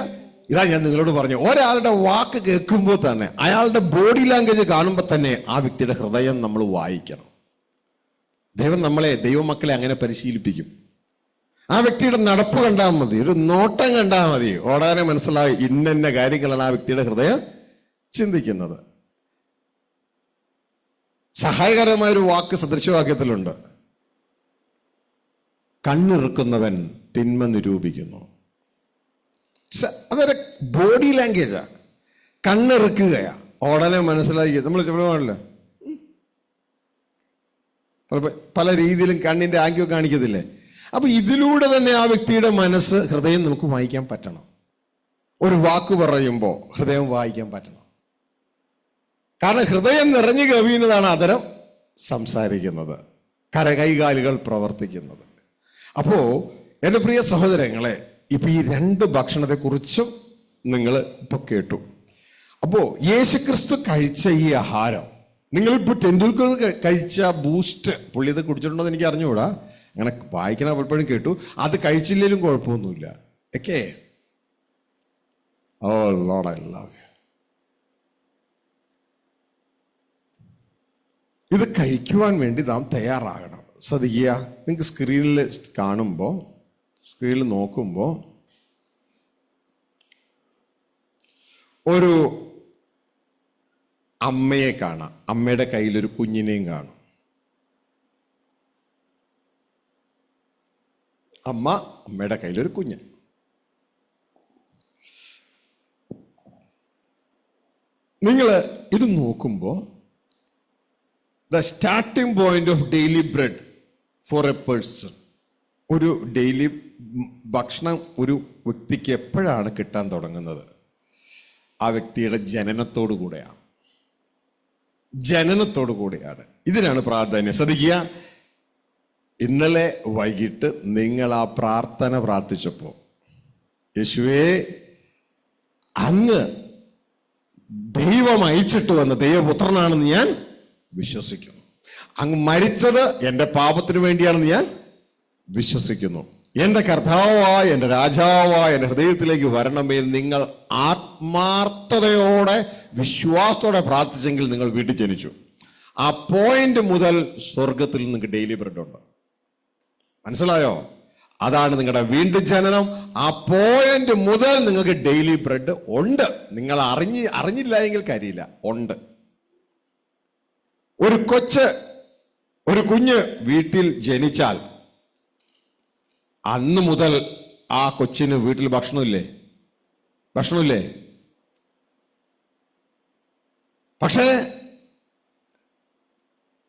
Speaker 1: ഇതാ ഞാൻ നിങ്ങളോട് പറഞ്ഞു, ഒരാളുടെ വാക്ക് കേൾക്കുമ്പോൾ തന്നെ, അയാളുടെ ബോഡി ലാംഗ്വേജ് കാണുമ്പോൾ തന്നെ ആ വ്യക്തിയുടെ ഹൃദയം നമ്മൾ വായിക്കണം. ദൈവമക്കളെ അങ്ങനെ പരിശീലിപ്പിക്കും. ആ വ്യക്തിയുടെ നടപ്പ് കണ്ടാൽ മതി, ഒരു നോട്ടം കണ്ടാൽ മതി, ഓടാനെ മനസ്സിലായി ഇന്ന കാര്യങ്ങളാണ് ആ വ്യക്തിയുടെ ഹൃദയം ചിന്തിക്കുന്നത്. സഹായകരമായൊരു വാക്ക് സദൃശവാക്യത്തിലുണ്ട്, കണ്ണിറുക്കുന്നവൻ തിന്മ നിരൂപിക്കുന്നു. അതൊരു ബോഡി ലാംഗ്വേജാ. കണ്ണിറുക്കുകയാ, ഉടനെ മനസ്സിലാക്കി. നമ്മൾ ചെറുപ്പമാണല്ലോ, പല രീതിയിലും കണ്ണിന്റെ ആംഗ്യം കാണിക്കത്തില്ലേ. അപ്പൊ ഇതിലൂടെ തന്നെ ആ വ്യക്തിയുടെ മനസ്സ്, ഹൃദയം നമുക്ക് വായിക്കാൻ പറ്റണം. ഒരു വാക്ക് പറയുമ്പോൾ ഹൃദയം വായിക്കാൻ പറ്റണം. കാരണം ഹൃദയം നിറഞ്ഞു കവിയുന്നതാണ് അതരം സംസാരിക്കുന്നത്, കൈകാലുകൾ പ്രവർത്തിക്കുന്നത്. അപ്പോ എൻ്റെ പ്രിയ സഹോദരങ്ങളെ, ഇപ്പൊ ഈ രണ്ട് ഭക്ഷണത്തെക്കുറിച്ചും നിങ്ങൾ ഇപ്പൊ കേട്ടു. അപ്പോ യേശുക്രിസ്തു കഴിച്ച ഈ ആഹാരം, നിങ്ങളിപ്പോ ടെണ്ടുൽക്കർ കഴിച്ച ബൂസ്റ്റ്, പുള്ളി ഇത് കുടിച്ചിട്ടുണ്ടോ എന്ന് എനിക്ക് അറിഞ്ഞുകൂടാ, അങ്ങനെ വായിക്കണ പലപ്പോഴും കേട്ടു. അത് കഴിച്ചില്ലെങ്കിലും കുഴപ്പമൊന്നുമില്ല. Okay, oh lord I love you. ഇത് കഴിക്കുവാൻ വേണ്ടി നാം തയ്യാറാകണം. ശ്രദ്ധിക്കുക, നിങ്ങൾക്ക് സ്ക്രീനിൽ കാണുമ്പോൾ, സ്ക്രീനിൽ നോക്കുമ്പോൾ ഒരു അമ്മയെ കാണാം, അമ്മയുടെ കയ്യിലൊരു കുഞ്ഞിനെയും കാണും. അമ്മയുടെ കയ്യിലൊരു കുഞ്ഞ്. നിങ്ങൾ ഇത് നോക്കുമ്പോൾ the starting point of daily bread for a person, ഒരു ഡെയിലി ഭക്ഷണം ഒരു വ്യക്തിക്ക് എപ്പോഴാണ് കിട്ടാൻ തുടങ്ങുന്നത്? ആ വ്യക്തിയുടെ ജനനത്തോടു കൂടെയാണ്. ജനനത്തോടു കൂടെയാണ്. ഇതിനാണ് പ്രാധാന്യം. ശ്രദ്ധിക്കുക, ഇന്നലെ വൈകിട്ട് നിങ്ങൾ ആ പ്രാർത്ഥന പ്രാർത്ഥിച്ചപ്പോൾ, യേശുവേ അങ്ങ് ദൈവം അയച്ചിട്ട് വന്ന ദൈവപുത്രനാണെന്ന് ഞാൻ വിശ്വസിക്കുന്നു. അങ്ങ് മരിച്ചത് എൻ്റെ പാപത്തിന് വേണ്ടിയാണെന്ന് ഞാൻ വിശ്വസിക്കുന്നു. എൻ്റെ കർത്താവായ, എൻ്റെ രാജാവായ എൻ്റെ ഹൃദയത്തിലേക്ക് വരണമേ നിങ്ങൾ ആത്മാർത്ഥതയോടെ വിശ്വാസത്തോടെ പ്രാർത്ഥിച്ചെങ്കിൽ നിങ്ങൾ വീട്ടിൽ ജനിച്ചു. ആ പോയിന്റ് മുതൽ സ്വർഗത്തിൽ നിങ്ങൾക്ക് ഡെയിലി ബ്രെഡ് ഉണ്ട്. മനസ്സിലായോ? അതാണ് നിങ്ങളുടെ വീണ്ടും ജനനം. ആ പോയിന്റ് മുതൽ നിങ്ങൾക്ക് ഡെയിലി ബ്രെഡ് ഉണ്ട്. നിങ്ങൾ അറിഞ്ഞില്ല എങ്കിൽ കാര്യമില്ല, ഉണ്ട്. ഒരു കുഞ്ഞ് വീട്ടിൽ ജനിച്ചാൽ അന്ന് മുതൽ ആ കൊച്ചിന് വീട്ടിൽ ഭക്ഷണമില്ലേ? പക്ഷേ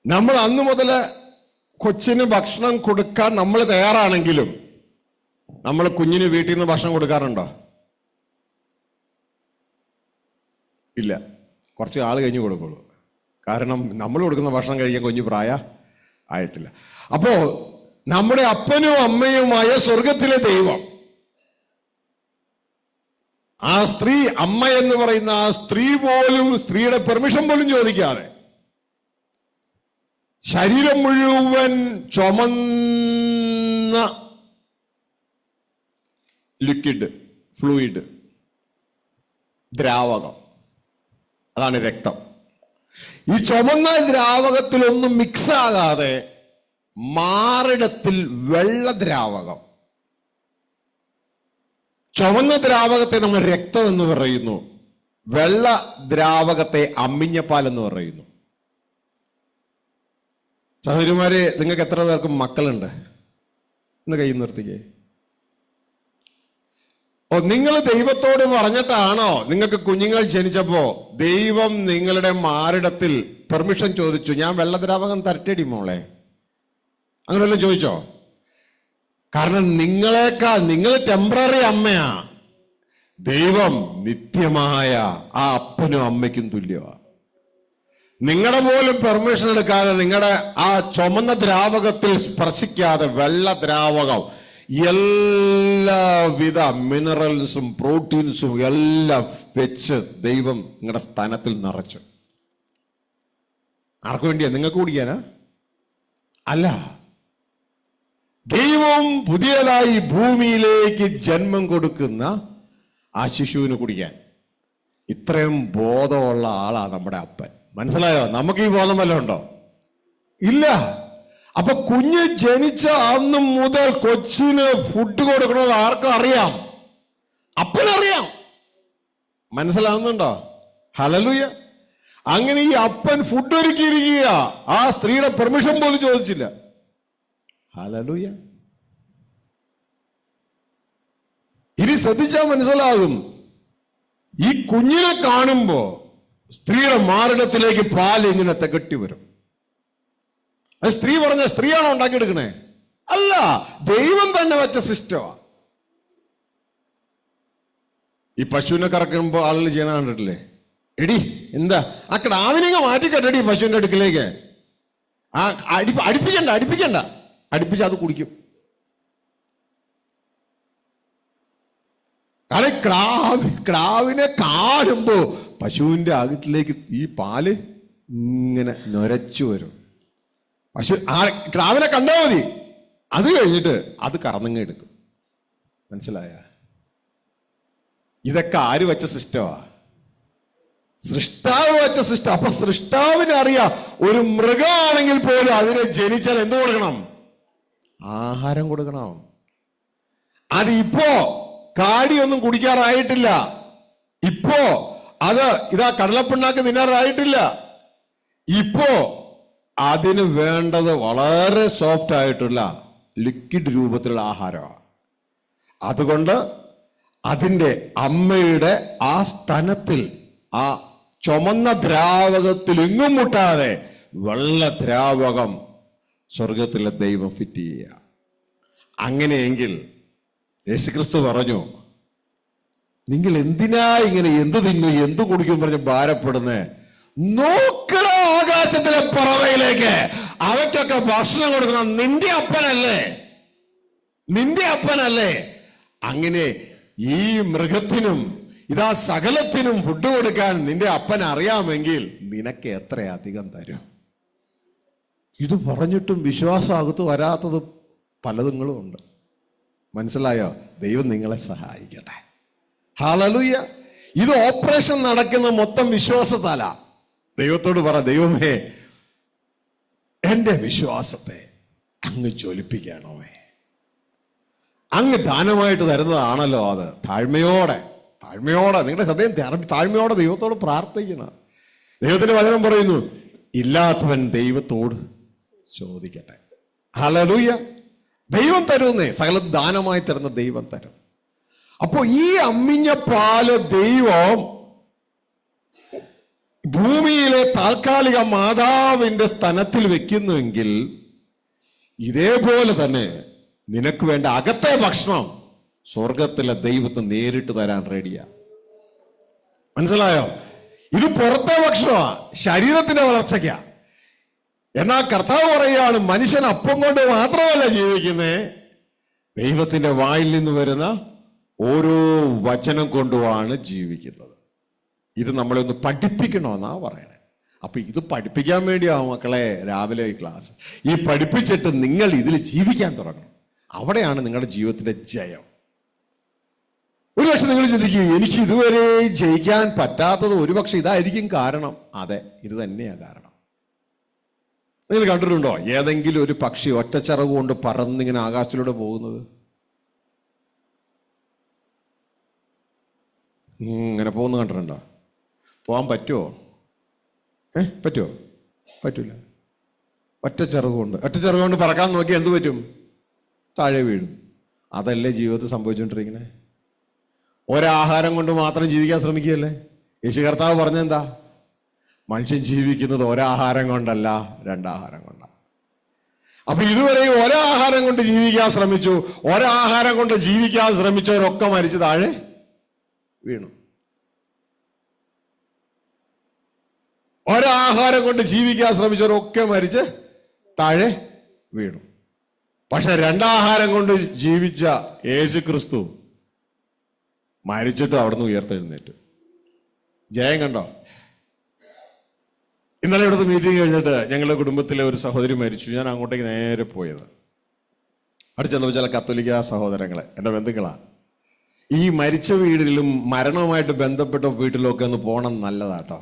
Speaker 1: നമ്മൾ അന്ന് മുതൽ കൊച്ചിന് ഭക്ഷണം കൊടുക്കാൻ നമ്മൾ തയ്യാറാണെങ്കിലും നമ്മൾ കുഞ്ഞിന് വീട്ടിൽ നിന്ന് ഭക്ഷണം കൊടുക്കാറുണ്ടോ? ഇല്ല, കുറച്ച് ആൾ കഴിഞ്ഞ് കൊടുക്കുള്ളൂ. കാരണം നമ്മൾ കൊടുക്കുന്ന ഭക്ഷണം കഴിക്കാൻ കുഞ്ഞു ആയിട്ടില്ല. അപ്പോ നമ്മുടെ അപ്പനും അമ്മയുമായ സ്വർഗത്തിലെ ദൈവം, ആ സ്ത്രീ, അമ്മ എന്ന് പറയുന്ന ആ സ്ത്രീ പോലും, സ്ത്രീയുടെ പെർമിഷൻ പോലും ചോദിക്കാതെ ശരീരം മുഴുവൻ ചുമന്ന ഫ്ലൂയിഡ്, ദ്രാവകം, അതാണ് രക്തം. ഈ ചുമന്ന ദ്രാവകത്തിലൊന്നും മിക്സ് ആകാതെ മാറിടത്തിൽ വെള്ള ദ്രാവകം. ചുവന്ന ദ്രാവകത്തെ നമ്മൾ രക്തം എന്ന് പറയുന്നു, വെള്ള ദ്രാവകത്തെ അമ്മിഞ്ഞപ്പാൽ എന്ന് പറയുന്നു. സഹോദരിമാരെ, നിങ്ങൾക്ക് എത്ര പേർക്ക് മക്കളുണ്ട്? എന്ന് കൈ നിർത്തിക്കേ. നിങ്ങൾ ദൈവത്തോട് പറഞ്ഞിട്ടാണോ നിങ്ങൾക്ക് കുഞ്ഞുങ്ങൾ ജനിച്ചപ്പോ ദൈവം നിങ്ങളുടെ മാറിടത്തിൽ പെർമിഷൻ ചോദിച്ചു, ഞാൻ വെള്ളദ്രാവകം തരട്ടേടി മോളെ, അങ്ങനെയല്ലോ ചോദിച്ചോ? കാരണം നിങ്ങൾ ടെമ്പററി അമ്മയാ, ദൈവം നിത്യമായ ആ അപ്പനും അമ്മയ്ക്കും തുല്യമാണ്. നിങ്ങളുടെ പോലും പെർമിഷൻ എടുക്കാതെ, നിങ്ങളുടെ ആ ചുമന്ന ദ്രാവകത്തിൽ സ്പർശിക്കാതെ വെള്ള ദ്രാവകം എല്ലാവിധ മിനറൽസും പ്രോട്ടീൻസും എല്ലാം വെച്ച് ദൈവം നിങ്ങളുടെ സ്ഥാനത്തിൽ നിറച്ചു. ആർക്കു വേണ്ടിയാ? നിങ്ങൾക്ക് കുടിക്കാനാ? അല്ല, ദൈവം പുതിയതായി ഭൂമിയിലേക്ക് ജന്മം കൊടുക്കുന്ന ആ ശിശുവിന് കുടിക്കാൻ. ഇത്രയും ബോധമുള്ള ആളാ നമ്മുടെ അപ്പൻ. മനസ്സിലായോ? നമുക്ക് ഈ ബോധം വല്ലതും ഉണ്ടോ? ഇല്ല. അപ്പൊ കുഞ്ഞ് ജനിച്ച അന്ന് മുതൽ കൊച്ചിന് ഫുഡ് കൊടുക്കുന്നത് ആർക്കും അറിയാം? അപ്പനറിയാം. മനസ്സിലാവുന്നുണ്ടോ? ഹല്ലേലൂയ. അങ്ങനെ ഈ അപ്പൻ ഫുഡ് ഒരുക്കിയിരിക്കുക, ആ സ്ത്രീയുടെ പെർമിഷൻ പോലും ചോദിച്ചില്ല. ഹല്ലേലൂയ. ഇനി ശ്രദ്ധിച്ചാൽ മനസ്സിലാകും, ഈ കുഞ്ഞിനെ കാണുമ്പോ സ്ത്രീയുടെ മാറിടത്തിലേക്ക് പാല് ഇങ്ങനെ തികട്ടി വരും. അത് സ്ത്രീ പറഞ്ഞ സ്ത്രീയാണോ ഉണ്ടാക്കിയെടുക്കണേ? അല്ല, ദൈവം തന്നെ വെച്ച സിസ്റ്റമാ. ഈ പശുവിനെ കറക്കുമ്പോ ആളുകൾ ചെയ്യണ കണ്ടിട്ടില്ലേ? എടി എന്താ ആ കിടാവിനെ മാറ്റിക്കെട്ടടി പശുവിന്റെ അടുക്കിലേക്ക്. ആ അടുപ്പിക്കണ്ട അടുപ്പിച്ച് അത് കുടിക്കും. കാരണം കിടാവിനെ കാണുമ്പോ പശുവിന്റെ അകിട്ടിലേക്ക് ഈ പാല് ഇങ്ങനെ നൊരച്ചു വരും. പശു ആ കിടാവിനെ കണ്ടാൽ മതി, അത് കഴിഞ്ഞിട്ട് അത് കറന്നിങ്ങ എടുക്കും. മനസ്സിലായ? ഇതൊക്കെ ആര് വെച്ച സിസ്റ്റമാ? സൃഷ്ടാവ് വെച്ച സിസ്റ്റം. അപ്പൊ സൃഷ്ടാവിനെ അറിയാം, ഒരു മൃഗമാണെങ്കിൽ പോലും അതിനെ ജനിച്ചാൽ എന്ത് കൊടുക്കണം? ആഹാരം കൊടുക്കണം. അത് ഇപ്പോ കാടിയൊന്നും കുടിക്കാറായിട്ടില്ല, ഇപ്പോ അത് ഇതാ കടലപ്പിണ്ണാക്ക് തിന്നാറായിട്ടില്ല. ഇപ്പോ അതിന് വേണ്ടത് വളരെ സോഫ്റ്റ് ആയിട്ടുള്ള ലിക്വിഡ് രൂപത്തിലുള്ള ആഹാരമാണ്. അതുകൊണ്ട് അതിൻ്റെ അമ്മയുടെ ആ സ്തനത്തിൽ ആ ചുമന്ന ദ്രാവകത്തിൽ എങ്ങും മുട്ടാതെ വെള്ള ദ്രാവകം സ്വർഗത്തിലെ ദൈവം ഫിറ്റ് ചെയ്യുക. അങ്ങനെയെങ്കിൽ യേശുക്രിസ്തു പറഞ്ഞു, നിങ്ങൾ എന്തിനാ ഇങ്ങനെ എന്ത് തിന്നു എന്ത് കുടിക്കും പറഞ്ഞ് ഭാരപ്പെടുന്നേ? നോക്കട ആകാശത്തിലെ പറവയിലേക്ക്, അവയ്ക്കൊക്കെ ഭക്ഷണം കൊടുക്കണം. നിന്റെ അപ്പനല്ലേ, നിന്റെ അപ്പനല്ലേ? അങ്ങനെ ഈ മൃഗത്തിനും ഇതാ സകലത്തിനും ഫുഡ് കൊടുക്കാൻ നിന്റെ അപ്പൻ അറിയാമെങ്കിൽ നിനക്ക് എത്ര അധികം തരും? ഇത് പറഞ്ഞിട്ടും വിശ്വാസമകത്ത് വരാത്തത് പലതുങ്ങളും ഉണ്ട്. മനസ്സിലായോ? ദൈവം നിങ്ങളെ സഹായിക്കട്ടെ. ഹല്ലേലൂയ. ഇത് ഓപ്പറേഷൻ നടക്കുന്ന മൊത്തം വിശ്വാസത്താല. ദൈവത്തോട് പറ, ദൈവമേ എന്റെ വിശ്വാസത്തെ അങ്ങ് ജ്വലിപ്പിക്കണമേ. അങ്ങ് ദാനമായിട്ട് തരുന്നതാണല്ലോ അത്. താഴ്മയോടെ നിങ്ങളുടെ ഹൃദയം താഴ്മയോടെ ദൈവത്തോട് പ്രാർത്ഥിക്കണം. ദൈവത്തിന്റെ വചനം പറയുന്നു, ഇല്ലാത്തവൻ ദൈവത്തോട് ചോദിക്കട്ടെ. ഹല്ലേലൂയ. ദൈവം തരുന്നേ, സകല ദാനമായി തരുന്ന ദൈവം തരും. അപ്പോ ഈ അമ്മിഞ്ഞ പാല് ദൈവം ഭൂമിയിലെ താൽക്കാലിക മാതാവിന്റെ സ്തനത്തിൽ വെക്കുന്നുവെങ്കിൽ, ഇതേപോലെ തന്നെ നിനക്ക് വേണ്ട അകത്തെ ഭക്ഷണം സ്വർഗത്തിലെ ദൈവത്തിന് നേരിട്ട് തരാൻ റെഡിയാ. മനസ്സിലായോ? ഇത് പുറത്തെ ഭക്ഷണമാ, ശരീരത്തിന്റെ വളർച്ചയ്ക്കാ. എന്നാൽ കർത്താവ് പറയുകയാണ്, മനുഷ്യൻ അപ്പം കൊണ്ട് മാത്രമല്ല ജീവിക്കുന്നേ, ദൈവത്തിന്റെ വായിൽ നിന്ന് വരുന്ന ഓരോ വചനം കൊണ്ടുമാണ് ജീവിക്കുന്നത്. ഇത് നമ്മളെ ഒന്ന് പഠിപ്പിക്കണമെന്നാ പറയണേ. അപ്പൊ ഇത് പഠിപ്പിക്കാൻ വേണ്ടിയാവും മക്കളെ രാവിലെ ഈ ക്ലാസ്. ഈ പഠിപ്പിച്ചിട്ട് നിങ്ങൾ ഇതിൽ ജീവിക്കാൻ തുടങ്ങണം. അവിടെയാണ് നിങ്ങളുടെ ജീവിതത്തിന്റെ ജയം. ഒരു പക്ഷെ നിങ്ങൾ ചിന്തിക്കും, എനിക്ക് ഇതുവരെ ജയിക്കാൻ പറ്റാത്തത് ഒരുപക്ഷെ ഇതായിരിക്കും കാരണം. അതെ, ഇത് തന്നെയാണ് കാരണം. നിങ്ങൾ കണ്ടിട്ടുണ്ടോ ഏതെങ്കിലും ഒരു പക്ഷി ഒറ്റച്ചിറക് കൊണ്ട് പറന്നിങ്ങനെ ആകാശത്തിലൂടെ പോകുന്നത്? ഇങ്ങനെ പോകുന്ന കണ്ടിട്ടുണ്ടോ? പോകാൻ പറ്റുമോ? പറ്റുമോ? പറ്റൂല. ഒറ്റച്ചിറക് കൊണ്ട് പറക്കാൻ നോക്കി എന്ത് പറ്റും? താഴെ വീഴും. അതല്ലേ ജീവിതത്തിൽ സംഭവിച്ചുകൊണ്ടിരിക്കണേ. ഒരാഹാരം കൊണ്ട് മാത്രം ജീവിക്കാൻ ശ്രമിക്കുകയല്ലേ? യേശു കർത്താവ് പറഞ്ഞെന്താ? മനുഷ്യൻ ജീവിക്കുന്നത് ഒരാഹാരം കൊണ്ടല്ല, രണ്ടാഹാരം കൊണ്ടാണ്. അപ്പൊ ഇതുവരെ ഒരാഹാരം കൊണ്ട് ജീവിക്കാൻ ശ്രമിച്ചു, ഒരാഹാരം കൊണ്ട് ജീവിക്കാൻ ശ്രമിച്ചവരൊക്കെ മരിച്ച് താഴെ വീണു. ഒരാഹാരം കൊണ്ട് ജീവിക്കാൻ ശ്രമിച്ചവരൊക്കെ മരിച്ച് താഴെ വീണു. പക്ഷെ രണ്ടാഹാരം കൊണ്ട് ജീവിച്ച യേശു ക്രിസ്തു മരിച്ചിട്ട് അവിടുന്ന് ഉയർത്തെഴുന്നേറ്റു. ജയം കണ്ടോ? ഇന്നലെ ഇവിടുത്തെ മീറ്റിംഗ് കഴിഞ്ഞിട്ട് ഞങ്ങളുടെ കുടുംബത്തിലെ ഒരു സഹോദരി മരിച്ചു. ഞാൻ അങ്ങോട്ടേക്ക് നേരെ പോയത്. അവിടെ ചെന്നപ്പോൾ ചില കത്തോലിക്ക സഹോദരങ്ങളെ, എൻ്റെ ബന്ധുക്കളാണ്. ഈ മരിച്ച വീടിലും മരണവുമായിട്ട് ബന്ധപ്പെട്ട വീട്ടിലൊക്കെ ഒന്ന് പോകണം നല്ലതാട്ടോ.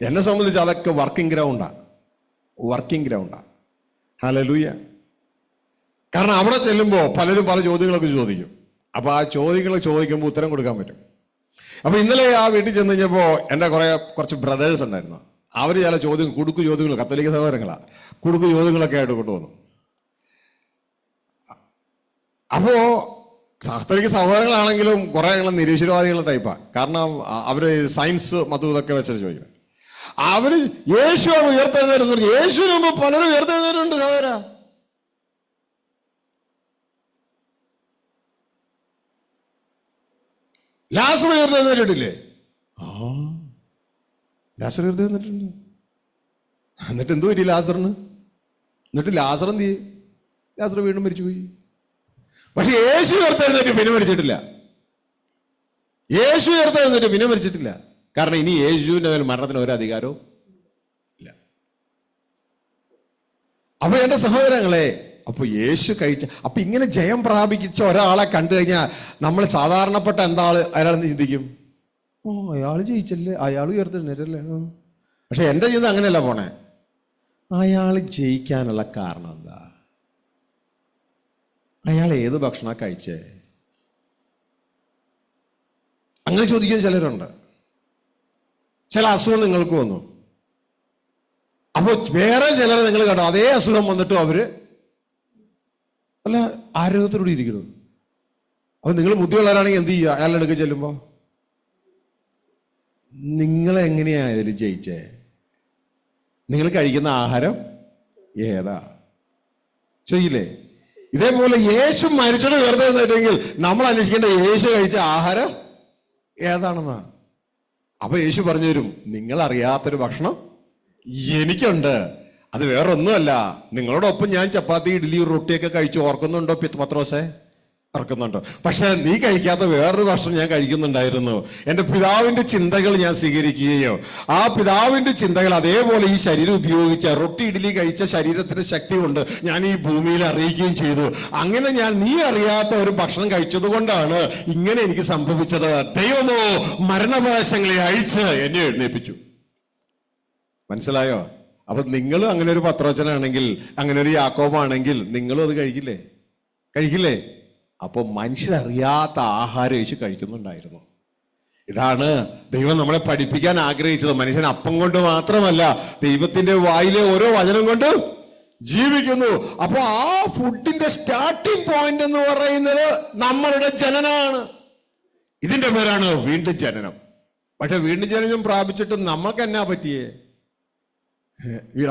Speaker 1: എന്നെ സംബന്ധിച്ച് അതൊക്കെ വർക്കിംഗ് ഗ്രൗണ്ടാണ്. ഹല്ലേലൂയ. കാരണം അവിടെ ചെല്ലുമ്പോൾ പലരും പല ചോദ്യങ്ങളൊക്കെ ചോദിക്കും. അപ്പൊ ആ ചോദ്യങ്ങൾ ചോദിക്കുമ്പോൾ ഉത്തരം കൊടുക്കാൻ പറ്റും. അപ്പൊ ഇന്നലെ ആ വീട്ടിൽ ചെന്ന് കഴിഞ്ഞപ്പോ എന്റെ കുറച്ച് ബ്രദേഴ്സ് ഉണ്ടായിരുന്നു. അവര് ചില കുടുക്കു ചോദ്യങ്ങൾ, കത്തോലിക്ക സഹോദരങ്ങളാ, കുടുക്കു ചോദ്യങ്ങളൊക്കെ ആയിട്ട് കൊണ്ടുവന്നു. അപ്പോ കത്തോലിക്ക സഹോദരങ്ങളാണെങ്കിലും കുറെ നിരീശ്വരവാദികളുടെ ടൈപ്പാ. കാരണം അവര് സയൻസ് മതം ഇതൊക്കെ വെച്ചിട്ട് ചോദിക്കണം. അവര് യേശുവാണ് ഉയർത്തെഴുന്നേറ്റ് പറഞ്ഞു. യേശുവിന് മുമ്പ് പലരും ഉയർത്തെഴുന്നേറ്റുണ്ട് സഹോദര. ലാസർ ഉയർത്തെഴുന്നേറ്റിട്ടില്ലേ? ലാസർ ഉയർത്തെഴുന്നേറ്റിട്ടുണ്ട്. എന്നിട്ട് എന്തു പറ്റി ലാസറിന്? എന്നിട്ട് ലാസർ എന്ത് ചെയ്യും? ലാസർ വീണ്ടും മരിച്ചുപോയി. പക്ഷെ യേശു ഉയർത്തെഴുന്നേറ്റ് പിന്നെ മരിച്ചിട്ടില്ല. യേശു ഉയർത്തെഴുന്നേറ്റ് പിന്നെ മരിച്ചിട്ടില്ല. കാരണം ഇനി യേശുവിന്റെ മേൽ മരണത്തിന് ഒരു അധികാരവും ഇല്ല. അപ്പൊ എന്റെ സഹോദരങ്ങളെ, അപ്പൊ യേശു അപ്പൊ ഇങ്ങനെ ജയം പ്രാപിച്ച ഒരാളെ കണ്ടു കഴിഞ്ഞാൽ നമ്മൾ സാധാരണപ്പെട്ട അയാളെന്ന് ചിന്തിക്കും, ഓ അയാൾ ജയിച്ചല്ലേ, അയാൾ ഉയർത്തെഴുന്നേറ്റല്ലേ. പക്ഷെ എന്റെ ജീവിതം അങ്ങനെയല്ല പോണേ. അയാൾ ജയിക്കാനുള്ള കാരണം എന്താ? അയാൾ ഏത് ഭക്ഷണ കഴിച്ചേ? അങ്ങനെ ചോദിക്കുന്ന ചിലരുണ്ട്. ചില അസുഖം നിങ്ങൾക്ക് വന്നു, അപ്പൊ വേറെ ചിലരെ നിങ്ങൾ കണ്ടോ അതേ അസുഖം വന്നിട്ടും അവര് അല്ല ആരോഗ്യത്തോടെ ഇരിക്കണം. അപ്പൊ നിങ്ങൾ ബുദ്ധിയുള്ളവരാണെങ്കിൽ എന്ത് ചെയ്യുക? അയാളുടെ അടുക്ക് ചെല്ലുമ്പോ നിങ്ങൾ എങ്ങനെയാ ഇതിൽ ജയിച്ചേ? നിങ്ങൾ കഴിക്കുന്ന ആഹാരം ഏതാ ചെയ്യില്ലേ? ഇതേപോലെ യേശു മരിച്ചിട്ട് വെറുതെ നിന്നിട്ടെങ്കിൽ നമ്മൾ അന്വേഷിക്കേണ്ട യേശു കഴിച്ച ആഹാരം ഏതാണെന്നാ. അപ്പൊ യേശു പറഞ്ഞു തരും, നിങ്ങൾ അറിയാത്തൊരു ഭക്ഷണം എനിക്കുണ്ട്. അത് വേറെ ഒന്നുമല്ല, നിങ്ങളോടൊപ്പം ഞാൻ ചപ്പാത്തി, ഇഡ്ഡലി, റൊട്ടിയൊക്കെ കഴിച്ചു. ഓർക്കുന്നുണ്ടോ പത്രോസേ? ഓർക്കുന്നുണ്ടോ? പക്ഷെ നീ കഴിക്കാത്ത വേറൊരു ഭക്ഷണം ഞാൻ കഴിക്കുന്നുണ്ടായിരുന്നു. എൻ്റെ പിതാവിന്റെ ചിന്തകൾ ഞാൻ സ്വീകരിക്കുകയോ ആ പിതാവിന്റെ ചിന്തകൾ അതേപോലെ ഈ ശരീരം ഉപയോഗിച്ച റൊട്ടി, ഇഡ്ഡലി കഴിച്ച ശരീരത്തിന്റെ ശക്തി കൊണ്ട് ഞാൻ ഈ ഭൂമിയിൽ അറിയിക്കുകയും ചെയ്തു. അങ്ങനെ നീ അറിയാത്ത ഒരു ഭക്ഷണം കഴിച്ചത് കൊണ്ടാണ് ഇങ്ങനെ എനിക്ക് സംഭവിച്ചത്. ദൈവമോ മരണപാശങ്ങളെ അഴിച്ച് എന്നെ എഴുന്നേൽപ്പിച്ചു. മനസ്സിലായോ? അപ്പൊ നിങ്ങളും അങ്ങനെ ഒരു പത്രോച്ചനാണെങ്കിൽ, അങ്ങനെ ഒരു യാക്കോബാണെങ്കിൽ നിങ്ങളും അത് കഴിക്കില്ലേ? അപ്പൊ മനുഷ്യരറിയാത്ത ആഹാരം യേശു കഴിക്കുന്നുണ്ടായിരുന്നു. ഇതാണ് ദൈവം നമ്മളെ പഠിപ്പിക്കാൻ ആഗ്രഹിച്ചത്. മനുഷ്യൻ അപ്പം കൊണ്ട് മാത്രമല്ല, ദൈവത്തിന്റെ വായിലെ ഓരോ വചനം കൊണ്ട് ജീവിക്കുന്നു. അപ്പൊ ആ ഫുഡിന്റെ സ്റ്റാർട്ടിംഗ് പോയിന്റ് എന്ന് പറയുന്നത് നമ്മളുടെ ജനനമാണ്. ഇതിന്റെ പേരാണ് വീണ്ടും ജനനം. പക്ഷെ വീണ്ടും ജനനം പ്രാപിച്ചിട്ട് നമുക്ക് എന്നാ പറ്റിയേ?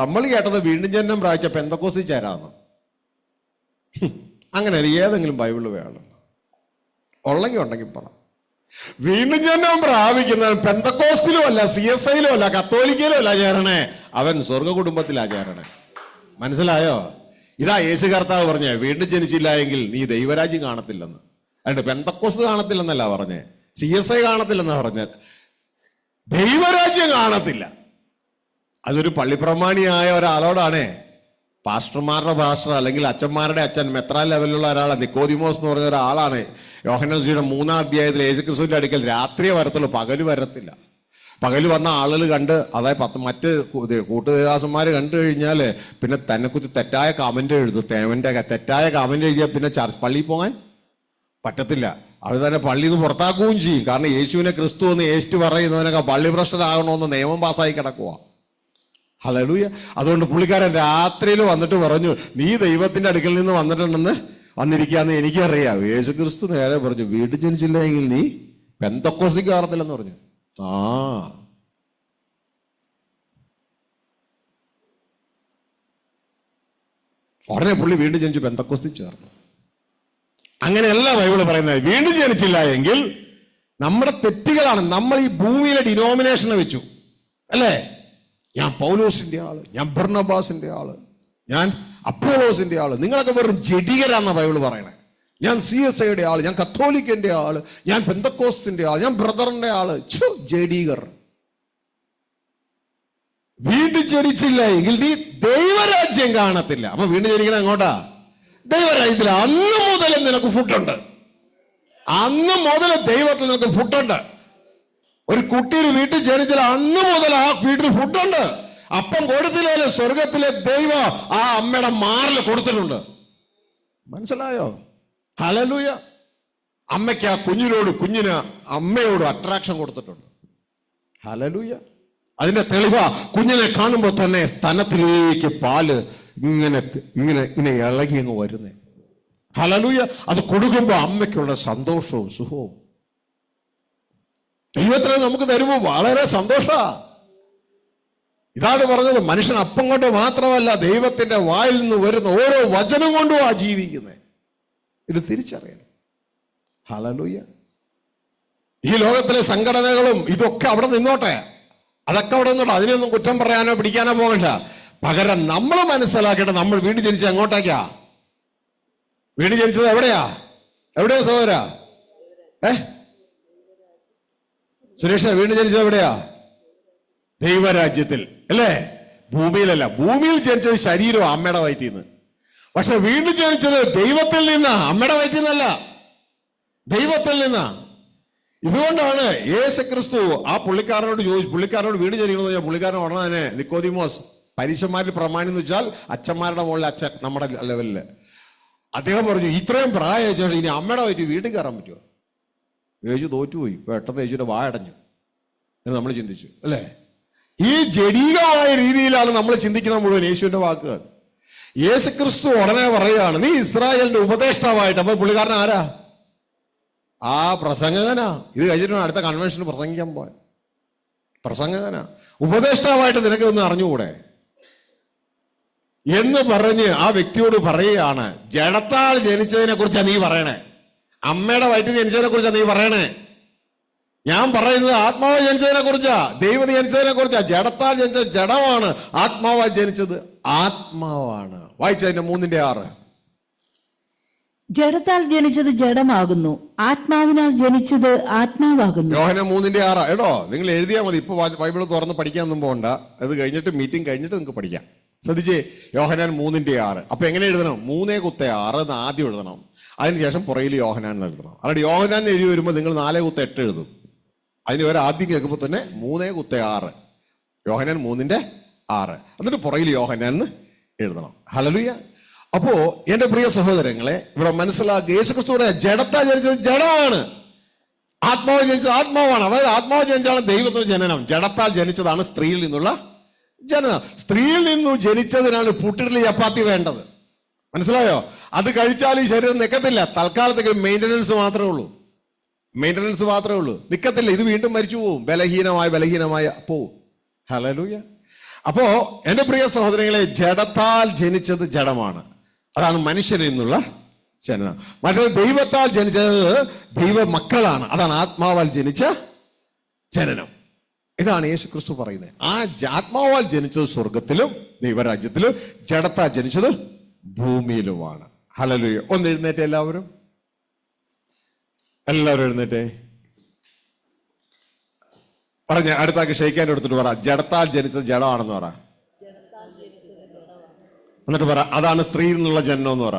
Speaker 1: നമ്മൾ കേട്ടത് വീണ്ടും ജനനം പ്രാപിച്ച പെന്തക്കോസ്തിൽ ചേരാന്ന്. അങ്ങനെയല്ല, ഏതെങ്കിലും ബൈബിളിൽ വേണം ഉണ്ടെങ്കിൽ പറ. വീണ്ടും ജനനം പ്രാപിക്കുന്ന പെന്തക്കോസ്തിലും അല്ല, CSIയിലും അല്ല, കത്തോലിക്കയിലും അല്ല ചേരണേ, അവൻ സ്വർഗ കുടുംബത്തിലാ ചേരണേ. മനസ്സിലായോ? ഇതാ യേശു കർത്താവ് പറഞ്ഞേ, വീണ്ടും ജനിച്ചില്ല എങ്കിൽ നീ ദൈവരാജ്യം കാണത്തില്ലെന്ന്. അതുകൊണ്ട് പെന്തക്കോസ്ത് കാണത്തില്ലെന്നല്ല പറഞ്ഞേ, CSI കാണത്തില്ലെന്നാ പറഞ്ഞത്, ദൈവരാജ്യം കാണത്തില്ല. അതൊരു പള്ളിപ്രമാണിയായ ഒരാളോടാണേ, പാസ്റ്റർമാരുടെ പാസ്റ്റർ അല്ലെങ്കിൽ അച്ഛന്മാരുടെ അച്ഛൻ, മെത്രാൻ ലെവലിലുള്ള ഒരാളാണ്. നിക്കോദിമോസ് എന്ന് പറഞ്ഞ ഒരാളാണ്. യോഹന്നാൻസിയുടെ 3-ാം അധ്യായത്തിൽ യേശുക്രിസ്തുവിന്റെ അടുക്കൽ രാത്രിയെ വരത്തുള്ളൂ, പകല് വരത്തില്ല. പകല് വന്ന ആളുകൾ കണ്ട്, അതായത് മറ്റ് കൂട്ടുദാസന്മാർ കണ്ടു കഴിഞ്ഞാൽ പിന്നെ തന്നെക്കുറിച്ച് തെറ്റായ കമന്റ് എഴുതും. തെറ്റായ കമന്റ് എഴുതിയാൽ പിന്നെ പള്ളിയിൽ പോകാൻ പറ്റത്തില്ല. അവർ തന്നെ പള്ളിയിൽ നിന്ന് പുറത്താക്കുകയും ചെയ്യും. കാരണം യേശുവിനെ ക്രിസ്തു എന്ന് യേശു പറയുന്നവനൊക്കെ പള്ളി ഭ്രഷ്ടരാകണമെന്ന് നിയമം പാസ്സായി കിടക്കുക. ഹല്ലേലൂയ. അതുകൊണ്ട് പുള്ളിക്കാരൻ രാത്രിയിൽ വന്നിട്ട് പറഞ്ഞു, നീ ദൈവത്തിന്റെ അടുക്കൽ നിന്ന് വന്നിരിക്കാന്ന് എനിക്കറിയാം. യേശു ക്രിസ്തു നേരെ പറഞ്ഞു, വീട്ടിൽ ജനിച്ചില്ല എങ്കിൽ നീ പെന്തക്കോസ്തിക്ക് കാണത്തില്ലെന്ന് പറഞ്ഞു. ഉടനെ പുള്ളി വീണ്ടും ജനിച്ചു പെന്തക്കോസ്തിൽ ചേർന്നു. അങ്ങനെയല്ല ബൈബിള് പറയുന്നത്. വീണ്ടും ജനിച്ചില്ല എങ്കിൽ നമ്മുടെ തെറ്റുകളാണ്. നമ്മൾ ഈ ഭൂമിയിലെ ഡിനോമിനേഷനെ വെച്ചു അല്ലേ? ഞാൻ പൗലോസിന്റെ ആള്, ഞാൻ ബർന്നബാസിന്റെ ആള്, ഞാൻ അപ്പോളോസിന്റെ ആള്. നിങ്ങളൊക്കെ വെറും ജഡികരാന്ന ബൈബിള് പറയണേ. ഞാൻ CSIയുടെ ആള്, ഞാൻ കത്തോലിക്കന്റെ ആള്, ഞാൻ പെന്തക്കോസ്തിന്റെ ആള്, ഞാൻ ബ്രദറിന്റെ ആള്. ജഡീകർ. വീണ്ടും ജനിച്ചില്ല എങ്കിൽ നീ ദൈവരാജ്യം കാണത്തില്ല. അപ്പൊ വീണ്ടും ജനിക്കണം എങ്ങോട്ടാ? ദൈവരാജ്യത്തിൽ. അന്ന് മുതൽ നിനക്ക് ഫുഡുണ്ട്. അന്ന് മുതൽ ദൈവത്തിൽ നിനക്ക് ഫുഡുണ്ട്. ഒരു കുട്ടിയുടെ വീട്ടിൽ ജനിച്ചാൽ അന്ന് മുതൽ ആ വീട്ടിൽ ഫുഡുണ്ട്. അപ്പം കൊടുത്തില്ലേ സ്വർഗത്തിലെ ദൈവം ആ അമ്മയുടെ മാറിൽ കൊടുത്തിട്ടുണ്ട്. മനസ്സിലായോ? ഹല്ലേലൂയ. അമ്മയ്ക്ക് ആ കുഞ്ഞിന് അമ്മയോട് അട്രാക്ഷൻ കൊടുത്തിട്ടുണ്ട്. ഹല്ലേലൂയ. അതിന്റെ തെളിവാ കുഞ്ഞിനെ കാണുമ്പോൾ തന്നെ സ്തനത്തിലേക്ക് പാല് ഇങ്ങനെ ഇങ്ങനെ ഇങ്ങനെ ഇളകി അങ്ങ് വരുന്നേ. ഹല്ലേലൂയ. അത് കൊടുക്കുമ്പോൾ അമ്മയ്ക്കുള്ള സന്തോഷവും സുഖവും ദൈവത്തിന് നമുക്ക് തരുമ്പോൾ വളരെ സന്തോഷാ. ഇതാണ് പറഞ്ഞത്, മനുഷ്യൻ അപ്പം കൊണ്ട് മാത്രമല്ല ദൈവത്തിന്റെ വായിൽ നിന്ന് വരുന്ന ഓരോ വചനം കൊണ്ടും ആ ജീവിക്കുന്നത്. ഇത് തിരിച്ചറിയണം. ഹല്ലേലൂയ. ഈ ലോകത്തിലെ സംഘടനകളും ഇതൊക്കെ അവിടെ നിന്നോട്ടെ, അതൊക്കെ അവിടെ നിന്നോട്ടെ. അതിനൊന്നും കുറ്റം പറയാനോ പിടിക്കാനോ പോകണ്ട. പകരം നമ്മൾ മനസ്സിലാക്കേണ്ട, നമ്മൾ വീണ്ടും ജനിച്ചത് എങ്ങോട്ടേക്കാ? വീണ്ടും ജനിച്ചത് എവിടെയാ സഹോദര? സുരേഷ, വീണ്ടും ജനിച്ചത് എവിടെയാ? ദൈവരാജ്യത്തിൽ അല്ലേ? ഭൂമിയിലല്ല. ഭൂമിയിൽ ജനിച്ചത് ശരീരം അമ്മയുടെ വയറ്റിൽ നിന്ന്. പക്ഷെ വീണ്ടും ജനിച്ചത് ദൈവത്തിൽ നിന്നാ, അമ്മയുടെ വയറ്റിൽ നിന്നല്ല, ദൈവത്തിൽ നിന്നാ. ഇതുകൊണ്ടാണ് യേശുക്രിസ്തു ആ പുള്ളിക്കാരനോട് വീണ്ടും ജനിക്കണമെന്ന് ചോദിച്ചാൽ പുള്ളിക്കാരൻ ഉടനെ തന്നെ നിക്കോദിമോസ്, പരീശന്മാരിൽ പ്രമാണി എന്ന് വെച്ചാൽ അച്ഛന്മാരുടെ മുകളിൽ അച്ഛൻ, നമ്മുടെ ലെവലില്, അദ്ദേഹം പറഞ്ഞു, ഇത്രയും പ്രായം ശേഷം ഇനി അമ്മയുടെ വയറ്റിൽ വീണ്ടും കയറാൻ പറ്റുമോ? യേശു തോറ്റുപോയി. പെട്ടെന്ന് യേശുവിന്റെ വായടഞ്ഞു എന്ന് നമ്മൾ ചിന്തിച്ചു അല്ലേ? ഈ ജഡീകമായ രീതിയിലാണ് നമ്മൾ ചിന്തിക്കുന്ന മുഴുവൻ യേശുവിന്റെ വാക്കുകൾ. യേശുക്രിസ്തു ഉടനെ പറയുകയാണ്, നീ ഇസ്രായേലിന്റെ ഉപദേഷ്ടാവായിട്ട്. അപ്പൊ പുള്ളിക്കാരൻ ആരാ? ആ പ്രസംഗകനാ. ഇത് കഴിഞ്ഞിട്ടാണ് അടുത്ത കൺവെൻഷന് പ്രസംഗിക്കാൻ പോവാൻ. പ്രസംഗകനാ. ഉപദേഷ്ടാവായിട്ട് നിനക്ക് ഒന്ന് അറിഞ്ഞുകൂടെ എന്ന് പറഞ്ഞ് ആ വ്യക്തിയോട് പറയുകയാണ്, ജഡത്താൽ ജനിച്ചതിനെ കുറിച്ചാ നീ പറയണേ, അമ്മയുടെ വയറ്റിൽ ജനിച്ചതിനെ കുറിച്ചാ നീ പറയണേ. ഞാൻ പറയുന്നത് ആത്മാവ് ജനിച്ചതിനെ കുറിച്ചാ, ദൈവം ജനിച്ചതിനെ കുറിച്ചാ. ജഡത്താൽ ജനിച്ച ജഡമാണ്, ആത്മാവായി ജനിച്ചത് ആത്മാവാണ്. വായിച്ചതിന്റെ 3:6.
Speaker 2: ജഡത്താൽ ജനിച്ചത് ജഡമാകുന്നു, ആത്മാവിനാൽ ജനിച്ചത് ആത്മാവാകുന്നു. യോഹന്നാൻ
Speaker 1: 3:6. എടോ, നിങ്ങൾ എഴുതിയാൽ മതി. ഇപ്പൊ ബൈബിൾ തുറന്ന് പഠിക്കാനൊന്നും പോകണ്ട. അത് കഴിഞ്ഞിട്ട് മീറ്റിംഗ് കഴിഞ്ഞിട്ട് നിങ്ങൾക്ക് പഠിക്കാം. ശ്രദ്ധിച്ചേ, യോഹന്നാൻ 3:6. അപ്പൊ എങ്ങനെ എഴുതണം? 3:6 എന്ന് ആദ്യം എഴുതണം, അതിനുശേഷം പുറയിൽ യോഹന്നാൻ എഴുതണം. അല്ലാണ്ട് യോഹന്നാൻ എഴുതി വരുമ്പോൾ നിങ്ങൾ 4:8 എഴുതും. അതിന് ഒരു ആദ്യം കേൾക്കുമ്പോൾ തന്നെ 3:6, യോഹന്നാൻ 3:6, എന്നിട്ട് പുറയിൽ യോഹന്നാൻ എന്ന് എഴുതണം. ഹല്ലേലൂയ. അപ്പോ എന്റെ പ്രിയ സഹോദരങ്ങളെ, ഇവിടെ മനസ്സിലാക്കുക, യേശുക്രിസ്തുവിനെ ജഡത്താൽ ജനിച്ചത് ജഡമാണ്, ആത്മാവ് ജനിച്ചത് ആത്മാവാണ്. അതായത് ആത്മാവ് ജനിച്ചാണ് ദൈവത്തിന്റെ ജനനം, ജഡത്താൽ ജനിച്ചതാണ് സ്ത്രീയിൽ നിന്നുള്ള ജനനം. സ്ത്രീയിൽ നിന്നു ജനിച്ചതിനാണ് പുട്ടിടലി ചപ്പാത്തി വേണ്ടത്. മനസ്സിലായോ? അത് കഴിച്ചാൽ ഈ ശരീരം നിൽക്കത്തില്ല. തൽക്കാലത്തേക്ക് മെയിൻ്റനൻസ് മാത്രമേ ഉള്ളൂ, നിൽക്കത്തില്ല. ഇത് വീണ്ടും മരിച്ചു പോവും, ബലഹീനമായ പോവും. ഹല്ലേലൂയ. അപ്പോ എന്റെ പ്രിയ സഹോദരങ്ങളെ, ജഡത്താൽ ജനിച്ചത് ജഡമാണ്, അതാണ് മനുഷ്യരിൽ നിന്നുള്ള ജനനം. മറ്റൊരു ദൈവത്താൽ ജനിച്ചത് ദൈവ മക്കളാണ്, അതാണ് ആത്മാവാൽ ജനിച്ച ജനനം. ഇതാണ് യേശു ക്രിസ്തു പറയുന്നത്. ആ ആത്മാവാൽ ജനിച്ചത് സ്വർഗത്തിലും ദൈവരാജ്യത്തിലും, ജഡത്താൽ ജനിച്ചത് ഭൂമിയിലുമാണ്. ഹല്ലേലൂയ. ഒന്ന് എഴുന്നേറ്റ്, എല്ലാവരും എഴുന്നേറ്റേ. പറഞ്ഞ അടുത്താക്കി ക്ഷയിക്കാൻ എടുത്തിട്ട് പറ, ജഡത്താൽ ജനിച്ചത് ജഡമാണെന്ന് പറ. എന്നിട്ട് പറ, അതാണ് സ്ത്രീയിൽ നിന്നുള്ള ജനനം എന്ന് പറ.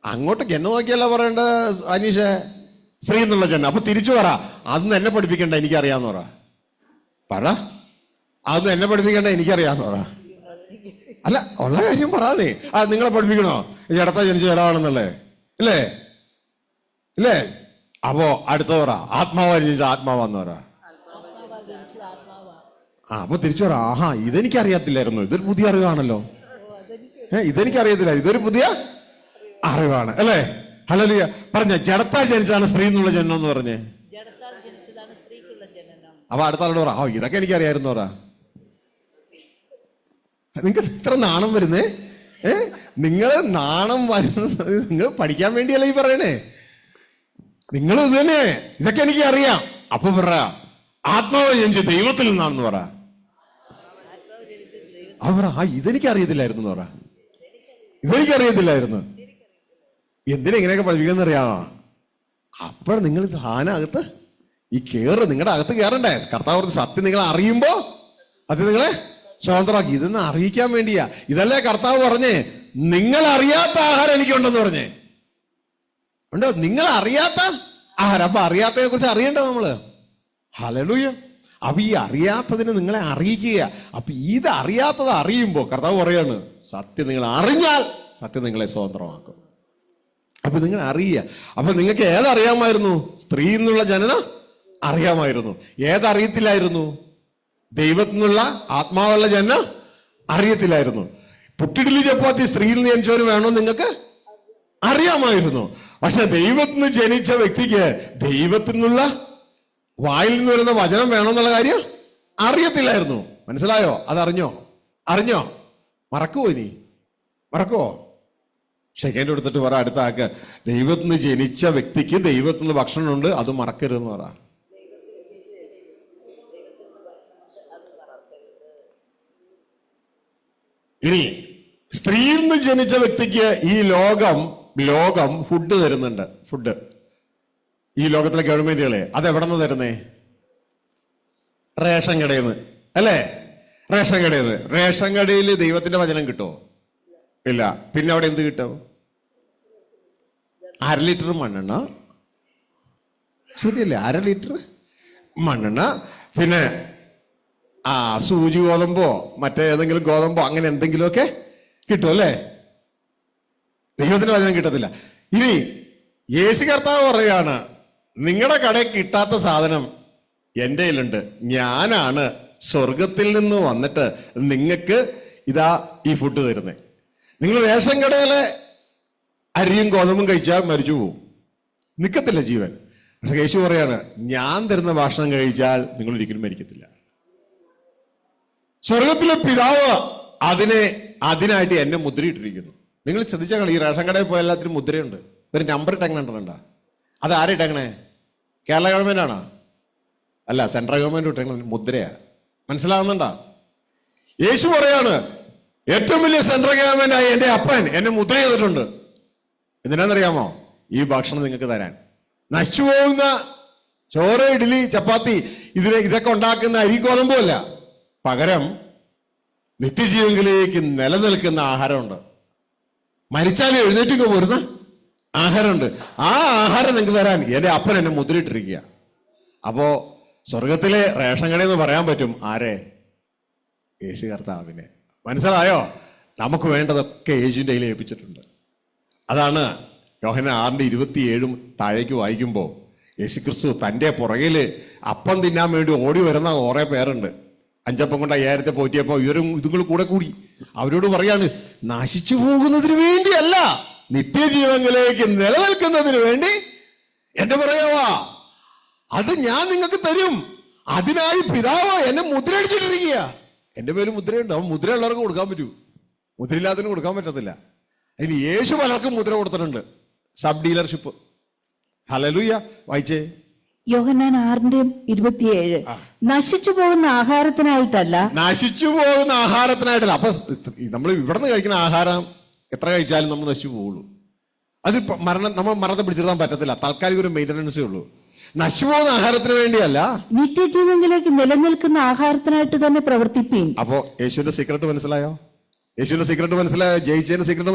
Speaker 1: അങ്ങോട്ട് എന്നെ നോക്കിയല്ല പറയണ്ട അനീഷേ, സ്ത്രീ എന്നുള്ള ജനനം. അപ്പൊ തിരിച്ചു പറ, അതൊന്നും എന്നെ പഠിപ്പിക്കണ്ട, എനിക്കറിയാന്ന് പറ. അതൊന്നും എന്നെ പഠിപ്പിക്കണ്ട, എനിക്കറിയാന്ന് പറ. അല്ല, ഉള്ള കാര്യം പറയാതെ. നിങ്ങളെ പഠിപ്പിക്കണോ ജഡത്താൽ ജനിച്ച ജഡമാണെന്നല്ലേ? ഇല്ലേ? അപ്പോ അടുത്ത പറ, ആത്മാവായി ജനിച്ച ആത്മാവാന്ന് പറ. അപ്പൊ തിരിച്ചു പറ, ആഹാ, ഇതെനിക്കറിയത്തില്ലായിരുന്നു, ഇതൊരു പുതിയ അറിവാണല്ലോ. ഇതെനിക്കറിയത്തില്ല, ഇതൊരു പുതിയ അറിവാണ് അല്ലേ? ഹല്ലേലൂയ. പറഞ്ഞ ജഡത്താൽ ജനിച്ചതാണ് സ്ത്രീ എന്നുള്ള ജനനം എന്ന് പറഞ്ഞേ. അപ്പൊ അടുത്ത ആളോട് പറ, ഇതൊക്കെ എനിക്കറിയായിരുന്നു പറ. നിങ്ങൾക്ക് ഇത്ര നാണം വരുന്നേ? നിങ്ങള് നാണം വരുന്നത് നിങ്ങൾ പഠിക്കാൻ വേണ്ടിയല്ല ഈ പറയണേ. നിങ്ങൾ ഇത് തന്നെ, ഇതൊക്കെ എനിക്ക് അറിയാം. അപ്പൊ പറ, ആത്മാവ് ജനിച്ച് ദൈവത്തിൽ നിന്നാണെന്ന് പറ. അവർ ഇതെനിക്ക് അറിയത്തില്ലായിരുന്നു പറ. ഇതെനിക്കറിയത്തില്ലായിരുന്നു. എന്തിനാ ഇങ്ങനെയൊക്കെ പഠിപ്പിക്കുന്ന അറിയാമോ? അപ്പോൾ നിങ്ങൾ ധാനകത്ത് നിങ്ങളുടെ അകത്ത് കയറണ്ടേ? കർത്താവ് സത്യം നിങ്ങൾ അറിയുമ്പോ അത് നിങ്ങളെ സ്വതന്ത്രമാക്കി. ഇതൊന്ന് അറിയിക്കാൻ വേണ്ടിയാ. ഇതല്ലേ കർത്താവ് പറഞ്ഞേ, നിങ്ങൾ അറിയാത്ത ആഹാരം എനിക്കുണ്ടെന്ന് പറഞ്ഞേ. ഉണ്ടോ? നിങ്ങൾ അറിയാത്ത ആഹാരം. അപ്പൊ അറിയാത്തതിനെ കുറിച്ച് അറിയണ്ടേ നമ്മള്? ഹല്ലേലൂയ. അപ്പൊ ഈ അറിയാത്തതിന് നിങ്ങളെ അറിയിക്കുക. അപ്പൊ ഇത് അറിയാത്തത് അറിയുമ്പോ കർത്താവ് പറയാണ്, സത്യം നിങ്ങൾ അറിഞ്ഞാൽ സത്യം നിങ്ങളെ സ്വതന്ത്രമാക്കും. അപ്പൊ നിങ്ങൾ അറിയുക. അപ്പൊ നിങ്ങൾക്ക് ഏതറിയാമായിരുന്നു? സ്ത്രീ എന്നുള്ള ജനന അറിയാമായിരുന്നു. ഏതറിയത്തില്ലായിരുന്നു? ദൈവത്തിൽ നിന്നുള്ള ആത്മാവുള്ള ജനന അറിയത്തില്ലായിരുന്നു. പുട്ടിഡിലി ചപ്പാത്തി സ്ത്രീയിൽ നിന്ന് ജനിച്ചവര് വേണമെന്ന് നിങ്ങൾക്ക് അറിയാമായിരുന്നു. പക്ഷെ ദൈവത്തിൽ നിന്ന് ജനിച്ച വ്യക്തിക്ക് ദൈവത്തിൽ നിന്നുള്ള വായിൽ നിന്ന് വരുന്ന വചനം വേണമെന്നുള്ള കാര്യം അറിയത്തില്ലായിരുന്നു. മനസ്സിലായോ? അറിഞ്ഞോ? മറക്കുവോ? ഇനി മറക്കുവോ? ഷെക്കൻഡ് എടുത്തിട്ട് പറ അടുത്ത ആക്ക്, ദൈവത്തിൽ നിന്ന് ജനിച്ച വ്യക്തിക്ക് ദൈവത്തിൽ നിന്ന് ഭക്ഷണമുണ്ട്, അത് മറക്കരുതെന്ന് പറ. ഇനി സ്ത്രീയിൽ നിന്ന് ജനിച്ച വ്യക്തിക്ക് ഈ ലോകം ഫുഡ് തരുന്നുണ്ട്. ഫുഡ് ഈ ലോകത്തിലെ ഗവൺമെന്റുകളെ അതെവിടെ നിന്ന് തരുന്നേ? റേഷൻ കടയിൽ നിന്ന്, അല്ലേ? റേഷൻ കടയിൽ ദൈവത്തിന്റെ വചനം കിട്ടുമോ? ഇല്ല. പിന്നെ അവിടെ എന്ത് കിട്ടും? 1/2 ലിറ്റർ മണ്ണെണ്ണ. ശരിയല്ലേ? 1/2 ലിറ്റർ മണ്ണെണ്ണ, പിന്നെ സൂചി ഗോതമ്പോ മറ്റേതെങ്കിലും ഗോതമ്പോ അങ്ങനെ എന്തെങ്കിലുമൊക്കെ കിട്ടും, അല്ലേ? ദൈവത്തിന്റെ വചനം കിട്ടത്തില്ല. ഇനി യേശു കർത്താവ് പറയാണ്, നിങ്ങളുടെ കടയിൽ കിട്ടാത്ത സാധനം എൻ്റെ കയ്യിലുണ്ട്. ഞാനാണ് സ്വർഗത്തിൽ നിന്ന് വന്നിട്ട് നിങ്ങൾക്ക് ഇതാ ഈ ഫുഡ് തരുന്നേ. നിങ്ങൾ റേഷൻ കടയിലെ അരിയും ഗോതമ്പും കഴിച്ചാൽ മരിച്ചു പോവും, നിൽക്കത്തില്ല ജീവൻ. പക്ഷെ യേശു പറയാണ്, ഞാൻ തരുന്ന ഭക്ഷണം കഴിച്ചാൽ നിങ്ങൾ ഒരിക്കലും മരിക്കത്തില്ല. സ്വർഗത്തിലെ പിതാവ് അതിനായിട്ട് എന്നെ മുദ്രയിട്ടിരിക്കുന്നു. നിങ്ങൾ ശ്രദ്ധിച്ചാൽ ഈ റേഷൻ കടയിൽ പോയ എല്ലാത്തിനും മുദ്രയുണ്ട്. ഒരു നമ്പർ ഇട്ടങ്ങനെയുണ്ടോ? അത് ആരും ഇട്ടങ്ങനെ? കേരള ഗവൺമെന്റ് ആണോ? അല്ല, സെൻട്രൽ ഗവൺമെന്റ് ഇട്ടങ്ങനെ മുദ്രയാ. മനസ്സിലാവുന്നുണ്ടോ? യേശു പറയാണ്, ഏറ്റവും വലിയ സെൻട്രൽ ഗവൺമെന്റ് ആയി എന്റെ അപ്പൻ എന്നെ മുദ്ര ചെയ്തിട്ടുണ്ട്. എന്തിനാണെന്നറിയാമോ? ഈ ഭക്ഷണം നിങ്ങൾക്ക് തരാൻ. നശിച്ചു പോകുന്ന ചോറ്, ഇഡ്ഡലി, ചപ്പാത്തി ഇതൊക്കെ ഉണ്ടാക്കുന്ന അരി ഗോതമ്പും അല്ല. പകരം നിത്യജീവനിലേക്ക് നിലനിൽക്കുന്ന ആഹാരമുണ്ട്. മരിച്ചാലും എഴുന്നേറ്റ് പോരുന്ന ആഹാരമുണ്ട്. ആ ആഹാരം നിങ്ങൾക്ക് തരാൻ എന്റെ അപ്പൻ എന്നെ മുദ്രയിട്ടിരിക്കുക. അപ്പോ സ്വർഗത്തിലെ റേഷൻ കടയിൽ നിന്ന് പറയാൻ പറ്റും ആരെ? യേശു കർത്താവിനെ. മനസ്സിലായോ? നമുക്ക് വേണ്ടതൊക്കെ യേശുവിൻ്റെ കയ്യിൽ ഏൽപ്പിച്ചിട്ടുണ്ട്. അതാണ് യോഹന്നാൻ 6:27 താഴേക്ക് വായിക്കുമ്പോൾ യേശുക്രിസ്തു തൻ്റെ പുറകില് അപ്പം തിന്നാൻ വേണ്ടി ഓടി വരുന്ന കുറെ പേരുണ്ട്. 5 അപ്പം കൊണ്ട് 5000 പോറ്റിയപ്പോ ഇതുങ്ങൾ കൂടെ കൂടി അവരോട് പറയാണ്, നശിച്ചു പോകുന്നതിന് വേണ്ടിയല്ല, നിത്യജീവനിലേക്ക് നിലനിൽക്കുന്നതിന് വേണ്ടി എന്റെ പറയാവാ, അത് ഞാൻ നിങ്ങൾക്ക് തരും. അതിനായി പിതാവ് എന്നെ മുദ്രയടിച്ചിട്ടിരിക്കുക. എന്റെ പേര് മുദ്രയുണ്ട്. അവൻ മുദ്രയുള്ളവർക്ക് കൊടുക്കാൻ പറ്റൂ, മുദ്രയില്ലാത്തതിന് കൊടുക്കാൻ പറ്റത്തില്ല. അതിന് യേശു പലർക്കും മുദ്ര കൊടുത്തിട്ടുണ്ട്. Sub dealership. ഹല്ലേലൂയ. വായിച്ചേ.
Speaker 2: യോഹന്നാൻ 6:27. നശിച്ചു പോകുന്ന ആഹാരത്തിനായിട്ടല്ല.
Speaker 1: അപ്പൊ നമ്മൾ ഇവിടുന്ന് കഴിക്കുന്ന ആഹാരം എത്ര കഴിച്ചാലും നമ്മൾ നശിച്ചു പോകുള്ളൂ. അത് നമ്മൾ മരണത്തെ പിടിച്ചിടാൻ പറ്റത്തില്ല. താൽക്കാലിക ഒരു മെയിൻ്റനൻസേ ഉള്ളൂ. നശിച്ചു പോകുന്ന ആഹാരത്തിന് വേണ്ടിയല്ല,
Speaker 2: നിത്യജീവനിലേക്ക് നിലനിൽക്കുന്ന ആഹാരത്തിനായിട്ട് തന്നെ പ്രവർത്തിപ്പീൻ.
Speaker 1: അപ്പോ യേശുവിന്റെ സീക്രട്ട് മനസ്സിലായോ? ജയിച്ചതിന്റെ സീക്രട്ട്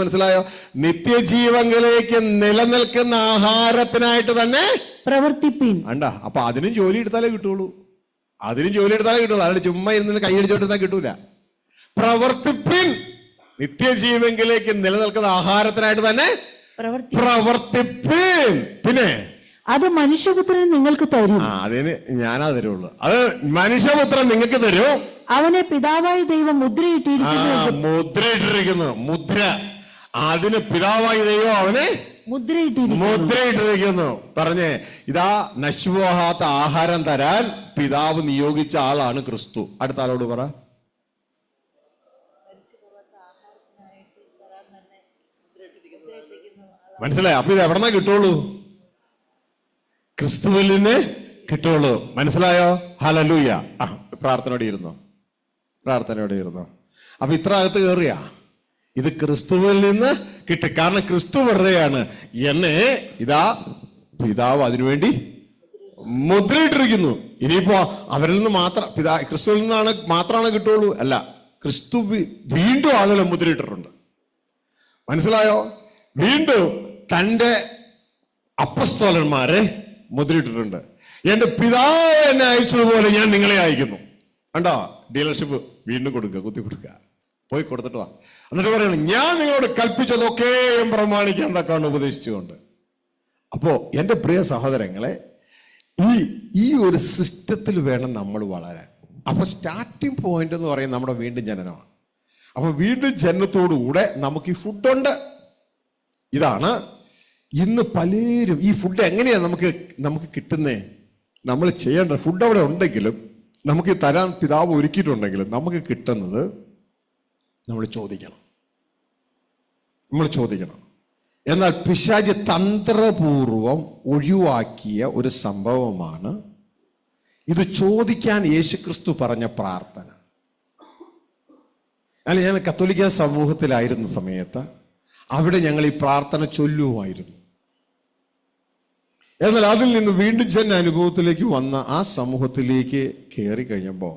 Speaker 1: മനസ്സിലായോ? നിത്യജീവനിലേക്ക് നിലനിൽക്കുന്ന ആഹാരത്തിനായിട്ട് തന്നെ
Speaker 2: പ്രവർത്തിപ്പീൻ.
Speaker 1: അണ്ടാ, അപ്പൊ അതിനും ജോലി എടുത്താലേ കിട്ടുള്ളൂ. അല്ലാതെ ചുമ്മാ ഇരുന്ന് കൈയടിച്ചോട്ടിരുന്നാൽ കിട്ടൂല. പ്രവർത്തിപ്പിൻ. നിത്യജീവനിലേക്ക് നിലനിൽക്കുന്ന ആഹാരത്തിനായിട്ട് തന്നെ പ്രവർത്തിപ്പിൻ. പിന്നെ
Speaker 2: അത് മനുഷ്യപുത്രൻ നിങ്ങൾക്ക് തരും.
Speaker 1: അതിന് ഞാനാ തരുള്ളൂ. അത് മനുഷ്യപുത്രൻ നിങ്ങൾക്ക് തരും.
Speaker 2: അവനെ പിതാവായി ദൈവം മുദ്രയിട്ടിരിക്കുന്നു.
Speaker 1: മുദ്ര. അതിന് പിതാവായി ദൈവം അവനെ മുദ്രയിട്ടിരിക്കുന്നു. പറഞ്ഞേ, ഇതാ നശിച്ചുപോകാത്ത ആഹാരം തരാൻ പിതാവ് നിയോഗിച്ച ആളാണ് ക്രിസ്തു. അടുത്ത ആളോട് പറ. മനസ്സിലായി? അപ്പൊ ഇത് എവിടെന്നാ കിട്ടുള്ളൂ? ക്രിസ്തുവിൽ നിന്ന് കിട്ടുള്ളൂ. മനസ്സിലായോ? ഹല്ലേലൂയ. പ്രാർത്ഥനയോടെ ഇരുന്നോ. അപ്പൊ ഇത്ര അകത്ത് കയറിയ ഇത് ക്രിസ്തുവിൽ നിന്ന് കിട്ടും. കാരണം ക്രിസ്തു പറയുകയാണ്, എന്നെ ഇതാ പിതാവ് അതിനുവേണ്ടി മുദ്രയിട്ടിരിക്കുന്നു. ഇനിയിപ്പോ അവരിൽ നിന്ന് മാത്രം ക്രിസ്തുവിൽ നിന്നാണ് മാത്രമാണ് കിട്ടുള്ളൂ? അല്ല, ക്രിസ്തു വീണ്ടും ആളുകളെ മുദ്രയിട്ടിട്ടുണ്ട്. മനസ്സിലായോ? വീണ്ടും തൻ്റെ അപ്പസ്തോലന്മാരെ മുദ്രയിട്ടിട്ടുണ്ട്. എന്റെ പിതാവ് എന്നെ അയച്ചതുപോലെ ഞാൻ നിങ്ങളെ അയക്കുന്നു. കണ്ടോ? ഡീലർഷിപ്പ് വീണ്ടും കൊടുക്കുക, കുത്തി കൊടുക്കുക. പോയി കൊടുത്തിട്ട് വാ. എന്നിട്ട് പറയണം, ഞാൻ നിങ്ങളോട് കൽപ്പിച്ചതൊക്കെയും പ്രമാണിക്കാൻ തക്കാണ് ഉപദേശിച്ചുകൊണ്ട്. അപ്പോ എൻ്റെ പ്രിയ സഹോദരങ്ങളെ, ഈ ഒരു സിസ്റ്റത്തിൽ വേണം നമ്മൾ വളരാൻ. അപ്പൊ സ്റ്റാർട്ടിങ് പോയിന്റ് എന്ന് പറയുന്നത് നമ്മുടെ വീണ്ടും ജനനമാണ്. അപ്പൊ വീണ്ടും ജനനത്തോടുകൂടെ നമുക്ക് ഈ ഫുഡുണ്ട്. ഇതാണ് ഇന്ന് പലരും ഈ ഫുഡ് എങ്ങനെയാ നമുക്ക് കിട്ടുന്നേ? നമ്മൾ ചെയ്യേണ്ട ഫുഡ് അവിടെ ഉണ്ടെങ്കിലും, നമുക്ക് തരാൻ പിതാവ് ഒരുക്കിയിട്ടുണ്ടെങ്കിലും, നമുക്ക് കിട്ടുന്നത് നമ്മൾ ചോദിക്കണം. എന്നാൽ പിശാച് തന്ത്രപൂർവം ഒഴിവാക്കിയ ഒരു സംഭവമാണ് ഇത് ചോദിക്കാൻ യേശുക്രിസ്തു പറഞ്ഞ പ്രാർത്ഥന. അല്ല, ഞാൻ കത്തോലിക്ക സമൂഹത്തിലായിരുന്ന സമയത്ത് അവിടെ ഞങ്ങൾ ഈ പ്രാർത്ഥന ചൊല്ലുമായിരുന്നു. എന്നാൽ അതിൽ നിന്ന് വീണ്ടും ജന അനുഭവത്തിലേക്ക് വന്ന ആ സമൂഹത്തിലേക്ക് കയറി കഴിഞ്ഞപ്പോൾ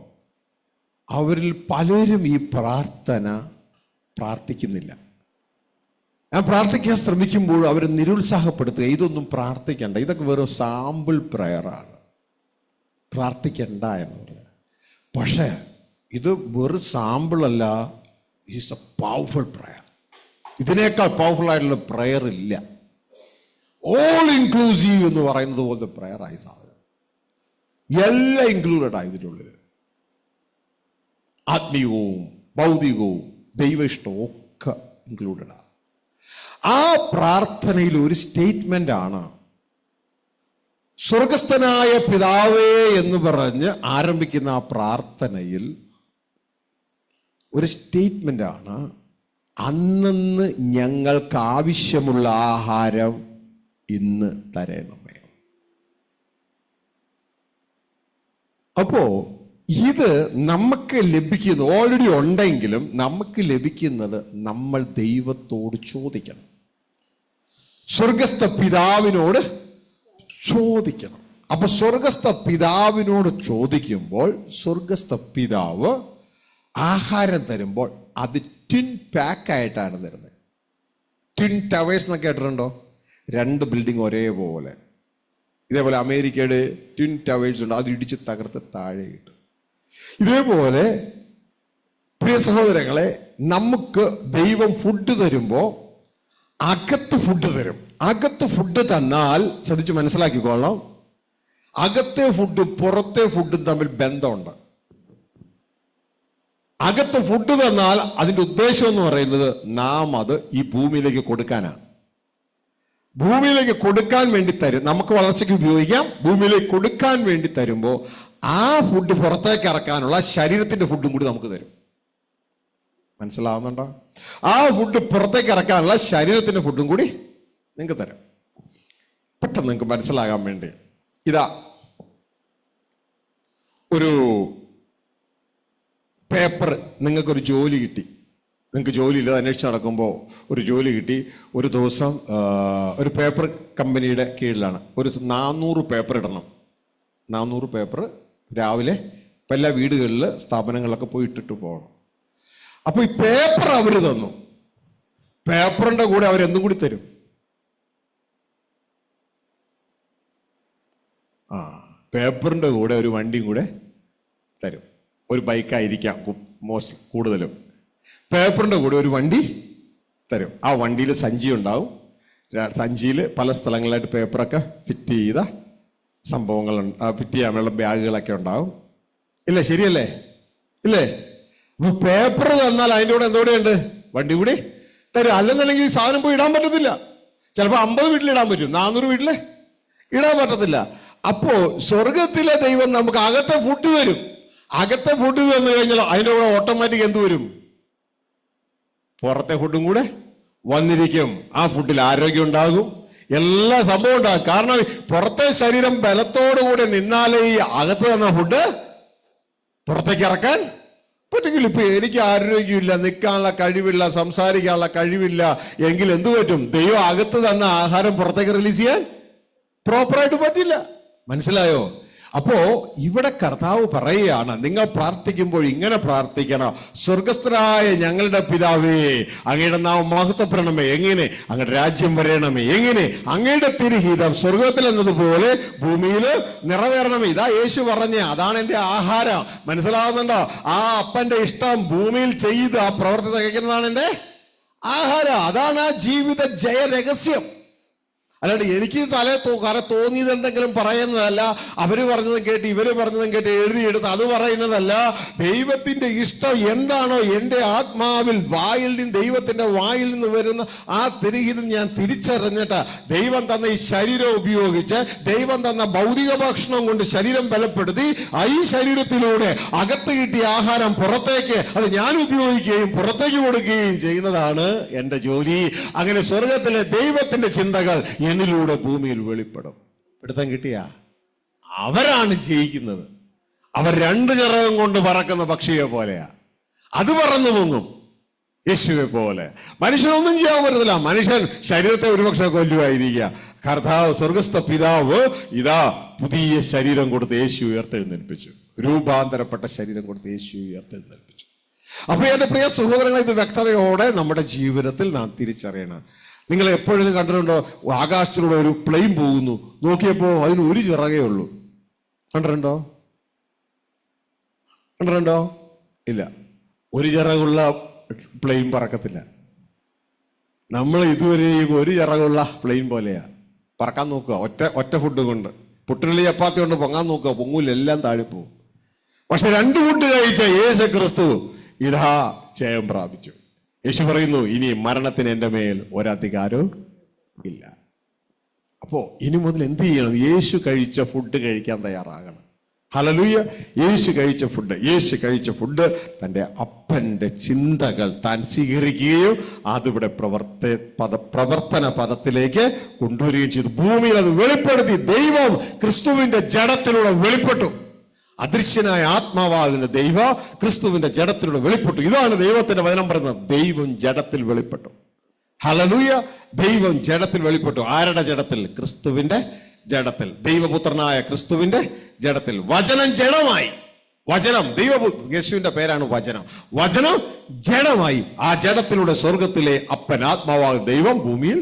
Speaker 1: അവരിൽ പലരും ഈ പ്രാർത്ഥന പ്രാർത്ഥിക്കുന്നില്ല. ഞാൻ പ്രാർത്ഥിക്കാൻ ശ്രമിക്കുമ്പോൾ അവർ നിരുത്സാഹപ്പെടുത്തുക, ഇതൊന്നും പ്രാർത്ഥിക്കണ്ട, ഇതൊക്കെ വെറും സാമ്പിൾ പ്രയറാണ്, പ്രാർത്ഥിക്കണ്ട എന്ന് പറഞ്ഞത്. പക്ഷേ ഇത് വെറും സാമ്പിൾ അല്ല, ഈസ് എ പവർഫുൾ പ്രയർ. ഇതിനേക്കാൾ പവർഫുൾ ആയിട്ടുള്ള പ്രയർ ഇല്ല. ഓൾ ഇൻക്ലൂസീവ് എന്ന് പറയുന്നത് പോലത്തെ പ്രയർ ആയി സാധനം. എല്ലാം ഇൻക്ലൂഡഡ് ആയി ഇതിനുള്ളിൽ. ആത്മീയവും ഭൗതികവും ദൈവ ഇഷ്ടവും ഒക്കെ ഇൻക്ലൂഡഡ് ആണ്. ആ പ്രാർത്ഥനയിൽ ഒരു സ്റ്റേറ്റ്മെന്റ് ആണ്, സ്വർഗസ്ഥനായ പിതാവേ എന്ന് പറഞ്ഞ് ആരംഭിക്കുന്ന ആ പ്രാർത്ഥനയിൽ ഒരു സ്റ്റേറ്റ്മെന്റ് ആണ്, അന്നന്ന് ഞങ്ങൾക്ക് ആവശ്യമുള്ള ആഹാരം ഇന്ന് തരണമേ. അപ്പോ ഇത് നമുക്ക് ലഭിക്കുന്നത് ഓൾറെഡി ഉണ്ടെങ്കിലും നമുക്ക് ലഭിക്കുന്നത് നമ്മൾ ദൈവത്തോട് ചോദിക്കണം, സ്വർഗസ്ഥ പിതാവിനോട് ചോദിക്കണം. അപ്പൊ സ്വർഗസ്ഥ പിതാവിനോട് ചോദിക്കുമ്പോൾ സ്വർഗസ്ഥ പിതാവ് ആഹാരം തരുമ്പോൾ അത് ട്വിൻ പാക്ക് ആയിട്ടാണ് തരുന്നത്. ട്വിൻ ടവേഴ്സ് എന്നൊക്കെ കേട്ടിട്ടുണ്ടോ? 2 ബിൽഡിംഗ് ഒരേപോലെ. ഇതേപോലെ അമേരിക്കയുടെ ട്വിൻ ടവേഴ്സ് ഉണ്ട്, അത് ഇടിച്ച് തകർത്ത് താഴെ കിട്ടും. ഇതേപോലെ പ്രിയ സഹോദരങ്ങളെ, നമുക്ക് ദൈവം ഫുഡ് തരുമ്പോൾ അകത്ത് ഫുഡ് തരും. അകത്ത് ഫുഡ് തന്നാൽ ശ്രദ്ധിച്ച് മനസ്സിലാക്കിക്കോളാം, അകത്തെ ഫുഡും പുറത്തെ ഫുഡും തമ്മിൽ ബന്ധമുണ്ട്. അകത്ത് ഫുഡ് തന്നാൽ അതിന്റെ ഉദ്ദേശം എന്ന് പറയുന്നത് നാം അത് ഈ ഭൂമിയിലേക്ക് കൊടുക്കാനാണ്. ഭൂമിയിലേക്ക് കൊടുക്കാൻ വേണ്ടി തരും, നമുക്ക് വളർച്ചയ്ക്ക് ഉപയോഗിക്കാം. ഭൂമിയിലേക്ക് കൊടുക്കാൻ വേണ്ടി തരുമ്പോൾ ആ ഫുഡ് പുറത്തേക്ക് ഇറക്കാനുള്ള ശരീരത്തിന്റെ ഫുഡും കൂടി നമുക്ക് തരും. മനസ്സിലാവുന്നുണ്ടോ? ആ ഫുഡ് പുറത്തേക്ക് ഇറക്കാനുള്ള ശരീരത്തിന്റെ ഫുഡും കൂടി നിങ്ങൾക്ക് തരും. പെട്ടെന്ന് നിങ്ങൾക്ക് മനസ്സിലാകാൻ വേണ്ടി ഇതാ ഒരു പേപ്പർ, നിങ്ങൾക്കൊരു ജോലി കിട്ടി. നിങ്ങൾക്ക് ജോലിയില്ല, അന്വേഷിച്ച് നടക്കുമ്പോൾ ഒരു ജോലി കിട്ടി. ഒരു ദിവസം ഒരു പേപ്പർ കമ്പനിയുടെ കീഴിലാണ് ഒരു 400 പേപ്പർ ഇടണം. 400 പേപ്പർ രാവിലെ ഇപ്പം എല്ലാ വീടുകളിൽ സ്ഥാപനങ്ങളിലൊക്കെ പോയി ഇട്ടിട്ട് പോകണം. അപ്പോൾ ഈ പേപ്പർ അവർ തന്നു. പേപ്പറിന്റെ കൂടെ അവരെന്തും കൂടി തരും. പേപ്പറിന്റെ കൂടെ ഒരു വണ്ടിയും കൂടെ തരും. ഒരു ബൈക്കായിരിക്കാം മോസ്റ്റ് കൂടുതലും. പേപ്പറിന്റെ കൂടെ ഒരു വണ്ടി തരും. ആ വണ്ടിയിൽ സഞ്ചി ഉണ്ടാവും. സഞ്ചിയിൽ പല സ്ഥലങ്ങളിലായിട്ട് പേപ്പറൊക്കെ ഫിറ്റ് ചെയ്ത സംഭവങ്ങൾ, ഫിറ്റ് ചെയ്യാനുള്ള ബാഗുകളൊക്കെ ഉണ്ടാവും. ഇല്ലേ? ശരിയല്ലേ? ഇല്ലേ? അപ്പൊ പേപ്പർ തന്നാൽ അതിൻ്റെ കൂടെ എന്തോടെയുണ്ട്? വണ്ടി കൂടി തരും. അല്ലെന്നുണ്ടെങ്കിൽ ഈ സാധനം പോയി ഇടാൻ പറ്റത്തില്ല. ചിലപ്പോൾ 50 വീട്ടിൽ ഇടാൻ പറ്റും, 400 വീട്ടിൽ ഇടാൻ പറ്റത്തില്ല. അപ്പോ സ്വർഗത്തിലെ ദൈവം നമുക്ക് അകത്തെ ഫുഡ് തരും. അകത്തെ ഫുഡ് തന്നു കഴിഞ്ഞാൽ അതിൻ്റെ കൂടെ ഓട്ടോമാറ്റിക് എന്ത് വരും? പുറത്തെ ഫുഡും കൂടെ വന്നിരിക്കും. ആ ഫുഡിൽ ആരോഗ്യം ഉണ്ടാകും, എല്ലാ സംഭവം ഉണ്ടാകും. കാരണം പുറത്തെ ശരീരം ബലത്തോടുകൂടി നിന്നാലേ ഈ അകത്ത് തന്ന ഫുഡ് പുറത്തേക്ക് ഇറക്കാൻ പറ്റുമെങ്കിൽ. ഇപ്പൊ എനിക്ക് ആരോഗ്യമില്ല, നിൽക്കാനുള്ള കഴിവില്ല, സംസാരിക്കാനുള്ള കഴിവില്ല എങ്കിൽ എന്തു പറ്റും? ദൈവം അകത്ത് തന്ന ആഹാരം പുറത്തേക്ക് റിലീസ് ചെയ്യാൻ പ്രോപ്പറായിട്ട് പറ്റില്ല. മനസ്സിലായോ? അപ്പോ ഇവിടെ കർത്താവ് പറയുകയാണ്, നിങ്ങൾ പ്രാർത്ഥിക്കുമ്പോൾ ഇങ്ങനെ പ്രാർത്ഥിക്കണം: സ്വർഗസ്ഥനായ ഞങ്ങളുടെ പിതാവേ, അങ്ങയുടെ നാമം മഹത്വപ്പെടണമേ. എങ്ങനെ? അങ്ങയുടെ രാജ്യം വരണമേ. എങ്ങനെ? അങ്ങയുടെ തിരുഹിതം സ്വർഗത്തിൽ എന്നതുപോലെ ഭൂമിയിൽ നിറവേറണമേ. ഇതാ യേശു പറഞ്ഞ, അതാണ് എന്റെ ആഹാരം. മനസ്സിലാവുന്നുണ്ടോ? ആ അപ്പന്റെ ഇഷ്ടം ഭൂമിയിൽ ചെയ്ത് ആ പ്രവൃത്തി തികയ്ക്കുന്നതാണ് എന്റെ ആഹാരം. അതാണ് ആ ജീവിത ജയ രഹസ്യം. അല്ലാണ്ട് എനിക്ക് തോന്നിയത് എന്തെങ്കിലും പറയുന്നതല്ല, അവര് പറഞ്ഞതും കേട്ട് ഇവര് പറഞ്ഞതും കേട്ട് എഴുതിയെടുത്ത് അത് പറയുന്നതല്ല. ദൈവത്തിന്റെ ഇഷ്ടം എന്താണോ എൻ്റെ ആത്മാവിൽ ദൈവത്തിന്റെ വായിൽ നിന്ന് വരുന്ന ആ തിരിഹിതം ഞാൻ തിരിച്ചറിഞ്ഞിട്ട് ദൈവം തന്ന ഈ ശരീരം ഉപയോഗിച്ച്, ദൈവം തന്ന ഭൗതിക ഭക്ഷണം കൊണ്ട് ശരീരം ബലപ്പെടുത്തി, ഈ ശരീരത്തിലൂടെ അകത്ത് കിട്ടിയ ആഹാരം പുറത്തേക്ക് അത് ഞാൻ ഉപയോഗിക്കുകയും പുറത്തേക്ക് കൊടുക്കുകയും ചെയ്യുന്നതാണ് എൻ്റെ ജോലി. അങ്ങനെ സ്വർഗത്തിലെ ദൈവത്തിന്റെ ചിന്തകൾ എന്നിലൂടെ ഭൂമിയിൽ വെളിപ്പെടും. പിടുത്തം കിട്ടിയ അവരാണ് ജയിക്കുന്നത്. അവർ 2 ചിറകും കൊണ്ട് പറക്കുന്ന പക്ഷിയെ പോലെയാ. അത് പറന്നു പൊങ്ങും യേശുവെ പോലെ. മനുഷ്യനൊന്നും ചെയ്യാൻ പറ്റത്തില്ല. മനുഷ്യൻ ശരീരത്തെ ഒരുപക്ഷെ കൊല്ലുമായിരിക്കുക. കർത്താവ് സ്വർഗസ്ഥ പിതാവ് ഇതാ പുതിയ ശരീരം കൊടുത്ത് യേശു ഉയർത്തെഴുന്നേൽപ്പിച്ചു. രൂപാന്തരപ്പെട്ട ശരീരം കൊടുത്ത് യേശു ഉയർത്തെഴുന്നേൽപ്പിച്ചു. അപ്പൊ എന്റെ പ്രിയ സഹോദരങ്ങളെ, ഇത് വ്യക്തതയോടെ നമ്മുടെ ജീവിതത്തിൽ നാം തിരിച്ചറിയണം. നിങ്ങൾ എപ്പോഴും കണ്ടിട്ടുണ്ടോ, ആകാശത്തിലൂടെ ഒരു പ്ലെയിൻ പോകുന്നു, നോക്കിയപ്പോ അതിന് ഒരു ചിറകേ ഉള്ളൂ. കണ്ടിട്ടുണ്ടോ? ഇല്ല, ഒരു ചിറകുള്ള പ്ലെയിൻ പറക്കത്തില്ല. നമ്മൾ ഇതുവരെ ഒരു ചിറകുള്ള പ്ലെയിൻ പോലെയാ പറക്കാൻ നോക്കുക. ഒറ്റ ഫുഡ് കൊണ്ട്, പുട്ടുള്ളി ചപ്പാത്തി കൊണ്ട് പൊങ്ങാൻ നോക്കുക, പൊങ്ങൂല, എല്ലാം താഴെപ്പോവും. പക്ഷെ 2 ഫുഡ് കഴിച്ച യേശു ക്രിസ്തു ഇതാ ജയം പ്രാപിച്ചു. യേശു പറയുന്നു, ഇനി മരണത്തിന് എൻ്റെ മേൽ ഒരധികാരവും ഇല്ല. അപ്പോ ഇനി മുതൽ എന്ത് ചെയ്യണം? യേശു കഴിച്ച ഫുഡ് കഴിക്കാൻ തയ്യാറാകണം. ഹല്ലേലൂയ. യേശു കഴിച്ച ഫുഡ് തൻ്റെ അപ്പന്റെ ചിന്തകൾ താൻ സ്വീകരിക്കുകയും അതിവിടെ പ്രവർത്തന പദത്തിലേക്ക് കൊണ്ടുവരികയും ചെയ്തു. ഭൂമിയിൽ അത് വെളിപ്പെടുത്തി. ദൈവം ക്രിസ്തുവിന്റെ ജഡത്തിലൂടെ വെളിപ്പെട്ടു. അദൃശ്യനായ ആത്മാവാകുന്ന ദൈവ ക്രിസ്തുവിന്റെ ജഡത്തിലൂടെ വെളിപ്പെട്ടു. ഇതാണ് ദൈവത്തിന്റെ വചനം പറയുന്നത്. ദൈവം ജഡത്തിൽ വെളിപ്പെട്ടു. ഹല്ലേലൂയ. ദൈവം ജഡത്തിൽ വെളിപ്പെട്ടു. ആരുടെ ജഡത്തിൽ? ക്രിസ്തുവിന്റെ ജഡത്തിൽ. ദൈവപുത്രനായ ക്രിസ്തുവിന്റെ ജഡത്തിൽ വചനം ജഡമായി. വചനം യേശുവിന്റെ പേരാണ് വചനം. വചനം ജഡമായി. ആ ജഡത്തിലൂടെ സ്വർഗത്തിലെ അപ്പൻ ആത്മാവാകുന്ന ദൈവം ഭൂമിയിൽ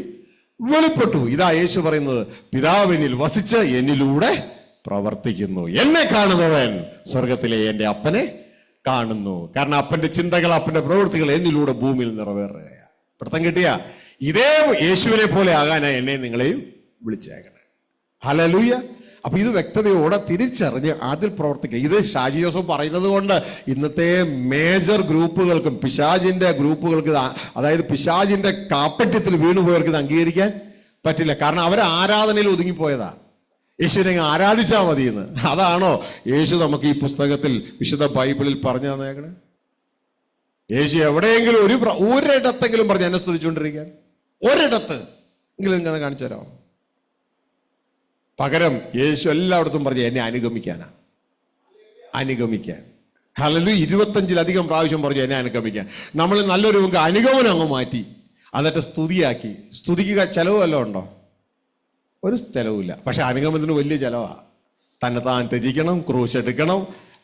Speaker 1: വെളിപ്പെട്ടു. ഇതാ യേശു പറയുന്നത്, പിതാവിനിൽ വസിച്ച് എന്നിലൂടെ പ്രവർത്തിക്കുന്നു. എന്നെ കാണുന്നവൻ സ്വർഗത്തിലെ എൻ്റെ അപ്പനെ കാണുന്നു. കാരണം അപ്പന്റെ ചിന്തകൾ, അപ്പന്റെ പ്രവൃത്തികൾ എന്നിലൂടെ ഭൂമിയിൽ നിറവേറുകയാണ്. പിടുത്തം കിട്ടിയ ഇതേ യേശുവിനെ പോലെ ആകാനായി എന്നെ നിങ്ങളെയും വിളിച്ചേക്കണേ. ഹല്ലേലൂയ. അപ്പൊ ഇത് വ്യക്തതയോടെ തിരിച്ചറിഞ്ഞ് അതിൽ പ്രവർത്തിക്കുക. ഇത് ഷാജി ജോസഫ് പറയുന്നത് കൊണ്ട് ഇന്നത്തെ മേജർ ഗ്രൂപ്പുകൾക്കും പിശാചിന്റെ ഗ്രൂപ്പുകൾക്ക്, അതായത് പിശാചിന്റെ കാപ്പറ്റ്യത്തിൽ വീണുപോയവർക്ക് ഇത് അംഗീകരിക്കാൻ പറ്റില്ല. കാരണം അവർ ആരാധനയിൽ ഒതുങ്ങിപ്പോയതാ. യേശുവിനെ ആരാധിച്ചാൽ മതിയെന്ന്. അതാണോ യേശു നമുക്ക് ഈ പുസ്തകത്തിൽ വിശുദ്ധ ബൈബിളിൽ പറഞ്ഞു തന്നേക്കണേ? യേശു എവിടെയെങ്കിലും ഒരിടത്തെങ്കിലും പറഞ്ഞ് എന്നെ സ്തുതിച്ചുകൊണ്ടിരിക്കാൻ? ഒരിടത്ത് എങ്കിലും ഇങ്ങനെ കാണിച്ചു തരാമോ? പകരം യേശു എല്ലായിടത്തും പറഞ്ഞ് എന്നെ അനുഗമിക്കാൻ. ഹല്ലേലൂയ. 25-ലധികം പ്രാവശ്യം പറഞ്ഞു എന്നെ അനുഗമിക്കാൻ. നമ്മൾ നല്ലൊരു അനുഗമനം അങ്ങ് മാറ്റി എന്നിട്ട് സ്തുതിയാക്കി. സ്തുതിക്കുക ചെലവ് വല്ലതും ഉണ്ടോ? ഒരു ചെലവില്ല. പക്ഷെ അനുഗമനത്തിന് വലിയ ചെലവാ. തന്നെ താൻ ത്യജിക്കണം, ക്രൂശ് എടുക്കണം,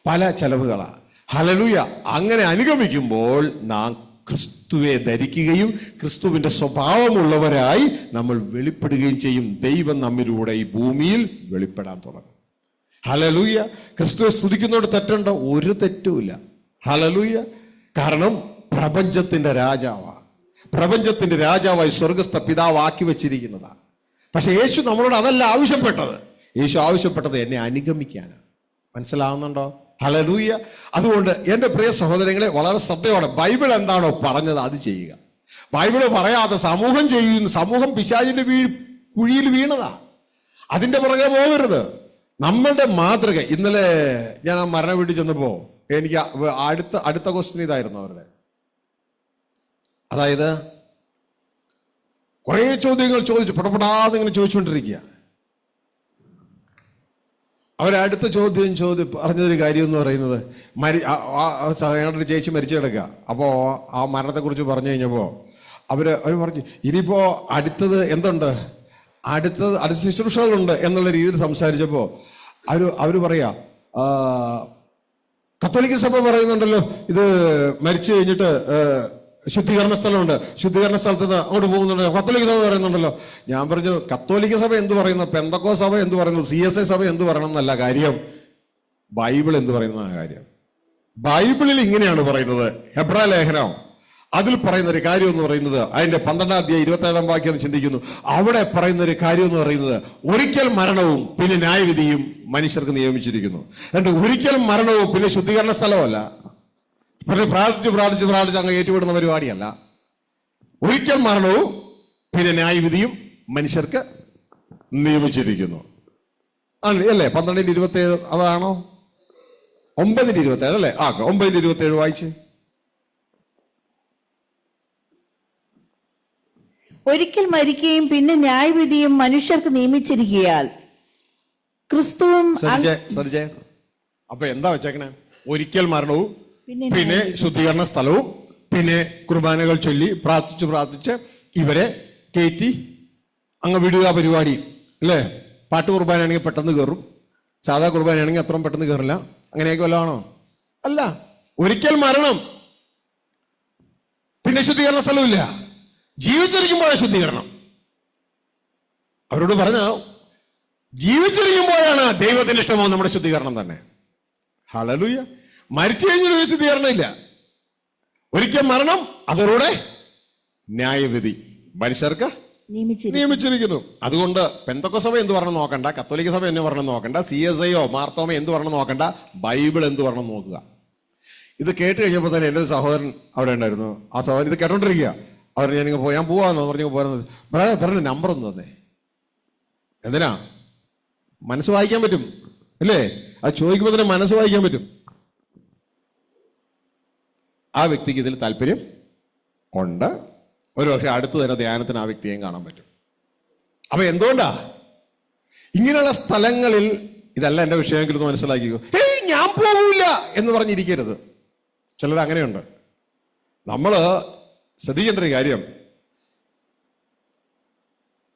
Speaker 1: പല ചെലവുകളാ. ഹല്ലേലൂയ. അങ്ങനെ അനുഗമിക്കുമ്പോൾ നാം ക്രിസ്തുവെ ധരിക്കുകയും ക്രിസ്തുവിന്റെ സ്വഭാവമുള്ളവരായി നമ്മൾ വെളിപ്പെടുകയും ചെയ്യും. ദൈവം നമ്മിലൂടെ ഈ ഭൂമിയിൽ വെളിപ്പെടാൻ തുടങ്ങും. ഹല്ലേലൂയ. ക്രിസ്തുവെ സ്തുതിക്കുന്നതോട് തെറ്റുണ്ടോ? ഒരു തെറ്റുമില്ല. ഹല്ലേലൂയ. കാരണം പ്രപഞ്ചത്തിന്റെ രാജാവായി സ്വർഗസ്ഥ പിതാവ് ആക്കി വെച്ചിരിക്കുന്നതാണ്. പക്ഷെ യേശു നമ്മളോട് അതല്ല ആവശ്യപ്പെട്ടത്. യേശു ആവശ്യപ്പെട്ടത് എന്നെ അനുഗമിക്കാനാണ്. മനസ്സിലാവുന്നുണ്ടോ? ഹല്ലേലൂയ. അതുകൊണ്ട് എൻ്റെ പ്രിയ സഹോദരങ്ങളെ, വളരെ ശ്രദ്ധയോടെ ബൈബിൾ എന്താണോ പറഞ്ഞത് അത് ചെയ്യുക. ബൈബിള് പറയാതെ സമൂഹം പിശാചിന്റെ കുഴിയിൽ വീണതാ. അതിന്റെ പുറകെ പോകരുത്. നമ്മളുടെ മാതൃക. ഇന്നലെ ഞാൻ ആ മരണ വീട്ടിൽ ചെന്നപ്പോ എനിക്ക് അടുത്ത ക്വസ്റ്റ്യൻ ഇതായിരുന്നു അവരുടെ. അതായത് കുറേ ചോദ്യങ്ങൾ ചോദിച്ചു, പടപടാതെ ഇങ്ങനെ ചോദിച്ചുകൊണ്ടിരിക്കുക. അവരടുത്ത ചോദ്യം പറഞ്ഞൊരു കാര്യം എന്ന് പറയുന്നത്, ഞങ്ങളുടെ ചേച്ചി മരിച്ചു കിടക്കുക. അപ്പോൾ ആ മരണത്തെക്കുറിച്ച് പറഞ്ഞു കഴിഞ്ഞപ്പോൾ അവർ പറഞ്ഞു, ഇനിയിപ്പോൾ അടുത്തത് എന്തുണ്ട്, അടുത്ത ശുശ്രൂഷകളുണ്ട് എന്നുള്ള രീതിയിൽ സംസാരിച്ചപ്പോൾ
Speaker 3: അവര് പറയാ കത്തോലിക്ക സഭ പറയുന്നുണ്ടല്ലോ ഇത് മരിച്ചു കഴിഞ്ഞിട്ട് ശുദ്ധീകരണ സ്ഥലമുണ്ട്, ശുദ്ധീകരണ സ്ഥലത്ത് നിന്ന് അങ്ങോട്ട് പോകുന്നുണ്ട്. കത്തോലിക്ക സഭ പറയുന്നുണ്ടല്ലോ. ഞാൻ പറഞ്ഞു കത്തോലിക്ക സഭ എന്ത് പറയുന്നു, പെന്തക്കോസ്ത് സഭ എന്ത് പറയുന്നു, CSI സഭ എന്ത് പറയണം എന്നല്ല കാര്യം, ബൈബിൾ എന്ത് പറയുന്നതാണ് കാര്യം. ബൈബിളിൽ ഇങ്ങനെയാണ് പറയുന്നത്. ഹെബ്രായ ലേഖനം അതിൽ പറയുന്ന ഒരു കാര്യം എന്ന് പറയുന്നത്, അതിന്റെ 12-ാം അധ്യായം 27-ാം വാക്യം ചിന്തിക്കുന്നു. അവിടെ പറയുന്ന ഒരു കാര്യം എന്ന് പറയുന്നത്, ഒരിക്കൽ മരണവും പിന്നെ ന്യായവിധിയും മനുഷ്യർക്ക് നിയമിച്ചിരിക്കുന്നു. ഒരിക്കൽ മരണവും പിന്നെ ശുദ്ധീകരണ സ്ഥലമല്ല, പിന്നെ പ്രാർത്ഥിച്ച് അങ്ങ് ഏറ്റുവിടുന്ന പരിപാടിയല്ല. ഒരിക്കൽ മരണവും പിന്നെ ന്യായവിധിയും മനുഷ്യർക്ക് നിയമിച്ചിരിക്കുന്നു അല്ലേ? 12-27 അതാണോ? 9-27 അല്ലേ? 9-27 വായിച്ച്.
Speaker 2: ഒരിക്കൽ മരിക്കുകയും പിന്നെ ന്യായവിധിയും മനുഷ്യർക്ക് നിയമിച്ചിരിക്കയാൽ ക്രിസ്തുവും
Speaker 3: അപ്പൊ എന്താ വെച്ചേക്കണേ? ഒരിക്കൽ മരണവും പിന്നെ ശുദ്ധീകരണ സ്ഥലവും പിന്നെ കുർബാനകൾ ചൊല്ലി പ്രാർത്ഥിച്ച് ഇവരെ കയറ്റി അങ്ങ് വിടുക പരിപാടി അല്ലേ? പാട്ട് കുർബാനയാണെങ്കിൽ പെട്ടെന്ന് കയറും, സാധാ കുർബാനയാണെങ്കിൽ അത്രയും പെട്ടെന്ന് കയറില്ല. അങ്ങനെയൊക്കെ വല്ലതാണോ? അല്ല. ഒരിക്കൽ മരണം പിന്നെ ശുദ്ധീകരണ സ്ഥലമില്ല, ജീവിച്ചിരിക്കുമ്പോഴാണ് ശുദ്ധീകരണം. അവരോട് പറഞ്ഞ ജീവിച്ചിരിക്കുമ്പോഴാണ് ദൈവത്തിന്റെ ഇഷ്ടമോ നമ്മുടെ ശുദ്ധീകരണം തന്നെ. ഹല്ലേലൂയ. മരിച്ചു കഴിഞ്ഞൊരു ശുദ്ധീകരണം ഇല്ല. ഒരിക്കൽ മരണം, അതോടെ ന്യായവിധി മനുഷ്യർക്ക് നിയമിച്ചിരിക്കുന്നു. അതുകൊണ്ട് പെന്തക്കോസ്ത് സഭ എന്ത് പറഞ്ഞ് നോക്കണ്ട, കത്തോലിക്ക സഭ എന്ന് പറഞ്ഞ് നോക്കണ്ട, CSI മാർത്തോമ എന്ത് പറഞ്ഞ് നോക്കണ്ട, ബൈബിൾ എന്ത് പറഞ്ഞ് നോക്കുക. ഇത് കേട്ട് കഴിഞ്ഞപ്പോൾ തന്നെ എൻ്റെ ഒരു സഹോദരൻ അവിടെ ഉണ്ടായിരുന്നു. ആ സഹോദരൻ ഇത് കേട്ടോണ്ടിരിക്കുക. അവർ ഞാൻ പോവാന്നോ പറഞ്ഞു പോരുന്നത്. ബ്രദർ നമ്പർ ഒന്ന് തന്നെ. എന്തിനാ? മനസ്സ് വായിക്കാൻ പറ്റും അല്ലേ? അത് ചോദിക്കുമ്പോൾ തന്നെ മനസ്സ് വായിക്കാൻ പറ്റും. ആ വ്യക്തിക്ക് ഇതിൽ താല്പര്യം ഉണ്ട്. ഒരു പക്ഷെ അടുത്ത് തന്നെ ധ്യാനത്തിന് ആ വ്യക്തിയെയും കാണാൻ പറ്റും. അപ്പൊ എന്തുകൊണ്ടാ ഇങ്ങനെയുള്ള സ്ഥലങ്ങളിൽ ഇതല്ല എന്റെ വിഷയമെങ്കിലും ഒന്ന് മനസ്സിലാക്കിക്കോ. ഞാൻ പോകൂല എന്ന് പറഞ്ഞിരിക്കരുത്. ചിലർ അങ്ങനെയുണ്ട്. നമ്മള് ശ്രദ്ധിക്കേണ്ട ഒരു കാര്യം,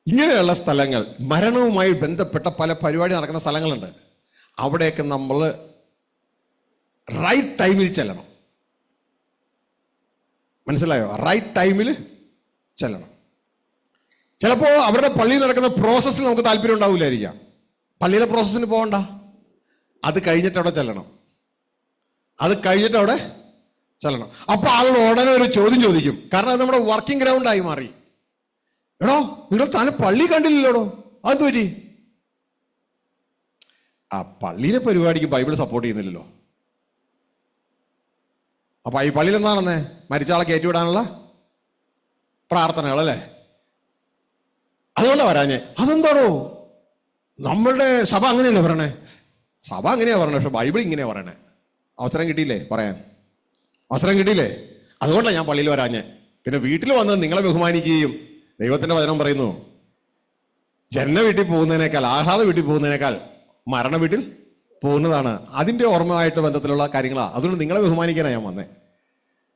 Speaker 3: ഇങ്ങനെയുള്ള സ്ഥലങ്ങൾ, മരണവുമായി ബന്ധപ്പെട്ട പല പരിപാടി നടക്കുന്ന സ്ഥലങ്ങളുണ്ട്. അവിടെയൊക്കെ നമ്മൾ റൈറ്റ് ടൈമിൽ ചെല്ലണം. മനസ്സിലായോ? റൈറ്റ് ടൈമിൽ ചെല്ലണം. ചിലപ്പോൾ അവരുടെ പള്ളിയിൽ നടക്കുന്ന പ്രോസസ്സിൽ നമുക്ക് താല്പര്യം ഉണ്ടാവില്ലായിരിക്കാം. പള്ളിയിലെ പ്രോസസ്സിന് പോകണ്ട, അത് കഴിഞ്ഞിട്ട് അവിടെ ചെല്ലണം. അത് കഴിഞ്ഞിട്ട് അവിടെ ചെല്ലണം. അപ്പൊ ആളുകൾ ഉടനെ ഒരു ചോദ്യം ചോദിക്കും. കാരണം അത് നമ്മുടെ വർക്കിംഗ് ഗ്രൗണ്ടായി മാറി. എടോ നിങ്ങൾ താനെ പള്ളി കണ്ടില്ലല്ലോടോ, അത് പറ്റി. ആ പള്ളിയിലെ പരിപാടിക്ക് ബൈബിൾ സപ്പോർട്ട് ചെയ്യുന്നില്ലല്ലോ. അപ്പൊ ഈ പള്ളിയിൽ എന്താണെന്നേ? മരിച്ചാളെ കയറ്റിവിടാനുള്ള പ്രാർത്ഥനകളല്ലേ? അതുകൊണ്ടാ വരാഞ്ഞേ. അതെന്താണോ? നമ്മളുടെ സഭ അങ്ങനെയല്ലേ പറയണേ? സഭ അങ്ങനെയാ പറയണേ, പക്ഷെ ബൈബിൾ ഇങ്ങനെയാ പറയണേ. അവസരം കിട്ടിയില്ലേ പറയാൻ? അവസരം കിട്ടിയില്ലേ? അതുകൊണ്ടാണ് ഞാൻ പള്ളിയിൽ വരാഞ്ഞേ. പിന്നെ വീട്ടിൽ വന്ന് നിങ്ങളെ ബഹുമാനിക്കുകയും, ദൈവത്തിന്റെ വചനം പറയുന്നു, ജന്മ വീട്ടിൽ പോകുന്നതിനേക്കാൾ, ആഹ്ലാദ വീട്ടിൽ പോകുന്നതിനേക്കാൾ മരണ വീട്ടിൽ പോകുന്നതാണ്. അതിന്റെ ഓർമ്മയായിട്ട് ബന്ധത്തിലുള്ള കാര്യങ്ങളാണ്. അതുകൊണ്ട് നിങ്ങളെ ബഹുമാനിക്കാനാണ് ഞാൻ വന്നേ.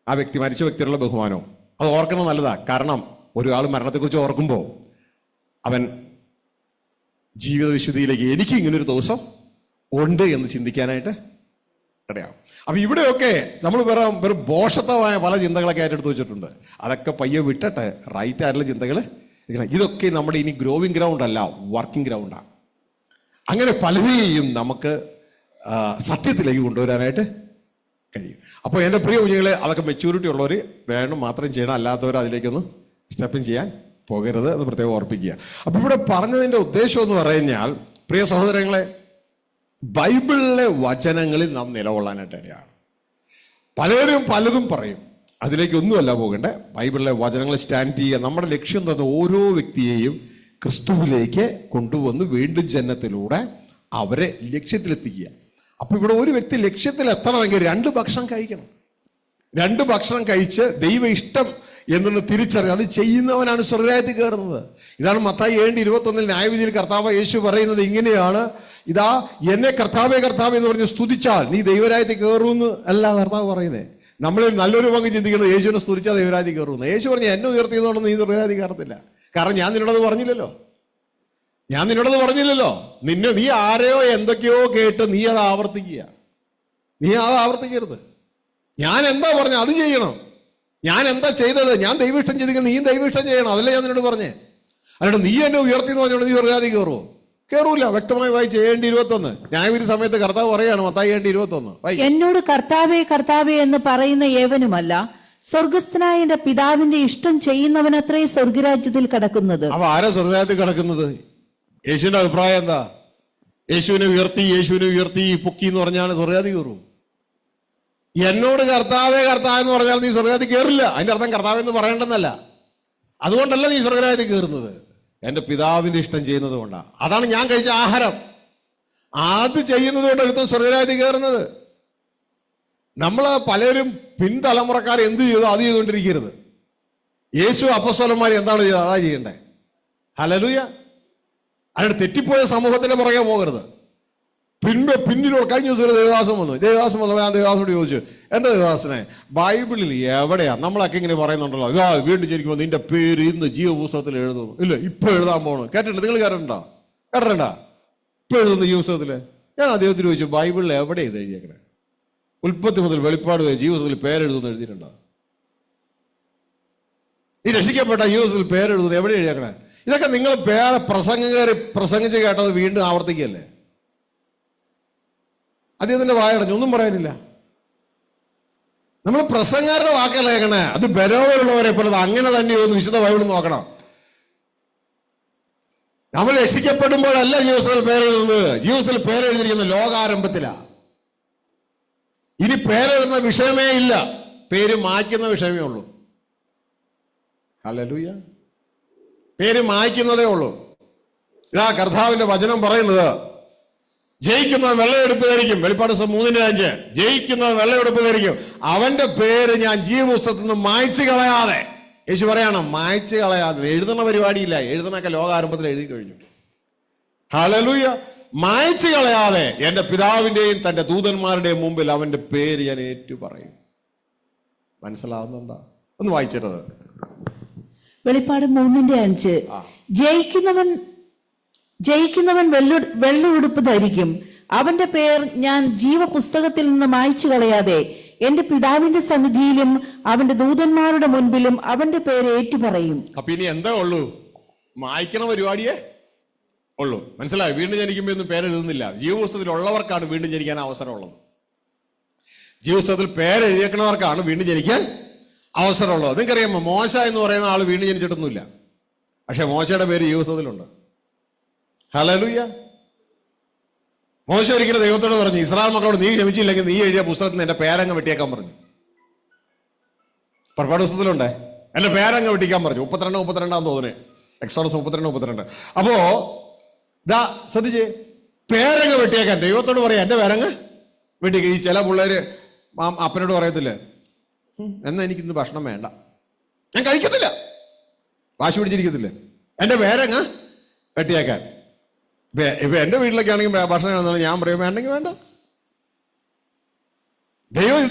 Speaker 3: ആ വ്യക്തി, മരിച്ച വ്യക്തിയുള്ള ബഹുമാനവും അത് ഓർക്കണം, നല്ലതാ. കാരണം ഒരാൾ മരണത്തെക്കുറിച്ച് ഓർക്കുമ്പോൾ അവൻ ജീവിത വിശുദ്ധിയിലേക്ക് എനിക്ക് ഇങ്ങനൊരു ദിവസം ഉണ്ട് എന്ന് ചിന്തിക്കാനായിട്ട് ഇടയാവും. അപ്പൊ ഇവിടെയൊക്കെ നമ്മൾ വെറും ബോഷത്തമായ പല ചിന്തകളൊക്കെ ഏറ്റെടുത്ത് വെച്ചിട്ടുണ്ട്. അതൊക്കെ പയ്യെ വിട്ടിട്ട് റൈറ്റ് ആയിട്ടുള്ള ചിന്തകൾ. ഇതൊക്കെ നമ്മുടെ ഇനി ഗ്രോവിംഗ് ഗ്രൗണ്ട് അല്ല, വർക്കിംഗ് ഗ്രൗണ്ടാണ്. അങ്ങനെ പലരെയും നമുക്ക് സത്യത്തിലേക്ക് കൊണ്ടുവരാനായിട്ട് കഴിയും. അപ്പോൾ എൻ്റെ പ്രിയ കുഞ്ഞുങ്ങളെ, അതൊക്കെ മെച്യൂരിറ്റി ഉള്ളവർ വേണം മാത്രം ചെയ്യണം, അല്ലാത്തവർ അതിലേക്കൊന്നും സ്റ്റെപ്പിൻ ചെയ്യാൻ പോകരുത് എന്ന് പ്രത്യേകം ഓർപ്പിക്കുക. അപ്പൊ ഇവിടെ പറഞ്ഞതിൻ്റെ ഉദ്ദേശം എന്ന് പറഞ്ഞാൽ, പ്രിയ സഹോദരങ്ങളെ, ബൈബിളിലെ വചനങ്ങളിൽ നാം നിലകൊള്ളാനായിട്ട് ഇടയാണ്. പലരും പലതും പറയും, അതിലേക്കൊന്നുമല്ല പോകണ്ടേ. ബൈബിളിലെ വചനങ്ങൾ സ്റ്റാൻഡ് ചെയ്യുക. നമ്മുടെ ലക്ഷ്യം തന്നെ ഓരോ വ്യക്തിയെയും ക്രിസ്തുവിലേക്ക് കൊണ്ടുവന്ന് വീണ്ടും ജനനത്തിലൂടെ അവരെ ലക്ഷ്യത്തിലെത്തിക്കുക. അപ്പൊ ഇവിടെ ഒരു വ്യക്തി ലക്ഷ്യത്തിൽ എത്തണമെങ്കിൽ 2 ഭക്ഷണം കഴിക്കണം. 2 ഭക്ഷണം കഴിച്ച് ദൈവ ഇഷ്ടം എന്നൊന്ന് തിരിച്ചറിയാം. അത് ചെയ്യുന്നവനാണ് സ്വർഗ്ഗരാജ്യത്തിൽ കയറുന്നത്. ഇതാണ് മത്തായി 7:21 ന്യായവിധിയിൽ കർത്താവ് യേശു പറയുന്നത് ഇങ്ങനെയാണ്, ഇതാ എന്നെ കർത്താവേ കർത്താവേ എന്ന് പറഞ്ഞ് സ്തുതിച്ചാൽ നീ ദൈവരാജ്യത്തിൽ കയറുമെന്ന് അല്ല കർത്താവ് പറയുന്നത്. നമ്മളിൽ നല്ലൊരു പങ്ക് ചിന്തിക്കുന്നത് യേശുവിനെ സ്തുതിച്ചാൽ ദൈവരാജ്യത്തിൽ കയറുമെന്ന്. യേശു പറഞ്ഞു എന്നെ ഉയർത്തിയതുകൊണ്ട് നീ ദൈവരാജ്യത്തിൽ കയറത്തില്ല, കാരണം ഞാൻ നിന്നോടത് പറഞ്ഞില്ലല്ലോ. ഞാൻ നിന്നോടത് പറഞ്ഞില്ലല്ലോ. നീ ആരെയോ എന്തൊക്കെയോ കേട്ട് നീ അത് ആവർത്തിക്കുക. നീ അത് ആവർത്തിക്കരുത്. ഞാൻ എന്താ പറഞ്ഞ അത് ചെയ്യണം. ഞാൻ എന്താ ചെയ്തത്? ഞാൻ ദൈവിഷ്ടം ചെയ്തിരിക്കണം, നീയും ദൈവിഷ്ടം ചെയ്യണം. അതല്ലേ ഞാൻ നിന്നോട് പറഞ്ഞേ. അല്ലാണ്ട് നീ എന്നെ ഉയർത്തി എന്ന് പറഞ്ഞോണ്ട് നീ സ്വർഗ്ഗരാജ്യത്തിൽ കയറുമോ? കയറൂല. വ്യക്തമായി വായിച്ച് 7:21. ന്യായവിധി സമയത്ത് കർത്താവ് പറയാണ്, മത്തായി 7:21.
Speaker 2: എന്നോട് കർത്താവേ കർത്താവേ എന്ന് പറയുന്ന ഏവനുമല്ല, സ്വർഗസ്ഥനായ എന്റെ പിതാവിന്റെ ഇഷ്ടം ചെയ്യുന്നവനത്രേ സ്വർഗരാജ്യത്തിൽ കടക്കുന്നത്.
Speaker 3: അപ്പൊ ആരാ സ്വർഗ്ഗരാജ്യത്തിൽ കടക്കുന്നത്? യേശുവിന്റെ അഭിപ്രായം എന്താ? യേശുവിനെ ഉയർത്തി പൊക്കി എന്ന് പറഞ്ഞാൽ സ്വർഗ്ഗരാജ്യത്തിൽ കയറും. എന്നോട് കർത്താവേ കർത്താവ് എന്ന് പറഞ്ഞാൽ നീ സ്വർഗ്ഗരാജ്യത്തിൽ കയറില്ല. അതിന്റെ അർത്ഥം കർത്താവ് എന്ന് പറയണ്ടെന്നല്ല. അതുകൊണ്ടല്ല നീ സ്വർഗ്ഗരാജ്യത്തിൽ കയറുന്നത്. എന്റെ പിതാവിന്റെ ഇഷ്ടം ചെയ്യുന്നത് കൊണ്ടാണ്. അതാണ് ഞാൻ കഴിച്ച ആഹാരം. അത് ചെയ്യുന്നത് കൊണ്ട് ഒരുത്തൻ സ്വർഗ്ഗരാജ്യത്തിൽ കയറുന്നത്. നമ്മൾ പലരും പിൻതലമുറക്കാർ എന്ത് ചെയ്തോ അത് ചെയ്തുകൊണ്ടിരിക്കരുത്. യേശു അപ്പസ്തലന്മാർ എന്താണ് ചെയ്തത് അതാ ചെയ്യണ്ടേ. ഹല്ലേലൂയ. അതിന് തെറ്റിപ്പോയ സമൂഹത്തിന്റെ പുറകെ പോകരുത്. പിന്നിലുള്ള കഴിഞ്ഞ ദിവസം ഒരു ദേവദാസം വന്നു. ഞാൻ ദേവദാസനോട് ചോദിച്ചു, എന്റെ ദേവദാസനെ ബൈബിളിൽ എവിടെയാ നമ്മളൊക്കെ ഇങ്ങനെ പറയുന്നുണ്ടല്ലോ, വീണ്ടും ജനിക്കുമ്പോൾ നിന്റെ പേര് ഇന്ന് ജീവപുസ്തകത്തിൽ എഴുതും. ഇല്ല, ഇപ്പൊ എഴുതാൻ പോകണം. കേട്ടിട്ടുണ്ട്? നിങ്ങൾ കേട്ടിട്ടുണ്ടോ? ഇപ്പൊ എഴുതുന്ന ജീവപുസ്തകത്തില്. ഞാൻ അദ്ദേഹത്തിന് ചോദിച്ചു, ബൈബിളിൽ എവിടെയാ ഇത് എഴുതിയേക്കണേ? ഉൽപ്പത്തി മുതൽ വെളിപ്പാട് വരെ ജീവിതത്തിൽ പേരെഴുതുന്ന എഴുതിയിട്ടുണ്ടോ? ഈ രക്ഷിക്കപ്പെട്ട ജീവിതത്തിൽ പേരെഴുതുന്നത് എവിടെ എഴുതിയേക്കണേ? ഇതൊക്കെ നിങ്ങൾ പ്രസംഗിച്ച് കേട്ടത് വീണ്ടും ആവർത്തിക്കല്ലേ? അദ്ദേഹത്തിന്റെ വായടഞ്ഞു, ഒന്നും പറയാനില്ല. നമ്മൾ പ്രസംഗാരുടെ വാക്കല്ല കേൾക്കണേ. അത് ബരോവരുള്ളവരെ പോലെ അങ്ങനെ തന്നെയോ എന്ന് വിശുദ്ധ ബൈബിൾ നോക്കണം. നമ്മൾ രക്ഷിക്കപ്പെടുമ്പോഴല്ല ജീവിതത്തിൽ പേരെഴുതുന്നത്. ജീവിതത്തിൽ പേരെഴുതിയിരിക്കുന്ന ലോകാരംഭത്തിലാ. ഇനി പേരെഴുതുന്ന വിഷയമേ ഇല്ല, പേര് മായ്ക്കുന്ന വിഷയമേ ഉള്ളൂ. ഹല്ലേലൂയ. പേര് മായ്ക്കുന്നതേ ഉള്ളൂ. ഇതാ കർത്താവിന്റെ വചനം പറയുന്നത്, ജയിക്കുന്നവൻ വെള്ളയെടുപ്പ് ധരിക്കും. വെളിപ്പാട് 3:5. ജയിക്കുന്നവൻ വെള്ളയെടുപ്പ് ധരിക്കും, അവന്റെ പേര് ഞാൻ ജീവപുസ്തകത്തിൽ നിന്ന് മായ്ച്ചു കളയാതെ. യേശു പറയാണ്, മായ്ച്ചു കളയാതെ. എഴുതുന്ന പരിപാടിയില്ല. എഴുതുന്നൊക്കെ ലോകാരംഭത്തിൽ എഴുതി കഴിഞ്ഞു. ഹല്ലേലൂയ. മായ്ച്ചു കളയാതെ എന്റെ പിതാവിന്റെയും തന്റെ ദൂതന്മാരുടെയും മുമ്പിൽ അവന്റെ പേര് ഞാൻ ഏറ്റു പറയും. മനസ്സിലാവുന്നുണ്ടോ? ഒന്ന് വായിച്ചിട്ടത്.
Speaker 2: വെളിപ്പാട് 3:5. ജയിക്കുന്നവൻ വെള്ള ഉടുപ്പ് ധരിക്കും, അവന്റെ പേർ ഞാൻ ജീവപുസ്തകത്തിൽ നിന്ന് മായ്ച്ചു കളയാതെ എന്റെ പിതാവിന്റെ സന്നിധിയിലും അവന്റെ ദൂതന്മാരുടെ മുൻപിലും അവന്റെ പേര് ഏറ്റുപറയും.
Speaker 3: അപ്പൊ ഇനി എന്താ ഉള്ളൂ? മായ്ക്കണ പരിപാടിയേ ഉള്ളൂ. മനസ്സിലായി? വീണ്ടും ജനിക്കുമ്പോൾ ഒന്നും പേരെഴുതുന്നില്ല. ജീവപുസ്തകത്തിൽ ഉള്ളവർക്കാണ് വീണ്ടും ജനിക്കാൻ അവസരമുള്ളത്. ജീവപുസ്തകത്തിൽ പേരെഴുതിയേക്കുന്നവർക്കാണ് വീണ്ടും ജനിക്കാൻ അവസരമുള്ളത്. നിങ്ങൾക്കറിയാമോ, മോശ എന്ന് പറയുന്ന ആൾ വീണ്ടും ജനിച്ചിട്ടൊന്നുമില്ല. പക്ഷെ മോശയുടെ പേര് ജീവപുസ്തകത്തിലുണ്ട്. ഹല്ലേലൂയ. മോശ ഒരിക്കലും ദൈവത്തോട് പറഞ്ഞു, ഇസ്രായേൽ മക്കളോട് നീ ക്ഷമിച്ചില്ലെങ്കിൽ നീ എഴുതിയ പുസ്തകത്തിൽ നിന്ന് എന്റെ പേരങ്ങ് വെട്ടിയേക്കാൻ പറഞ്ഞു. പുറപ്പാട് പുസ്തകത്തിലുണ്ടേ, എന്റെ പേരങ്ങ് വെട്ടിക്കാൻ പറഞ്ഞു. 32 തോന്നുന്നേ, എക്സോഡസ് 32. അപ്പോ ദാ ശ്രദ്ധിച്ചേ, പേരങ്ങ് വെട്ടിയേക്കാൻ ദൈവത്തോട് പറയാം, എന്റെ പേരങ്ങ് വെട്ടിയേക്കാൻ. ഈ ചില പിള്ളേര് അപ്പനോട് പറയത്തില്ലേ, എന്നാ എനിക്കിന്ന് ഭക്ഷണം വേണ്ട, ഞാൻ കഴിക്കത്തില്ല, വാശി പിടിച്ചിരിക്കത്തില്ലേ, എന്റെ പേരങ്ങ് വെട്ടിയേക്കാൻ. ഇപ്പൊ എന്റെ വീട്ടിലൊക്കെ ആണെങ്കിൽ ഭക്ഷണം വേണമെന്നാണ് ഞാൻ പറയും, വേണ്ടെങ്കിൽ വേണ്ട. ദൈവം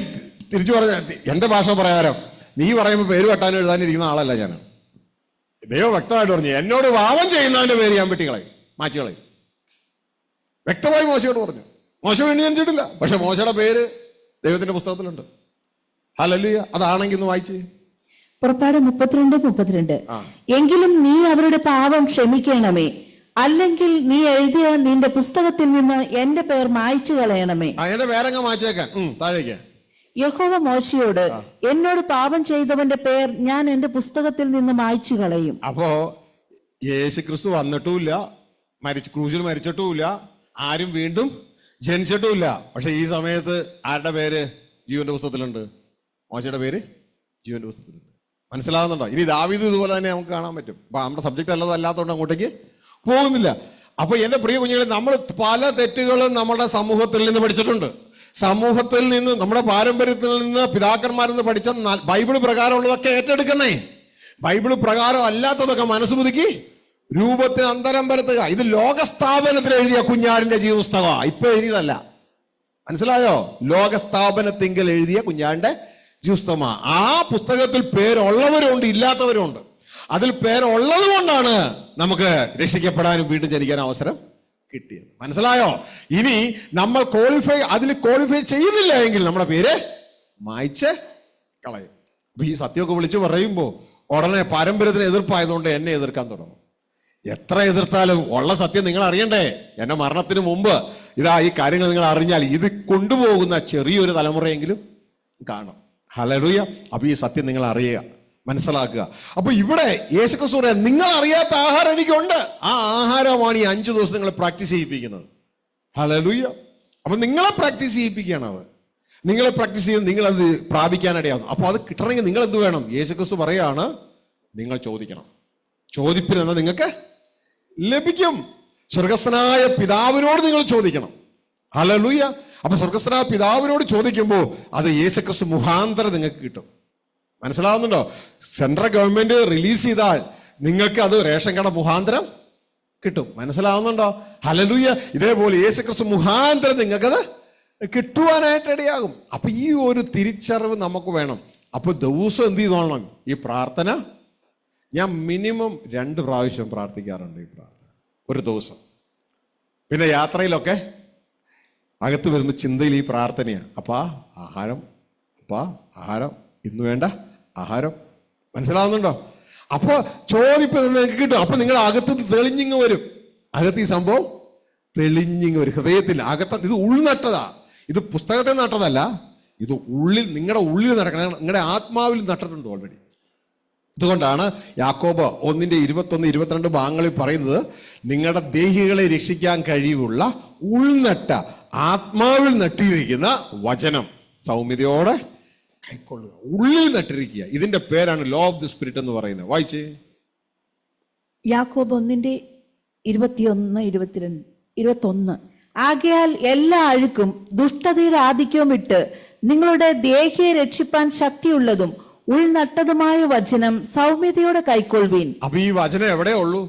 Speaker 3: തിരിച്ചു പറഞ്ഞ എന്റെ ഭാഷ പ്രകാരം നീ പറയുമ്പോൾ പേര് വെട്ടാനും എഴുതാനിരിക്കുന്ന ആളല്ല ഞാൻ. ദൈവം വ്യക്തമായിട്ട് പറഞ്ഞു, എന്നോട് പാപം ചെയ്യുന്നവന്റെ പേര് ഞാൻ വെട്ടിക്കളയും, മാറ്റിക്കളയും. വ്യക്തമായി മോശയോട് പറഞ്ഞു. മോശ വേണ്ടി ജനിച്ചിട്ടില്ല, പക്ഷെ മോശയുടെ പേര് ദൈവത്തിന്റെ പുസ്തകത്തിലുണ്ട്. ഹല്ലേലൂയ. അതാണെങ്കിൽ ഒന്ന് വായിച്ച്
Speaker 2: പുറപ്പാട് 32. എങ്കിലും നീ അവരുടെ പാപം ക്ഷമിക്കണമേ, അല്ലെങ്കിൽ നീ എഴുതിയ നിന്റെ പുസ്തകത്തിൽ നിന്ന് എന്റെ പേർ മായ്ച്ചു കളയണമേ.
Speaker 3: എന്റെ പേരങ്ങ് മായ്ച്ചേക്കാൻ. താഴേക്ക്.
Speaker 2: യഹോവ മോശയോട്, എന്നോട് പാപം ചെയ്തവന്റെ പേർ ഞാൻ എന്റെ പുസ്തകത്തിൽ നിന്ന് മായ്ച്ചു കളയും.
Speaker 3: അപ്പോ യേശുക്രിസ്തു വന്നിട്ടുമില്ല, ക്രൂശിൽ മരിച്ചിട്ടുമില്ല, ആരും വീണ്ടും ജനിച്ചിട്ടുമില്ല. പക്ഷെ ഈ സമയത്ത് ആരുടെ പേര് ജീവന്റെ പുസ്തകത്തിലുണ്ട്? മോശയുടെ പേര് ജീവന്റെ പുസ്തകത്തിലുണ്ട്. മനസ്സിലാവുന്നുണ്ടോ? ഇനി ദാവീദ് ഇതുപോലെ തന്നെ നമുക്ക് കാണാൻ പറ്റും. അപ്പൊ നമ്മുടെ സബ്ജക്ട് അല്ലാത്തതുകൊണ്ട് അങ്ങോട്ടേക്ക് പോകുന്നില്ല. അപ്പൊ എന്റെ പ്രിയ കുഞ്ഞുങ്ങളെ, നമ്മൾ പല തെറ്റുകളും നമ്മുടെ സമൂഹത്തിൽ നിന്ന് പഠിച്ചിട്ടുണ്ട്. സമൂഹത്തിൽ നിന്ന്, നമ്മുടെ പാരമ്പര്യത്തിൽ നിന്ന്, പിതാക്കന്മാരിൽ നിന്ന് പഠിച്ച ബൈബിൾ പ്രകാരമുള്ളതൊക്കെ ഏറ്റെടുക്കുന്നേ. ബൈബിൾ പ്രകാരം അല്ലാത്തതൊക്കെ മനസ്സ് പുതുക്കി രൂപത്തിന് അന്തരം വരുത്തുക. ഇത് ലോകസ്ഥാപനത്തിൽ എഴുതിയ കുഞ്ഞാടിന്റെ ജീവപുസ്തകമാണ്, ഇപ്പൊ എഴുതിയതല്ല. മനസ്സിലായോ? ലോകസ്ഥാപനത്തിങ്കൽ എഴുതിയ കുഞ്ഞാടിന്റെ ജീവപുസ്തകമാണ്. ആ പുസ്തകത്തിൽ പേരുള്ളവരുണ്ട്, ഇല്ലാത്തവരുണ്ട്. അതിൽ പേരുള്ളത് കൊണ്ടാണ് നമുക്ക് രക്ഷിക്കപ്പെടാനും വീണ്ടും ജനിക്കാനും അവസരം കിട്ടിയത്. മനസ്സിലായോ? ഇനി നമ്മൾ അതിൽ ക്വാളിഫൈ ചെയ്യുന്നില്ല എങ്കിൽ നമ്മുടെ പേര് മായ്ച്ച് കളയും. അപ്പൊ ഈ സത്യമൊക്കെ വിളിച്ചു പറയുമ്പോൾ ഉടനെ പാരമ്പര്യത്തിന് എതിർപ്പായതുകൊണ്ട് എന്നെ എതിർക്കാൻ തുടങ്ങും. എത്ര എതിർത്താലും ഉള്ള സത്യം നിങ്ങൾ അറിയണ്ടേ? എന്റെ മരണത്തിന് മുമ്പ് ഈ കാര്യങ്ങൾ നിങ്ങൾ അറിഞ്ഞാൽ ഇത് കൊണ്ടുപോകുന്ന ചെറിയൊരു തലമുറയെങ്കിലും കാണും. ഹല്ലേലൂയ. അപ്പൊ ഈ സത്യം നിങ്ങൾ അറിയുക, മനസ്സിലാക്കുക. അപ്പൊ ഇവിടെ യേശുക്രിസ്തു പറയാ, നിങ്ങൾ അറിയാത്ത ആഹാരം എനിക്കുണ്ട്. ആ ആഹാരമാണ് ഈ 5 ദിവസം നിങ്ങളെ പ്രാക്ടീസ് ചെയ്യിപ്പിക്കുന്നത്. ഹല്ലേലൂയ. അപ്പൊ നിങ്ങളെ പ്രാക്ടീസ് ചെയ്യിപ്പിക്കുകയാണ് അത്. നിങ്ങളെ പ്രാക്ടീസ് ചെയ്ത് നിങ്ങളത് പ്രാപിക്കാനിടയാകും. അപ്പൊ അത് കിട്ടണമെങ്കിൽ നിങ്ങൾ എന്ത് വേണം? യേശുക്രിസ്തു പറയാണ്, നിങ്ങൾ ചോദിക്കണം. ചോദിപ്പിനെന്നാൽ നിങ്ങൾക്ക് ലഭിക്കും. സ്വർഗസ്ഥനായ പിതാവിനോട് നിങ്ങൾ ചോദിക്കണം. ഹല്ലേലൂയ. അപ്പൊ സ്വർഗസ്ഥനായ പിതാവിനോട് ചോദിക്കുമ്പോൾ അത് യേശുക്രിസ്തു മുഖാന്തരം നിങ്ങൾക്ക് കിട്ടും. മനസ്സിലാവുന്നുണ്ടോ? സെൻട്രൽ ഗവൺമെന്റ് റിലീസ് ചെയ്താൽ നിങ്ങൾക്ക് അത് റേഷൻ കട മുഖാന്തരം കിട്ടും. മനസ്സിലാവുന്നുണ്ടോ? ഹല്ലേലൂയ. ഇതേപോലെ യേശുക്രിസ്തു മുഖാന്തരം നിങ്ങൾക്കത് കിട്ടുവാനായിട്ട് ഇടയാകും. അപ്പൊ ഈ ഒരു തിരിച്ചറിവ് നമുക്ക് വേണം. അപ്പൊ ദിവസം എന്ത് ചെയ്തോളണം? ഈ പ്രാർത്ഥന ഞാൻ മിനിമം 2 പ്രാവശ്യം പ്രാർത്ഥിക്കാറുണ്ട്. ഈ പ്രാർത്ഥന ഒരു ദിവസം. പിന്നെ യാത്രയിലൊക്കെ അകത്ത് വരുന്ന ചിന്തയിൽ ഈ പ്രാർത്ഥനയാണ്. അപ്പാ ആഹാരം ഇന്ന് വേണ്ട ആഹാരം. മനസ്സിലാവുന്നുണ്ടോ? അപ്പൊ ചോദിപ്പ് നിങ്ങൾക്ക് കിട്ടും. അപ്പൊ നിങ്ങളുടെ അകത്ത് തെളിഞ്ഞിങ് വരും. അകത്ത് ഈ സംഭവം തെളിഞ്ഞിങ് വരും. ഹൃദയത്തിൽ അകത്ത് ഇത് ഉൾനട്ടതാ. ഇത് പുസ്തകത്തിൽ നട്ടതല്ല. ഇത് ഉള്ളിൽ, നിങ്ങളുടെ ഉള്ളിൽ നടക്കണം. നിങ്ങളുടെ ആത്മാവിൽ നട്ടിട്ടുണ്ട് ഓൾറെഡി. അതുകൊണ്ടാണ് യാക്കോബ് 1:21-22 ഭാഗങ്ങളിൽ പറയുന്നത്, നിങ്ങളുടെ ദേഹികളെ രക്ഷിക്കാൻ കഴിവുള്ള ഉൾനട്ട ആത്മാവിൽ നട്ടിരിക്കുന്ന വചനം സൗമ്യതയോടെ കൈക്കൊള്ളുക. ഉള്ളിൽ നട്ടിരിക്കുക. ഇതിന്റെ പേരാണ് ലോ ഓഫ് ദി സ്പിരിറ്റ് എന്ന് പറയുന്നത്. വായിച്ചേ.
Speaker 2: യാക്കോബ് 1:21-21. ആകയാൽ എല്ലാ അഴുക്കും ദുഷ്ടതയുടെ ആധിക്യവും വിട്ട് നിങ്ങളുടെ ദേഹിയെ രക്ഷിപ്പാൻ ശക്തിയുള്ളതും ഉൾനട്ടതുമായ വചനം സൗമ്യതയോടെ കൈക്കൊള്ളുവീൻ.
Speaker 3: അപ്പൊ ഈ വചനം എവിടെ ഉള്ളൂ?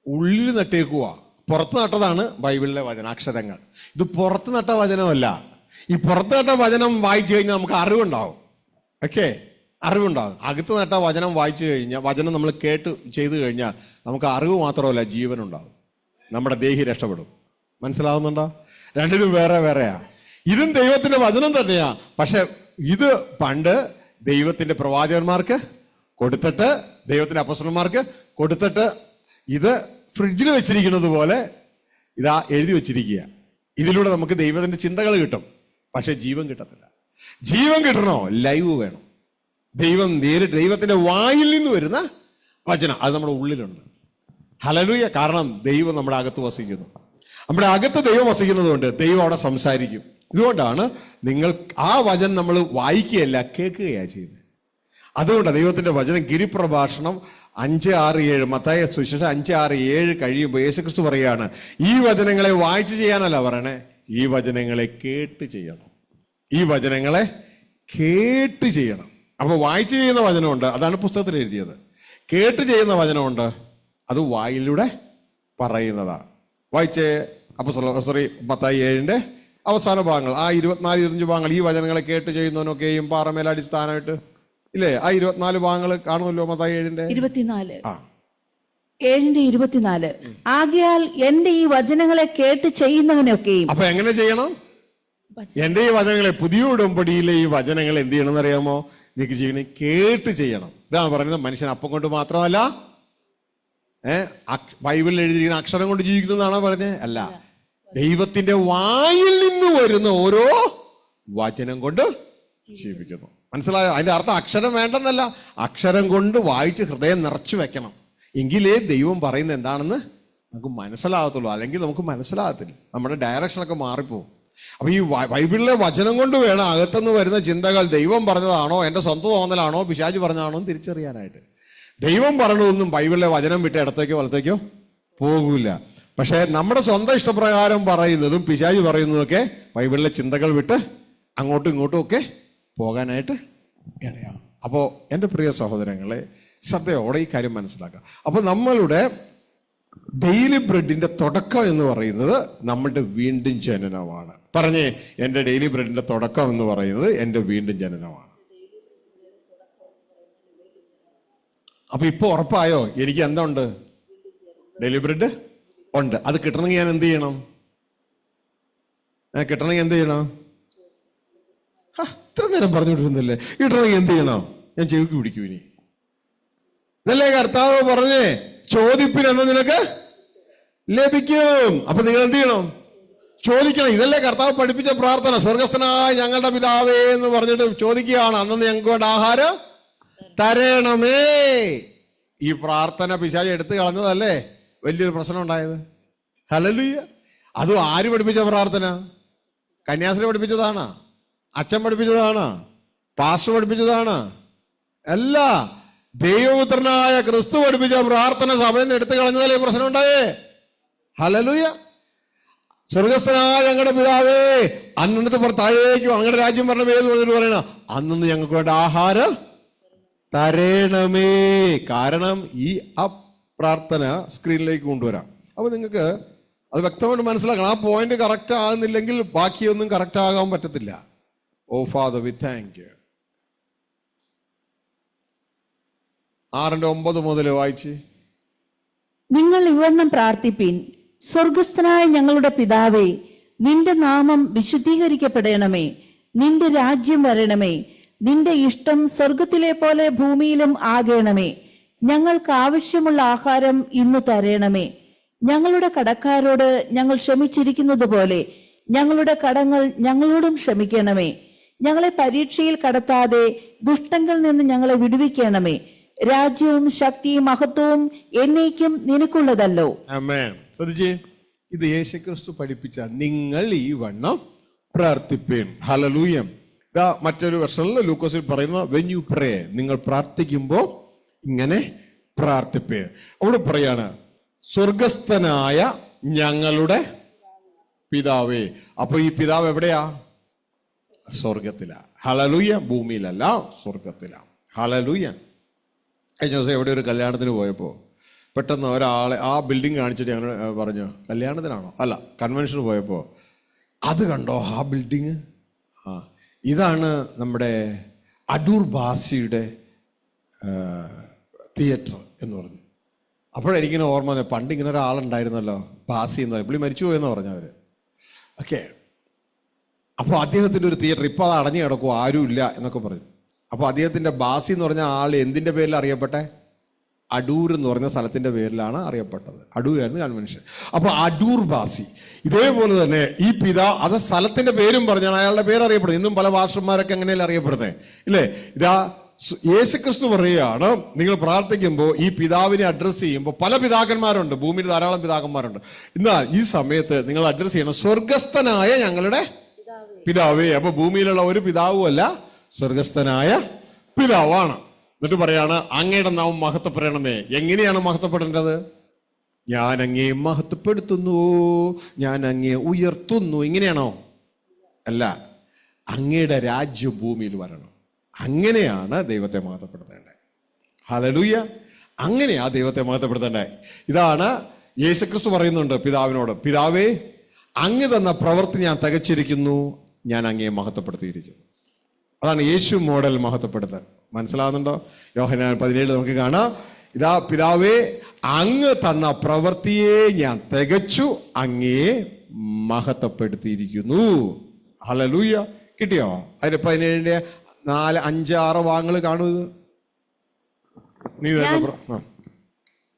Speaker 3: ഉള്ളിൽ നട്ടേക്കുക. പുറത്ത് നട്ടതാണ് ബൈബിളിലെ വചന അക്ഷരങ്ങൾ. ഇത് പുറത്ത് നട്ട വചനമല്ല. ഈ പുറത്ത് നട്ട വചനം വായിച്ചു കഴിഞ്ഞാൽ നമുക്ക് അറിവുണ്ടാവും. അറിവുണ്ടാകും. അകത്ത് നട്ട വചനം വായിച്ചു കഴിഞ്ഞാൽ, വചനം നമ്മൾ ചെയ്തു കഴിഞ്ഞാൽ നമുക്ക് അറിവ് മാത്രമല്ല, ജീവനുണ്ടാകും. നമ്മുടെ ദേഹി രക്ഷപ്പെടും. മനസ്സിലാവുന്നുണ്ടോ? രണ്ടിനും വേറെ വേറെയാ. ഇതും ദൈവത്തിന്റെ വചനം തന്നെയാ. പക്ഷെ ഇത് പണ്ട് ദൈവത്തിന്റെ പ്രവാചകന്മാർക്ക് കൊടുത്തിട്ട്, ദൈവത്തിന്റെ അപ്പോസ്തലന്മാർക്ക് കൊടുത്തിട്ട്, ഇത് ഫ്രിഡ്ജിൽ വെച്ചിരിക്കുന്നത് പോലെ ഇതാ എഴുതി വെച്ചിരിക്കുക. ഇതിലൂടെ നമുക്ക് ദൈവത്തിന്റെ ചിന്തകൾ കിട്ടും. പക്ഷെ ജീവൻ കിട്ടത്തില്ല. ജീവൻ കിട്ടണോ? ലൈവ് വേണം. ദൈവത്തിന്റെ വായിൽ നിന്ന് വരുന്ന വചനം അത് നമ്മുടെ ഉള്ളിലുണ്ട്. ഹല്ലേലൂയ. കാരണം ദൈവം നമ്മുടെ അകത്ത് വസിക്കുന്നു. നമ്മുടെ അകത്ത് ദൈവം വസിക്കുന്നത് കൊണ്ട് ദൈവം അവിടെ സംസാരിക്കും. ഇതുകൊണ്ടാണ് നിങ്ങൾ ആ വചനം നമ്മൾ വായിക്കുകയല്ല, കേൾക്കുകയാണ് ചെയ്യുന്നത്. അതുകൊണ്ട് ദൈവത്തിന്റെ വചനം, ഗിരിപ്രഭാഷണം 5:6-7, മത്തായി സുവിശേഷം 5:6-7 കഴിയുമ്പോൾ യേശുക്രിസ്തു പറയാണ്, ഈ വചനങ്ങളെ വായിച്ചു ചെയ്യാനല്ല പറയണേ, ഈ വചനങ്ങളെ കേട്ട് ചെയ്യണം. ഈ വചനങ്ങളെ കേട്ട് ചെയ്യണം. അപ്പൊ വായിച്ചു ചെയ്യുന്ന വചനമുണ്ട്, അതാണ് പുസ്തകത്തിൽ എഴുതിയത്. കേട്ട് ചെയ്യുന്ന വചനമുണ്ട്, അത് വായിലൂടെ പറയുന്നതാണ്. വായിച്ചേ മത്തായി 7 അവസാന ഭാഗങ്ങൾ, ആ 24-25 ഭാഗങ്ങൾ. ഈ വചനങ്ങളെ കേട്ട് ചെയ്യുന്നവനൊക്കെയും പാറമേൽ അടിസ്ഥാനമായിട്ട് ഇല്ലേ? ആ 24 ഭാഗങ്ങൾ കാണുമല്ലോ മത്തായി 7:24.
Speaker 2: 7:24. ആകയാൽ എന്റെ ഈ വചനങ്ങളെ കേട്ട് ചെയ്യുന്നവനൊക്കെയും.
Speaker 3: അപ്പൊ എങ്ങനെ ചെയ്യണം? എന്റെ ഈ വചനങ്ങളെ, പുതിയ ഉടമ്പടിയിലെ ഈ വചനങ്ങൾ എന്ത് ചെയ്യണം എന്നറിയാമോ? നീക്ക് ചെയ്യണം, കേട്ട് ചെയ്യണം. ഇതാണ് പറയുന്നത്. മനുഷ്യൻ അപ്പം കൊണ്ട് മാത്രമല്ല, ബൈബിളിൽ എഴുതിയിരിക്കുന്ന അക്ഷരം കൊണ്ട് ജീവിക്കുന്നതാണോ പറഞ്ഞത്? അല്ല, ദൈവത്തിന്റെ വായിൽ നിന്ന് വരുന്ന ഓരോ വചനം കൊണ്ട് ജീവിക്കുന്നു. മനസ്സിലായോ? അതിന്റെ അർത്ഥം അക്ഷരം വേണ്ടെന്നല്ല, അക്ഷരം കൊണ്ട് വായിച്ച് ഹൃദയം നിറച്ചു വെക്കണം. എങ്കിലേ ദൈവം പറയുന്നത് എന്താണെന്ന് നമുക്ക് മനസ്സിലാകത്തുള്ളൂ. അല്ലെങ്കിൽ നമുക്ക് മനസ്സിലാകത്തില്ല, നമ്മുടെ ഡയറക്ഷനൊക്കെ മാറിപ്പോകും. അപ്പൊ ഈ ബൈബിളിലെ വചനം കൊണ്ട് വേണം അകത്തുനിന്ന് വരുന്ന ചിന്തകൾ ദൈവം പറഞ്ഞതാണോ, എൻ്റെ സ്വന്തം തോന്നലാണോ, പിശാച് പറഞ്ഞതാണോ എന്ന് തിരിച്ചറിയാനായിട്ട്. ദൈവം പറഞ്ഞതൊന്നും ബൈബിളിലെ വചനം വിട്ട് ഇടത്തേക്കോ വലത്തേക്കോ പോകില്ല. പക്ഷേ നമ്മുടെ സ്വന്തം ഇഷ്ടപ്രകാരം പറയുന്നതും പിശാച് പറയുന്നതൊക്കെ ബൈബിളിലെ ചിന്തകൾ വിട്ട് അങ്ങോട്ടും ഇങ്ങോട്ടും ഒക്കെ പോകാനായിട്ട് ഇടയാകും. അപ്പോൾ എൻ്റെ പ്രിയ സഹോദരങ്ങളെ, ശ്രദ്ധയോടെ ഈ കാര്യം മനസ്സിലാക്കുക. അപ്പോൾ നമ്മളുടെ ഡെയിലി ബ്രെഡിന്റെ തുടക്കം എന്ന് പറയുന്നത് നമ്മളുടെ വീണ്ടും ജനനമാണ്. പറഞ്ഞേ, എൻ്റെ ഡെയിലി ബ്രെഡിന്റെ തുടക്കം എന്ന് പറയുന്നത് എൻ്റെ വീണ്ടും ജനനമാണ്. അപ്പൊ ഇപ്പൊ ഉറപ്പായോ എനിക്ക് എന്താ ഉണ്ട്? ഡെയിലി ബ്രെഡ് ഉണ്ട്. അത് കിട്ടണമെങ്കിൽ ഞാൻ എന്ത് ചെയ്യണം? കിട്ടണമെങ്കിൽ എന്ത് ചെയ്യണം? ഇത്ര നേരം പറഞ്ഞുകൊണ്ടിരുന്നില്ലേ? കിട്ടണമെങ്കിൽ എന്ത് ചെയ്യണം? ഞാൻ ചെവിക്ക് പിടിക്കൂ. ഇനി ഇതല്ലേ കർത്താവ് പറഞ്ഞേ, ചോദിപ്പിനെന്ന് നിനക്ക് ലഭിക്കും. അപ്പൊ നിങ്ങൾ എന്ത് ചെയ്യണം? ചോദിക്കണം. ഇതല്ലേ കർത്താവ് പഠിപ്പിച്ച പ്രാർത്ഥന, സ്വർഗസ്ഥനായ ഞങ്ങളുടെ പിതാവേ എന്ന് പറഞ്ഞിട്ട് ചോദിക്കുകയാണ്, അന്ന് ഞങ്ങൾക്ക് വേണ്ട ആഹാരം തരണമേ. ഈ പ്രാർത്ഥന പിശാച് എടുത്തു കളഞ്ഞതല്ലേ വലിയൊരു പ്രശ്നം ഉണ്ടായത്. ഹല്ലേലൂയ. അതും ആര് പഠിപ്പിച്ച പ്രാർത്ഥന? കന്യാസ്ത്രീ പഠിപ്പിച്ചതാണ്? അച്ഛൻ പഠിപ്പിച്ചതാണ്? പാസ്റ്റർ പഠിപ്പിച്ചതാണ്? അല്ല, ദൈവപുത്രനായ ക്രിസ്തു പഠിപ്പിച്ച പ്രാർത്ഥന സഭയിൽ നിന്ന് എടുത്തു കളഞ്ഞതല്ലേ പ്രശ്നം ഉണ്ടായേ. ഹല്ലേലൂയ. സ്വർഗസ്ഥനായ ഞങ്ങളുടെ പിതാവേ, അന്നിട്ട് താഴേക്കും അങ്ങയുടെ രാജ്യം പറഞ്ഞ എന്ന് പറഞ്ഞിട്ട് പറയണ, അന്നു ഞങ്ങൾക്ക് വേണ്ട ആഹാരം തരണമേ. കാരണം ഈ ആ പ്രാർത്ഥന സ്ക്രീനിലേക്ക് കൊണ്ടുവരാം. അപ്പൊ നിങ്ങൾക്ക് അത് വ്യക്തമായിട്ട് മനസ്സിലാക്കണം. ആ പോയിന്റ് കറക്റ്റ് ആകുന്നില്ലെങ്കിൽ ബാക്കിയൊന്നും കറക്റ്റ് ആകാൻ പറ്റത്തില്ല. ഓ ഫാദർ വി താങ്ക് യു. 6:9 മുതൽ വായിച്ച്.
Speaker 2: നിങ്ങൾ ഇവണ്ണം പ്രാർത്ഥിപ്പിൻ: സ്വർഗസ്ഥനായ ഞങ്ങളുടെ പിതാവേ, നിന്റെ നാമം വിശുദ്ധീകരിക്കപ്പെടണമേ, നിന്റെ രാജ്യം വരണമേ, നിന്റെ ഇഷ്ടം സ്വർഗത്തിലെ പോലെ ഭൂമിയിലും ആകണമേ. ഞങ്ങൾക്ക് ആവശ്യമുള്ള ആഹാരം ഇന്ന് തരണമേ. ഞങ്ങളുടെ കടക്കാരോട് ഞങ്ങൾ ക്ഷമിച്ചിരിക്കുന്നത് പോലെ ഞങ്ങളുടെ കടങ്ങൾ ഞങ്ങളോടും ക്ഷമിക്കണമേ. ഞങ്ങളെ പരീക്ഷയിൽ കടത്താതെ ദുഷ്ടങ്കിൽ നിന്ന് ഞങ്ങളെ വിടുവിക്കണമേ. രാജ്യവും ശക്തിയും മഹത്വവും എന്നേക്കും നിനക്കുള്ളതല്ലോ.
Speaker 3: ആമേൻ. ശ്രദ്ധിച്ചേ, ഇത് യേശുക്രിസ്തു പഠിപ്പിച്ച നിങ്ങൾ ഈ വണ്ണം പ്രാർത്ഥിപ്പേൻ. ഹല്ലേലൂയ. ഇതാ മറ്റൊരു വെർഷനിൽ ലൂക്കോസിൽ പറയുന്ന വെൻ യു പ്രേ, നിങ്ങൾ പ്രാർത്ഥിക്കുമ്പോൾ ഇങ്ങനെ പ്രാർത്ഥിപ്പേൻ. അവിടെ പറയാണ് സ്വർഗസ്ഥനായ ഞങ്ങളുടെ പിതാവേ. അപ്പൊ ഈ പിതാവ് എവിടെയാ? സ്വർഗത്തിലാ. ഹല്ലേലൂയ. ഭൂമിയിലല്ല, സ്വർഗത്തിലാ. ഹല്ലേലൂയ. കഴിഞ്ഞ ദിവസം എവിടെ ഒരു കല്യാണത്തിന് പോയപ്പോൾ പെട്ടെന്ന് ഒരാളെ ആ ബിൽഡിംഗ് കാണിച്ചിട്ട് ഞങ്ങൾ പറഞ്ഞു, കല്യാണത്തിനാണോ? അല്ല, കൺവെൻഷന് പോയപ്പോൾ അത് കണ്ടോ ആ ബിൽഡിങ്? ഇതാണ് നമ്മുടെ അടൂർ ബാസിയുടെ തിയേറ്റർ എന്ന് പറഞ്ഞു. അപ്പോഴെനിക്കിങ്ങനെ ഓർമ്മ വന്നത്, പണ്ട് ഇങ്ങനെ ഒരാളുണ്ടായിരുന്നല്ലോ ബാസി എന്ന് പറയും, പുള്ളി മരിച്ചുപോയെന്ന് പറഞ്ഞവർ. ഓക്കെ, അപ്പോൾ അദ്ദേഹത്തിൻ്റെ ഒരു തിയേറ്റർ ഇപ്പോൾ അത് അടഞ്ഞു കിടക്കും, ആരും ഇല്ല എന്നൊക്കെ പറഞ്ഞു. അപ്പോൾ അദ്ദേഹത്തിൻ്റെ ബാസി എന്ന് പറഞ്ഞ ആൾ എന്തിൻ്റെ പേരിൽ അറിയപ്പെട്ടെ? അടൂർ എന്ന് പറഞ്ഞ സ്ഥലത്തിൻ്റെ പേരിലാണ് അറിയപ്പെട്ടത്. അടൂരായിരുന്നു കൺവെൻഷൻ. അപ്പോൾ അടൂർ ബാസി. ഇതേപോലെ തന്നെ ഈ അത് സ്ഥലത്തിൻ്റെ പേരും പറഞ്ഞാണ് അയാളുടെ പേര് അറിയപ്പെടുന്നത്. ഇന്നും പല ഭാഷന്മാരൊക്കെ എങ്ങനെയല്ല അറിയപ്പെടുന്നത്, ഇല്ലേ? യേശുക്രിസ്തു പറയുകയാണ്, നിങ്ങൾ പ്രാർത്ഥിക്കുമ്പോൾ ഈ പിതാവിനെ അഡ്രസ്സ് ചെയ്യുമ്പോൾ പല പിതാക്കന്മാരുണ്ട്, ഭൂമിയിൽ ധാരാളം പിതാക്കന്മാരുണ്ട്. എന്നാൽ ഈ സമയത്ത് നിങ്ങൾ അഡ്രസ്സ് ചെയ്യണം സ്വർഗസ്ഥനായ ഞങ്ങളുടെ പിതാവേ. അപ്പൊ ഭൂമിയിലുള്ള ഒരു പിതാവും അല്ല, സ്വർഗസ്ഥനായ പിതാവാണ്. എന്നിട്ട് പറയാണ് അങ്ങയുടെ നാമം മഹത്വപ്പെടണമേ. എങ്ങനെയാണ് മഹത്വപ്പെടേണ്ടത്? ഞാൻ അങ്ങേ മഹത്വപ്പെടുത്തുന്നു, ഞാൻ അങ്ങേ ഉയർത്തുന്നു. ഇങ്ങനെയാണോ? അല്ല, അങ്ങയുടെ രാജ്യം ഭൂമിയിൽ വരണം. അങ്ങനെയാണ് ദൈവത്തെ മഹത്വപ്പെടുത്തേണ്ടത്. ഹല്ലേലൂയ. അങ്ങനെയാ ദൈവത്തെ മഹത്വപ്പെടുത്തേണ്ടത്. ഇതാണ് യേശുക്രിസ്തു പറയുന്നുണ്ട് പിതാവിനോട്, പിതാവേ, അങ്ങ് തന്ന പ്രവൃത്തി ഞാൻ തികച്ചിരിക്കുന്നു, ഞാൻ അങ്ങയെ മഹത്വപ്പെടുത്തിയിരിക്കുന്നു. അതാണ് യേശു മോഡൽ മഹത്വപ്പെടുത്താൻ. മനസ്സിലാവുന്നുണ്ടോ? യോഹന്നാൻ 17 നമുക്ക് കാണാം. ഇതാ പിതാവേ, അങ്ങ് തന്ന പ്രവൃത്തിയെ ഞാൻ തികച്ചു, അങ്ങയെ മഹത്വപ്പെടുത്തിയിരിക്കുന്നു. ഹല്ലേലൂയ. കിട്ടിയോ? അതിന് 17 4 5 6 ഭാഗങ്ങൾ കാണൂ. ഇത് നീ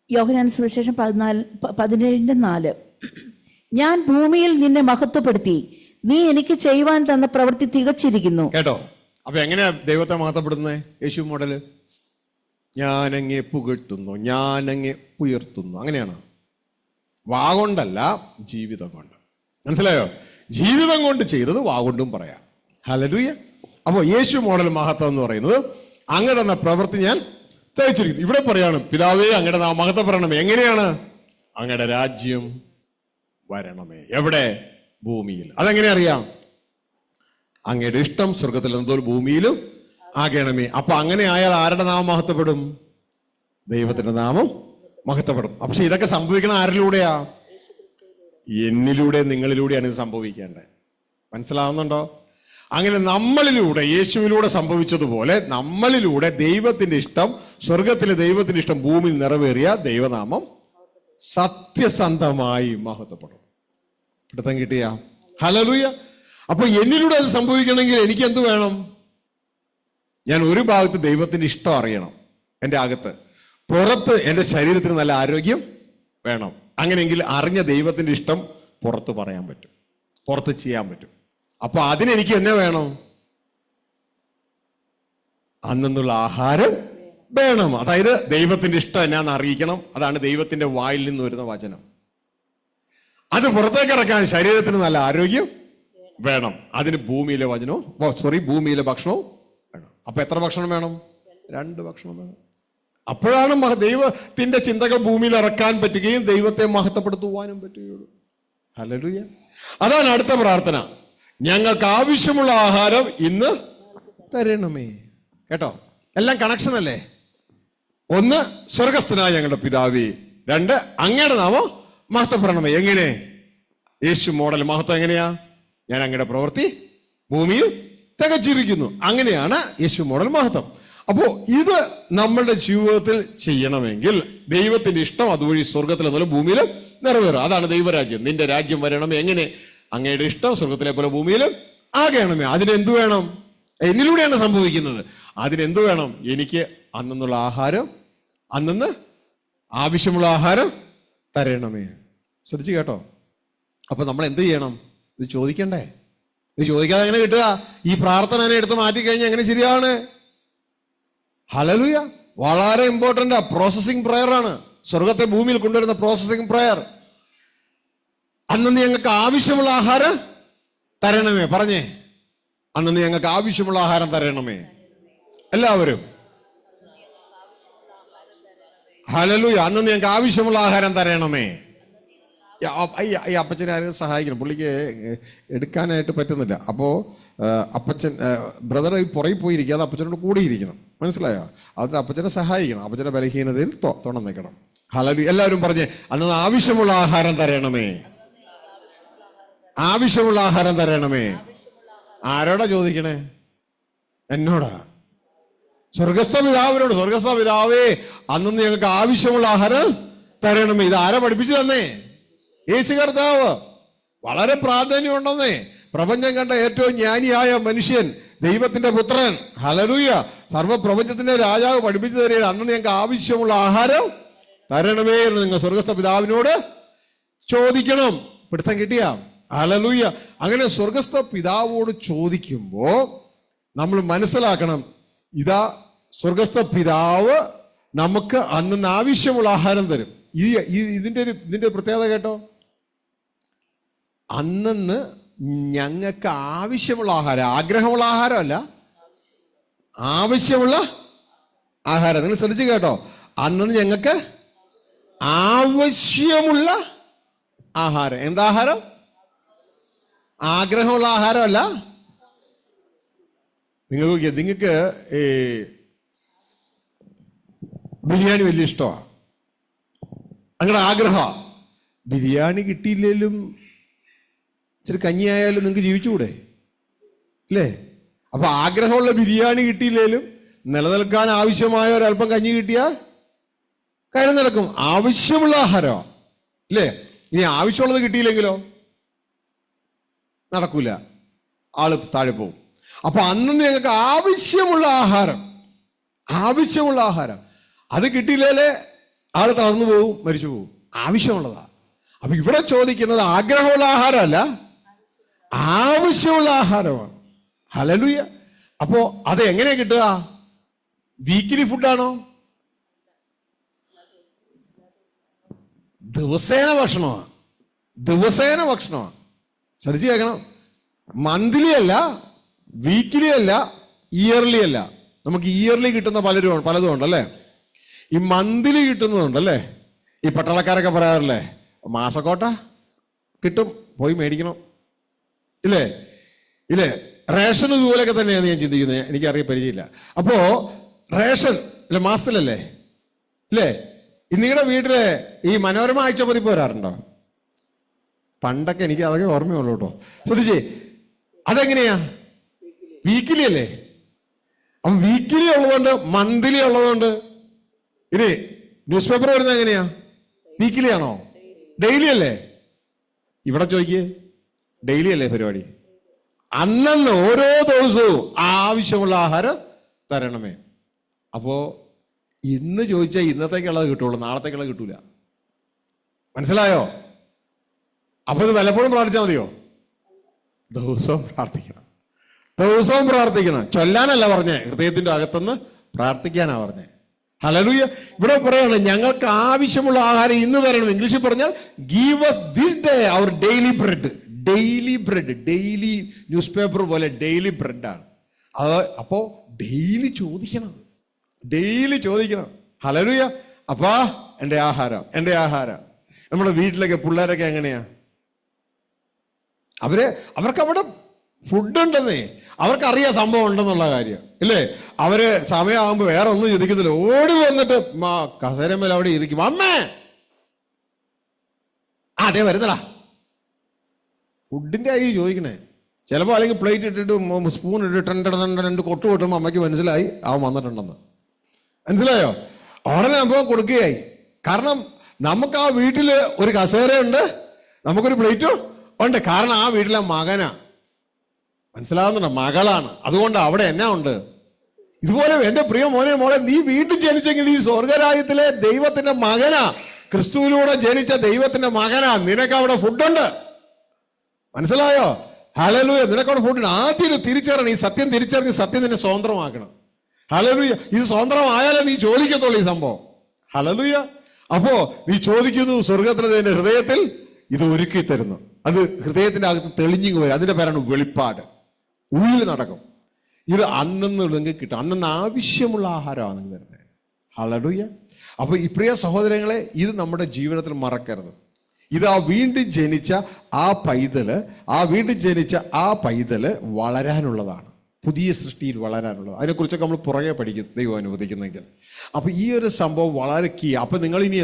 Speaker 2: യോഹന്നാൻ സുവിശേഷം 17:4. ഞാൻ ഭൂമിയിൽ നിന്നെ മഹത്വപ്പെടുത്തി, നീ എനിക്ക് ചെയ്യുവാൻ തന്ന പ്രവൃത്തി തികച്ചിരിക്കുന്നു.
Speaker 3: കേട്ടോ? അപ്പൊ എങ്ങനെയാ ദൈവത്തെ മഹത്വപ്പെടുന്നത്? യേശു മോഡല്. ഞാൻ അങ്ങേ പുകഴ്ത്തുന്നു, ഞാൻ അങ്ങേ ഉയർത്തുന്നു. അങ്ങനെയാണ്. വാഗൊണ്ടല്ല, ജീവിതം കൊണ്ട്. മനസ്സിലായോ? ജീവിതം കൊണ്ട് ചെയ്തത് വാഗൊണ്ടും പറയാം. ഹല്ലേലൂയ. അപ്പോൾ യേശു മോഡൽ മഹത്വം എന്ന് പറയുന്നത് അങ്ങ് തന്ന പ്രവൃത്തി ഞാൻ തികച്ചിരിക്കുന്നു. ഇവിടെ പറയാണ് പിതാവേ, അങ്ങയുടെ നാം മഹത്വപ്പെടണമേ. എങ്ങനെയാണ്? അങ്ങയുടെ രാജ്യം വരണമേ. എവിടെ? ഭൂമിയിൽ. അതെങ്ങനെ അറിയാം? അങ്ങയുടെ ഇഷ്ടം സ്വർഗത്തിൽ എന്തോലും ഭൂമിയിലും ആകണമേ. അപ്പൊ അങ്ങനെ ആയാൽ ആരുടെ നാമം മഹത്വപ്പെടും? ദൈവത്തിന്റെ നാമം മഹത്വപ്പെടും. പക്ഷെ ഇതൊക്കെ സംഭവിക്കണം ആരിലൂടെയാ? എന്നിലൂടെ, നിങ്ങളിലൂടെയാണ് ഇത് സംഭവിക്കേണ്ടത്. മനസ്സിലാവുന്നുണ്ടോ? അങ്ങനെ നമ്മളിലൂടെ, യേശുവിലൂടെ സംഭവിച്ചതുപോലെ നമ്മളിലൂടെ ദൈവത്തിന്റെ ഇഷ്ടം, സ്വർഗത്തിലെ ദൈവത്തിന്റെ ഇഷ്ടം ഭൂമിയിൽ നിറവേറിയ ദൈവനാമം സത്യസന്ധമായി മഹത്വപ്പെടും. പിടുത്തം കിട്ടിയ? ഹല്ലേലൂയ. അപ്പൊ എന്നിലൂടെ അത് സംഭവിക്കണമെങ്കിൽ എനിക്ക് എന്ത് വേണം? ഞാൻ ഒരു ഭാഗത്ത് ദൈവത്തിന്റെ ഇഷ്ടം അറിയണം, എൻ്റെ അകത്ത്. പുറത്ത് എൻ്റെ ശരീരത്തിന് നല്ല ആരോഗ്യം വേണം. അങ്ങനെയെങ്കിൽ അറിഞ്ഞ ദൈവത്തിന്റെ ഇഷ്ടം പുറത്ത് പറയാൻ പറ്റും, പുറത്ത് ചെയ്യാൻ പറ്റും. അപ്പൊ അതിനെനിക്ക് എന്നെ വേണം? അന്നുള്ള ആഹാരം വേണം. അതായത് ദൈവത്തിന്റെ ഇഷ്ടം എന്നാന്ന് അറിയിക്കണം. അതാണ് ദൈവത്തിന്റെ വായിൽ നിന്ന് വരുന്ന വചനം. അത് പുറത്തേക്ക് ഇറക്കാൻ ശരീരത്തിന് നല്ല ആരോഗ്യം വേണം. അതിന് ഭൂമിയിലെ ഭൂമിയിലെ ഭക്ഷണവും വേണം. അപ്പൊ എത്ര ഭക്ഷണം വേണം? 2 ഭക്ഷണം വേണം. അപ്പോഴാണ് ദൈവത്തിന്റെ ചിന്തകൾ ഭൂമിയിൽ ഇറക്കാൻ പറ്റുകയും ദൈവത്തെ മഹത്വപ്പെടുത്തുവാനും പറ്റുകയുള്ളൂ. ഹല്ലേലൂയ. അതാണ് അടുത്ത പ്രാർത്ഥന. ഞങ്ങൾക്ക് ആവശ്യമുള്ള ആഹാരം ഇന്ന് തരണമേ. കേട്ടോ, എല്ലാം കണക്ഷൻ അല്ലേ? 1, സ്വർഗസ്ഥനായ ഞങ്ങളുടെ പിതാവേ. 2, അങ്ങയുടെ നാമം മഹത്വപ്പെടണമേ. എങ്ങനെ? യേശു മോഡൽ മഹത്വം എങ്ങനെയാ? ഞാൻ അങ്ങയുടെ പ്രവൃത്തി ഭൂമിയിൽ തികച്ചിരിക്കുന്നു. അങ്ങനെയാണ് യേശു മോഡൽ മഹത്വം. അപ്പോ ഇത് നമ്മളുടെ ജീവിതത്തിൽ ചെയ്യണമെങ്കിൽ ദൈവത്തിന്റെ ഇഷ്ടം അതുവഴി സ്വർഗത്തിൽ എന്നല്ല ഭൂമിയിൽ നിറവേറും. അതാണ് ദൈവരാജ്യം. നിന്റെ രാജ്യം വരണമേ. എങ്ങനെ? അങ്ങയുടെ ഇഷ്ടം സ്വർഗത്തിലെ പോലെ ഭൂമിയിൽ ആകണമേ. അതിനെന്തു വേണം? എന്നിലൂടെയാണ് സംഭവിക്കുന്നത്. അതിനെന്തു വേണം? എനിക്ക് അന്നുള്ള ആഹാരം, അന്നു ആവശ്യമുള്ള ആഹാരം തരണമേ. ശ്രദ്ധിച്ചു കേട്ടോ. അപ്പൊ നമ്മൾ എന്ത് ചെയ്യണം? ഇത് ചോദിക്കണ്ടേ? ഇത് ചോദിക്കാതെ എങ്ങനെ കിട്ടുക? ഈ പ്രാർത്ഥന എടുത്ത് മാറ്റിക്കഴിഞ്ഞാൽ എങ്ങനെ ശരിയാണ്? ഹല്ലേലൂയ. വളരെ ഇമ്പോർട്ടന്റ് പ്രോസസിംഗ് പ്രയർ ആണ്. സ്വർഗത്തെ ഭൂമിയിൽ കൊണ്ടുവരുന്ന പ്രോസസിംഗ് പ്രയർ. അന്ന് ഞങ്ങൾക്ക് ആവശ്യമുള്ള ആഹാരം തരണമേ. പറഞ്ഞേ, അന്ന് ഞങ്ങൾക്ക് ആവശ്യമുള്ള ആഹാരം തരണമേ. എല്ലാവരും ഹല്ലേലൂയ. അന്ന് ഞങ്ങൾക്ക് ആവശ്യമുള്ള ആഹാരം തരണമേ. ഈ അപ്പച്ചനെ ആരെയും സഹായിക്കണം, പുള്ളിക്ക് എടുക്കാനായിട്ട് പറ്റുന്നില്ല. അപ്പോൾ അപ്പച്ചൻ ബ്രദർ ഈ പുറകിൽ പോയിരിക്കാതെ അപ്പച്ചനോട് കൂടിയിരിക്കണം. മനസ്സിലായോ? അതിന് അപ്പച്ചനെ സഹായിക്കണം. അപ്പച്ചന്റെ ബലഹീനതയിൽ തുണം നിൽക്കണം. ഹല്ലേലൂയ. എല്ലാവരും പറഞ്ഞേ, അന്ന് ആവശ്യമുള്ള ആഹാരം തരണമേ. ആവശ്യമുള്ള ആഹാരം തരണമേ. ആരോടാ ചോദിക്കണേ? എന്നോടാ. സ്വർഗസ്ഥ പിതാവിനോട്. സ്വർഗസ്ഥ പിതാവേ, അന്ന് ഞങ്ങൾക്ക് ആവശ്യമുള്ള ആഹാരം തരണമേ. ഇത് ആരാ പഠിപ്പിച്ചു തന്നേ? യേശു കർത്താവ്. വളരെ പ്രാധാന്യം ഉണ്ടെന്നേ. പ്രപഞ്ചം കണ്ട ഏറ്റവും ജ്ഞാനിയായ മനുഷ്യൻ, ദൈവത്തിന്റെ പുത്രൻ, ഹല്ലേലൂയ, സർവ്വപ്രപഞ്ചത്തിന്റെ രാജാവ് പഠിപ്പിച്ചു തരികയാണ്. അന്ന് ഞങ്ങൾക്ക് ആവശ്യമുള്ള ആഹാരം തരണമേ എന്ന് നിങ്ങൾ സ്വർഗസ്ഥ പിതാവിനോട് ചോദിക്കണം. പിടുത്തം കിട്ടിയ? ഹല്ലേലൂയ. അങ്ങനെ സ്വർഗസ്ഥ പിതാവോട് ചോദിക്കുമ്പോ നമ്മൾ മനസ്സിലാക്കണം, ഇതാ സ്വർഗസ്ഥ പിതാവ് നമുക്ക് അന്ന് ആവശ്യമുള്ള ആഹാരം തരും. ഇതിന്റെ പ്രത്യേകത കേട്ടോ. അന്ന് ഞങ്ങൾക്ക് ആവശ്യമുള്ള ആഹാരം, ആഗ്രഹമുള്ള ആഹാരമല്ല, ആവശ്യമുള്ള ആഹാരം. നിങ്ങൾ ശ്രദ്ധിച്ചു കേട്ടോ. അന്ന് ഞങ്ങൾക്ക് ആവശ്യമുള്ള ആഹാരം. എന്താഹാരം? ആഗ്രഹമുള്ള ആഹാരമല്ല. നിങ്ങൾക്ക് ബിരിയാണി വലിയ ഇഷ്ടമാണ്, നിങ്ങളുടെ ആഗ്രഹം. ബിരിയാണി കിട്ടിയില്ലേലും ഇച്ചിരി കഞ്ഞിയായാലും നിങ്ങൾക്ക് ജീവിച്ചുകൂടെ? അല്ലേ? അപ്പൊ ആഗ്രഹമുള്ള ബിരിയാണി കിട്ടിയില്ലേലും നിലനിൽക്കാൻ ആവശ്യമായ ഒരല്പം കഞ്ഞി കിട്ടിയാൽ കാര്യം നടക്കും. ആവശ്യമുള്ള ആഹാരമാണ്, അല്ലേ? ഇനി ആവശ്യമുള്ളത് കിട്ടിയില്ലെങ്കിലോ നടക്കൂല, ആള് താഴെ പോവും. അപ്പൊ അന്ന് ഞങ്ങൾക്ക് ആവശ്യമുള്ള ആഹാരം, ആവശ്യമുള്ള ആഹാരം അത് കിട്ടിയില്ലേ ആള് തളർന്നു പോവും, മരിച്ചു പോവും. ആവശ്യമുള്ളതാ. അപ്പൊ ഇവിടെ ചോദിക്കുന്നത് ആഗ്രഹമുള്ള ആഹാരമല്ല, ആവശ്യമുള്ള ആഹാരമാണ്. ഹല്ലേലൂയ. അപ്പോ അത് എങ്ങനെയാ കിട്ടുക? വീക്കിലി ഫുഡാണോ? ദിവസേന ഭക്ഷണമാണ്. ദിവസേന ഭക്ഷണമാണ്. ശ്രദ്ധിച്ച് കേൾക്കണം. മന്ത്ലി അല്ല, വീക്കിലി അല്ല, ഇയർലി അല്ല. നമുക്ക് ഇയർലി കിട്ടുന്ന പലതും ഉണ്ടല്ലേ. ഈ മന്ത്ലി കിട്ടുന്നതുണ്ടല്ലേ. ഈ പട്ടാളക്കാരൊക്കെ പറയാറില്ലേ, മാസക്കോട്ട കിട്ടും, പോയി മേടിക്കണം, ഇല്ലേ? ഇല്ലേ? റേഷൻ ഇതുപോലെയൊക്കെ തന്നെയാണ് ഞാൻ ചിന്തിക്കുന്നത്. എനിക്കറിയാൻ പരിചയമില്ല. അപ്പോ റേഷൻ അല്ലെ മാസത്തിലല്ലേ, ഇല്ലേ? നിങ്ങളുടെ വീട്ടില് ഈ മനോരമ ആഴ്ച പതിപ്പ് വരാറുണ്ടോ? പണ്ടൊക്കെ എനിക്ക് അതൊക്കെ ഓർമ്മയുള്ളൂ കേട്ടോ. ശ്രദ്ധിച്ചേ, അതെങ്ങനെയാ? വീക്കിലി അല്ലേ? അപ്പം വീക്കിലി ഉള്ളതുകൊണ്ട് മന്ത്ലി ഉള്ളതുകൊണ്ട് ഇനി ന്യൂസ് പേപ്പർ വരുന്നത് എങ്ങനെയാ? വീക്കിലി ആണോ? ഡെയിലി അല്ലേ? ഇവിടെ ചോദിക്കേ, ഡെയിലി അല്ലേ പരിപാടി? അന്നന്ന് ഓരോ ദിവസവും ആവശ്യമുള്ള ആഹാരം തരണമേ. അപ്പോ ഇന്ന് ചോദിച്ചാൽ ഇന്നത്തേക്കുള്ളത് കിട്ടുള്ളൂ, നാളത്തേക്കുള്ളത് കിട്ടൂല. മനസ്സിലായോ? അപ്പൊ ഇത് വല്ലപ്പോഴും പ്രാർത്ഥിച്ചാൽ മതിയോ? ദിവസവും പ്രാർത്ഥിക്കണം, ദിവസവും പ്രാർത്ഥിക്കണം. ചൊല്ലാനല്ല പറഞ്ഞേ, ഹൃദയത്തിന്റെ അകത്തുനിന്ന് പ്രാർത്ഥിക്കാനാ പറഞ്ഞേ. ഹല്ലേലൂയ. ഇവിടെ പറയാണ് ഞങ്ങൾക്ക് ആവശ്യമുള്ള ആഹാരം ഇന്ന് തരണം. ഇംഗ്ലീഷിൽ പറഞ്ഞാൽ give us this day our daily bread. Daily bread, daily news paper പോലെ ഡെയിലി ബ്രെഡാണ് അത്. അപ്പോ ഡെയിലി ചോദിക്കണം, ഡെയിലി ചോദിക്കണം. ഹല്ലേലൂയ. അപ്പാ എൻ്റെ ആഹാരം, എൻ്റെ ആഹാരം. നമ്മുടെ വീട്ടിലൊക്കെ പിള്ളേരൊക്കെ എങ്ങനെയാ? അവർക്ക് അവിടെ ഫുഡ് ഉണ്ടെന്നേ, അവർക്കറിയാം സംഭവം ഉണ്ടെന്നുള്ള കാര്യം ഇല്ലേ? അവര് സമയമാകുമ്പോ വേറെ ഒന്നും ചോദിക്കുന്നില്ല, ഓടി വന്നിട്ട് കസേരമേൽ അവിടെ ഇരിക്കും. അമ്മേ അതേ വരുന്നടാ, ഫുഡിന്റെ കാര്യം ചോദിക്കണേ. ചിലപ്പോൾ അല്ലെങ്കിൽ പ്ലേറ്റ് ഇട്ടിട്ട് സ്പൂൺ ഇട്ടിട്ട് രണ്ട് കൊട്ട് കൊട്ടുമ്പോൾ അമ്മയ്ക്ക് മനസ്സിലായി അവൻ വന്നിട്ടുണ്ടെന്ന്. മനസ്സിലായോ? ഉടനെ അമ്മ കൊടുക്കുകയായി. കാരണം നമുക്ക് ആ വീട്ടില് ഒരു കസേരയുണ്ട്, നമുക്കൊരു പ്ലേറ്റും ഉണ്ട്. കാരണം ആ വീട്ടിലെ മകനാ, മനസ്സിലാകുന്നുണ്ടോ? മകളാണ്. അതുകൊണ്ട് അവിടെ എന്നാ ഉണ്ട്? ഇതുപോലെ എന്റെ പ്രിയ മോനെ മോളെ, നീ വീണ്ടും ജനിച്ചെങ്കിൽ ഈ സ്വർഗരാജ്യത്തിലെ ദൈവത്തിന്റെ മകനാ, ക്രിസ്തുവിലൂടെ ജനിച്ച ദൈവത്തിന്റെ മകനാ. നിനക്ക് അവിടെ ഫുഡുണ്ട്. മനസ്സിലായോ? ഹല്ലേലൂയ. നിനക്കവിടെ ഫുഡുണ്ട്. ആദ്യം തിരിച്ചറിയണം, ഈ സത്യം തിരിച്ചറിഞ്ഞ് സത്യം നിന്നെ സ്വതന്ത്രമാക്കണം. ഹല്ലേലൂയ. ഇത് സ്വതന്ത്രമായാലേ നീ ചോദിക്കത്തുള്ളൂ ഈ സംഭവം. ഹല്ലേലൂയ. അപ്പോ നീ ചോദിക്കുന്നു, സ്വർഗത്തിലെ നിന്റെ ഹൃദയത്തിൽ ഇത് ഒരുക്കി തരുന്നു. അത് ഹൃദയത്തിന്റെ അകത്ത് തെളിഞ്ഞു വരും. അതിന്റെ പേരാണ് വെളിപ്പാട്. ഉള്ളിൽ നടക്കും. ഇത് അന്നന്ന് നിങ്ങൾക്ക് കിട്ടും. അന്നന്ന് ആവശ്യമുള്ള ആഹാരമാണ് നിങ്ങൾ തരുന്നത്. ഹല്ലേലൂയ. അപ്പൊ ഈ പ്രിയ സഹോദരങ്ങളെ, ഇത് നമ്മുടെ ജീവിതത്തിൽ മറക്കരുത്. ഇത് ആ വീണ്ടും ജനിച്ച ആ പൈതല് വളരാനുള്ളതാണ്, പുതിയ സൃഷ്ടിയിൽ വളരാനുള്ളത്. അതിനെക്കുറിച്ചൊക്കെ നമ്മൾ പുറകെ പഠിക്കും, ദൈവം അനുവദിക്കുന്നെങ്കിൽ. അപ്പൊ ഈ ഒരു സംഭവം വളരെ കീ. അപ്പൊ നിങ്ങൾ ഇനി